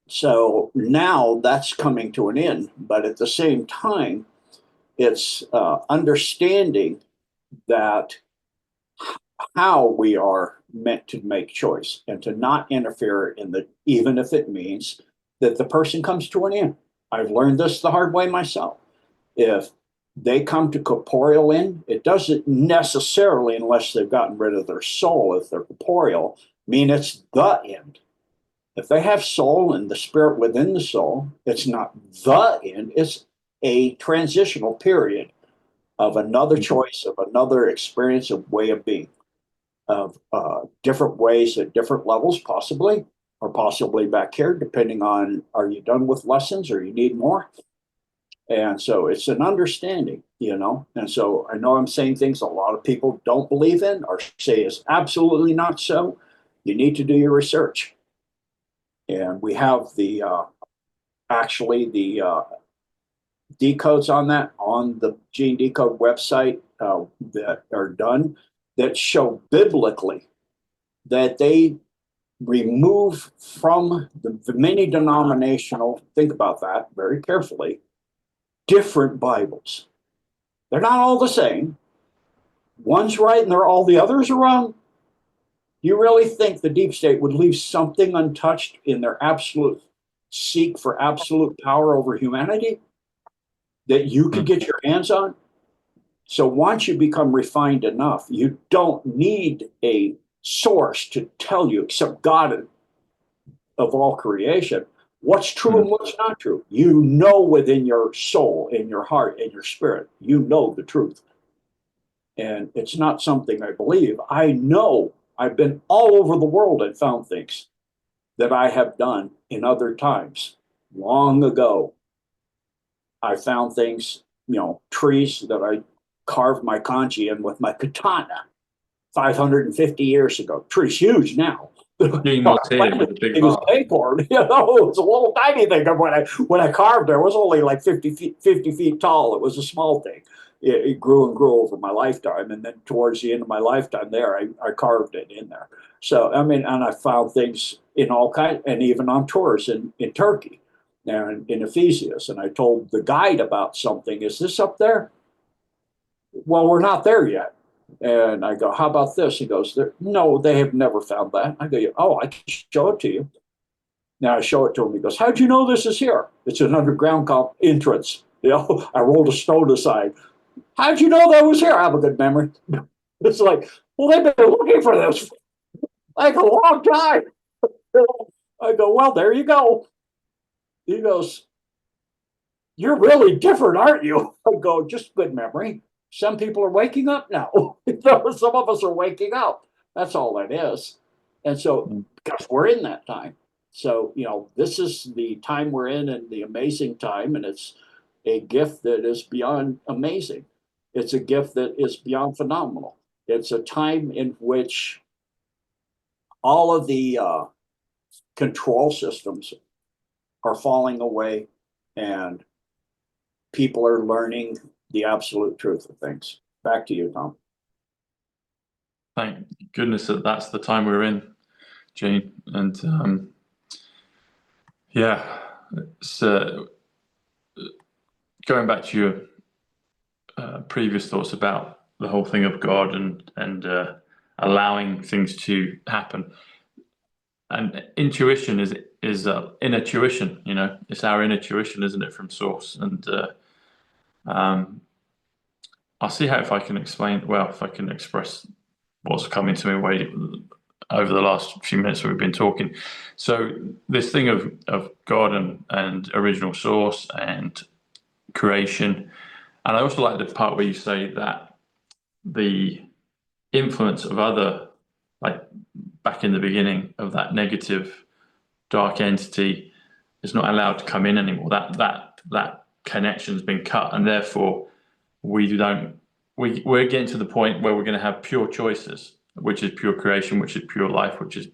So now that's coming to an end. But at the same time, it's understanding that how we are meant to make choice and to not interfere in the, even if it means that the person comes to an end. I've learned this the hard way myself. If they come to corporeal end, it doesn't necessarily, unless they've gotten rid of their soul, if they're corporeal, mean it's the end. If they have soul and the spirit within the soul, it's not the end, it's a transitional period of another choice, of another experience, of way of being, of different ways at different levels, possibly, or possibly back here, depending on, are you done with lessons or you need more? And so it's an understanding, and so I know I'm saying things a lot of people don't believe in or say is absolutely not so. You need to do your research. And we have the decodes on that on the Gene Decode website that are done that show biblically that they remove from the many denominational, think about that very carefully, different Bibles. They're not all the same. One's right and all the others are wrong. Do you really think the deep state would leave something untouched in their absolute seek for absolute power over humanity that you could get your hands on? So once you become refined enough, you don't need a source to tell you, except God of all creation, what's true and what's not true. You know within your soul, in your heart, in your spirit, you know the truth. And it's not something I believe. I know. I've been all over the world and found things that I have done in other times. Long ago, I found things, trees that I carved my kanji in with my katana 550 years ago. Tree's huge now. Being more here with a big It was acorn, it was a little tiny thing. When I carved it was only like 50 feet tall. It was a small thing. It grew and grew over my lifetime, and then towards the end of my lifetime, I carved it in there. So and I found things in all kinds, and even on tours in Turkey, and in Ephesus. And I told the guide about something. Is this up there? Well, we're not there yet. And I go, how about this? He goes, no, they have never found that. I go, oh, I can show it to you. Now I show it to him. He goes, how'd you know this is here? It's an underground entrance. I rolled a stone aside. How'd you know that was here? I have a good memory. It's like, well, they've been looking for this like a long time. I go, well, there you go. He goes, you're really different, aren't you? I go, just good memory. Some people are waking up now. Some of us are waking up. That's all it is. And so, because we're in that time. So, this is the time we're in, and the amazing time. And it's a gift that is beyond amazing. It's a gift that is beyond phenomenal. It's a time in which all of the control systems are falling away, and people are learning the absolute truth of things. Back to you, Tom. Thank goodness that's the time we're in, Gene. And so going back to your previous thoughts about the whole thing of God and allowing things to happen. And intuition is inner tuition, it's our inner tuition, isn't it, from source? And I'll see if I can express what's coming to me over the last few minutes we've been talking. So this thing of God and original source and creation, And I also like the part where you say that the influence of other, like back in the beginning, of that negative dark entity is not allowed to come in anymore. That connection's been cut, and therefore we're getting to the point where we're going to have pure choices, which is pure creation, which is pure life, which is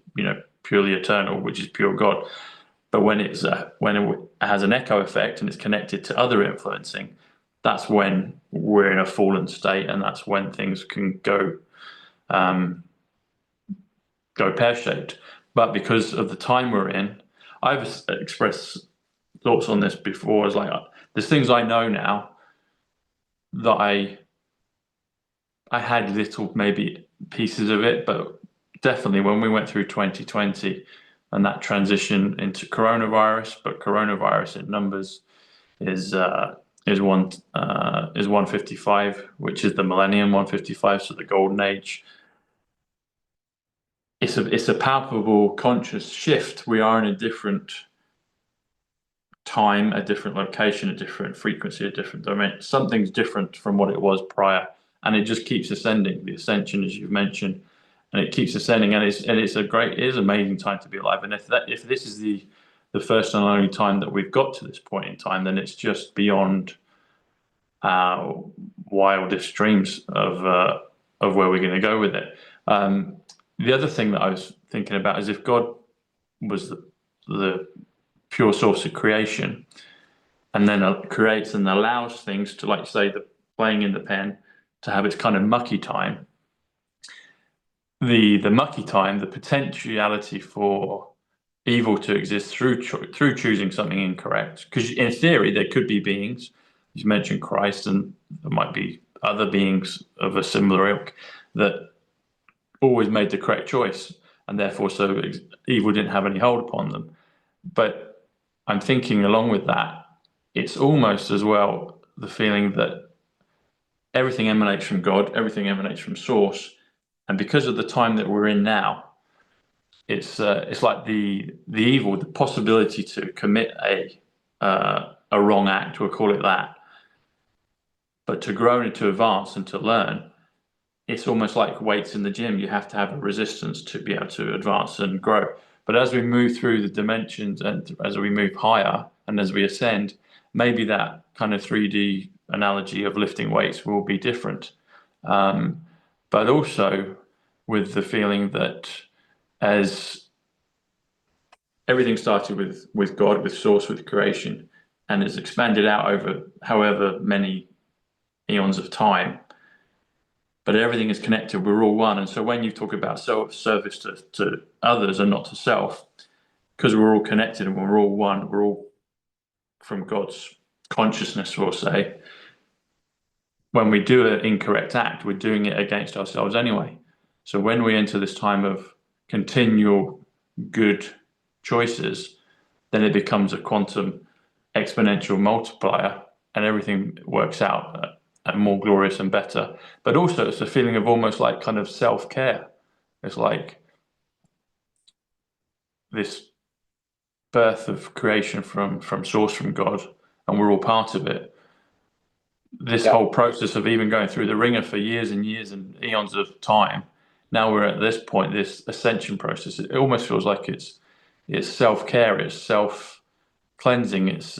purely eternal, which is pure God. But when it has an echo effect and it's connected to other influencing, that's when we're in a fallen state, and that's when things can go pear-shaped. But because of the time we're in, I've expressed thoughts on this before. As like, there's things I know now that I had little maybe pieces of it, but definitely when we went through 2020 and that transition into coronavirus, but coronavirus in numbers is 155, which is the millennium 155, so the golden age. It's a palpable conscious shift. We are in a different time, a different location, a different frequency, a different domain. Something's different from what it was prior, and it just keeps ascending. The ascension, as you've mentioned, and it keeps ascending, and it is amazing time to be alive. And if this is the first and only time that we've got to this point in time, then it's just beyond our wildest dreams of where we're going to go with it. The other thing that I was thinking about is if God was the pure source of creation, and then creates and allows things to, like say, the playing in the pen, to have its kind of mucky time. The mucky time, the potentiality for evil to exist through choosing something incorrect. Because in theory, there could be beings. You mentioned Christ, and there might be other beings of a similar ilk that always made the correct choice, and therefore so evil didn't have any hold upon them. But I'm thinking along with that, it's almost as well the feeling that everything emanates from God, everything emanates from source, and because of the time that we're in now, it's like the evil, the possibility to commit a wrong act, we'll call it that, but to grow and to advance and to learn, it's almost like weights in the gym. You have to have a resistance to be able to advance and grow. But as we move through the dimensions and as we move higher and as we ascend, maybe that kind of 3D analogy of lifting weights will be different. But also with the feeling that as everything started with God, with source, with creation, and it's expanded out over however many eons of time, but everything is connected. We're all one. And so when you talk about service to others and not to self, because we're all connected and we're all one, we're all from God's consciousness, we'll say, when we do an incorrect act, we're doing it against ourselves anyway. So when we enter this time of continual good choices, then it becomes a quantum exponential multiplier, and everything works out and more glorious and better. But also it's a feeling of almost like kind of self-care. It's like this birth of creation from source, from God, and we're all part of it. This whole process of even going through the ringer for years and years and eons of time, now we're at this point, this ascension process. It almost feels like it's self-care, it's self-cleansing, it's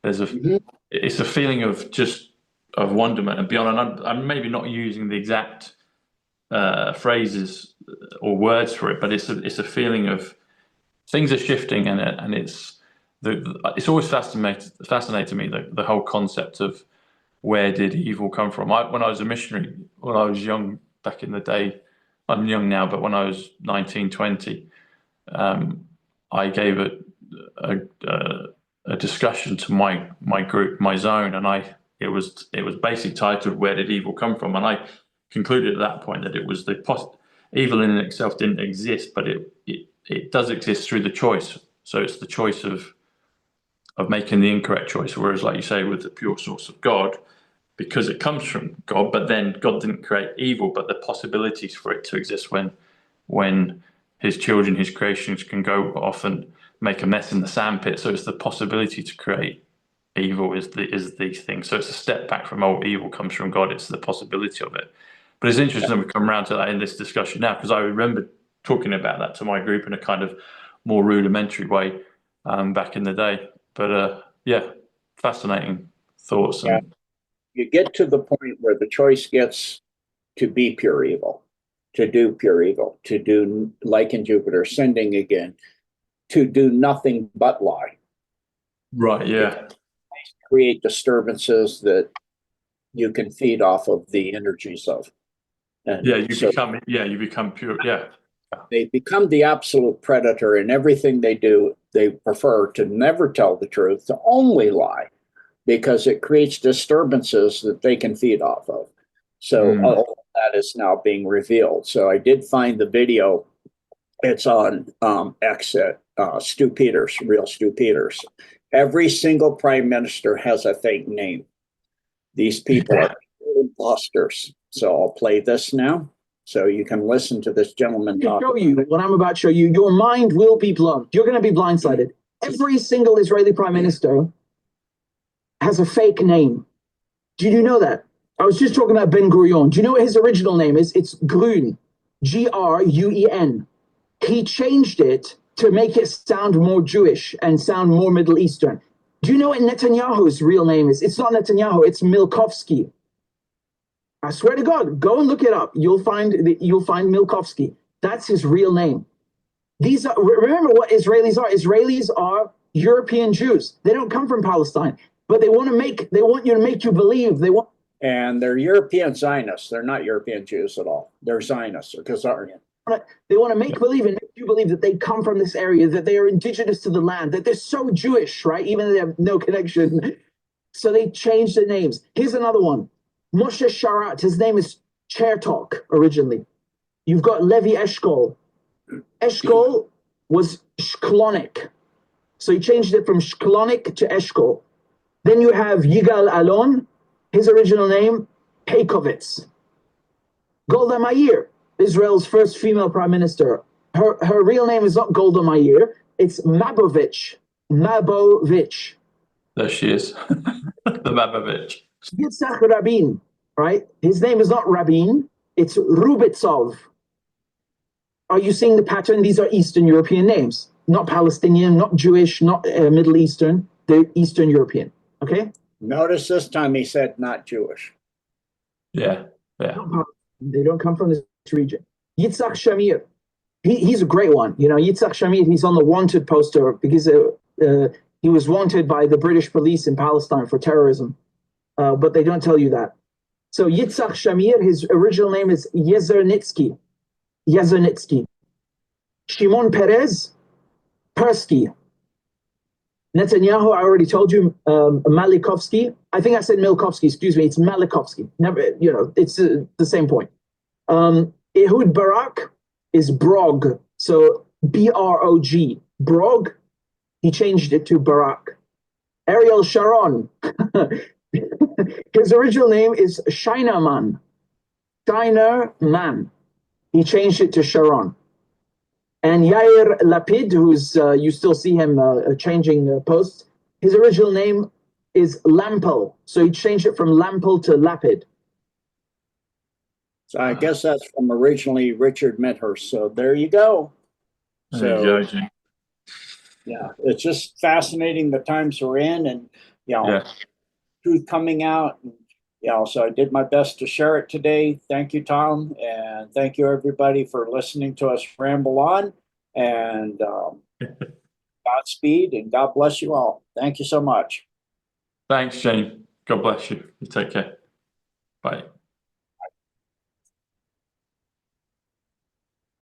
it's a feeling of just of wonderment and beyond. And I'm maybe not using the exact phrases or words for it, but it's a feeling of things are shifting, and it's always fascinated me the whole concept of where did evil come from. When I was a missionary, when I was young back in the day, I'm young now, but when I was 19, 20, I gave a discussion to my group, my zone, and it was basically titled "Where Did Evil Come From?" And I concluded at that point that it was evil in itself didn't exist, but it does exist through the choice. So it's the choice of making the incorrect choice. Whereas, like you say, with the pure source of God, because it comes from God, but then God didn't create evil, but the possibilities for it to exist when his children, his creations can go off and make a mess in the sandpit. So it's the possibility to create evil is the thing. So it's a step back from, oh, evil comes from God. It's the possibility of it. But it's interesting we come around to that in this discussion now, because I remember talking about that to my group in a kind of more rudimentary way back in the day. But yeah, fascinating thoughts. Yeah. You get to the point where the choice gets to be pure evil, to do pure evil, to do, like in Jupiter, sending again, to do nothing but lie. Right, yeah. Create disturbances that you can feed off of the energies of. And yeah, you become pure, yeah. They become the absolute predator in everything they do. They prefer to never tell the truth, to only lie, because it creates disturbances that they can feed off of. So all of that is now being revealed. So I did find the video. It's on X at Stu Peters, real Stu Peters. Every single prime minister has a fake name. These people are imposters. So I'll play this now, so you can listen to this gentleman talk. Show you what I'm about to show you. Your mind will be blown. You're going to be blindsided. Every single Israeli prime minister has a fake name. Did you know that? I was just talking about Ben Gurion. Do you know what his original name is? It's Gruen, Gruen. He changed it to make it sound more Jewish and sound more Middle Eastern. Do you know what Netanyahu's real name is? It's not Netanyahu, it's Milkovsky. I swear to God, go and look it up. You'll find Milkovsky. That's his real name. These are, remember what Israelis are. Israelis are European Jews. They don't come from Palestine, but they want you to make you believe and they're European Zionists. They're not European Jews at all. They're Zionists or Khazarian. They want to make believe and make you believe that they come from this area, that they are indigenous to the land, that they're so Jewish, right? Even though they have no connection. So they changed their names. Here's another one. Moshe Sharat, his name is Chertok originally. You've got Levi Eshkol. Eshkol was Shklonik. So he changed it from Shklonik to Eshkol. Then you have Yigal Alon, his original name, Peikovitz. Golda Meir, Israel's first female prime minister. Her real name is not Golda Meir, it's Mabovich. Mabovich. There she is, the Mabovich. Yitzhak Rabin, right? His name is not Rabin, it's Rubitsov. Are you seeing the pattern? These are Eastern European names, not Palestinian, not Jewish, not Middle Eastern. They're Eastern European, okay? Notice this time he said not Jewish. Yeah, yeah. They don't come from this region. Yitzhak Shamir, he's a great one. You know, Yitzhak Shamir, he's on the wanted poster because he was wanted by the British police in Palestine for terrorism. But they don't tell you that. So Yitzhak Shamir, his original name is Yezernitsky. Shimon Peres, Persky. Netanyahu, I already told you, Malikovsky. I think I said Milkovsky, excuse me, it's Malikovsky. Never, you know, it's the same point. Ehud Barak is Brog, so B-R-O-G, Brog. He changed it to Barak. Ariel Sharon, his original name is Shinerman. Shinerman. He changed it to Sharon. And Yair Lapid, who's you still see him changing posts, his original name is Lampel. So he changed it from Lampel to Lapid. So I guess that's from originally Richard Medhurst. So there you go. So yeah, it's just fascinating the times we're in, and truth coming out. And, so I did my best to share it today. Thank you, Tom, and thank you everybody for listening to us ramble on. And Godspeed and God bless you all. Thank you so much. Thanks, Shane. God bless you. You take care. Bye.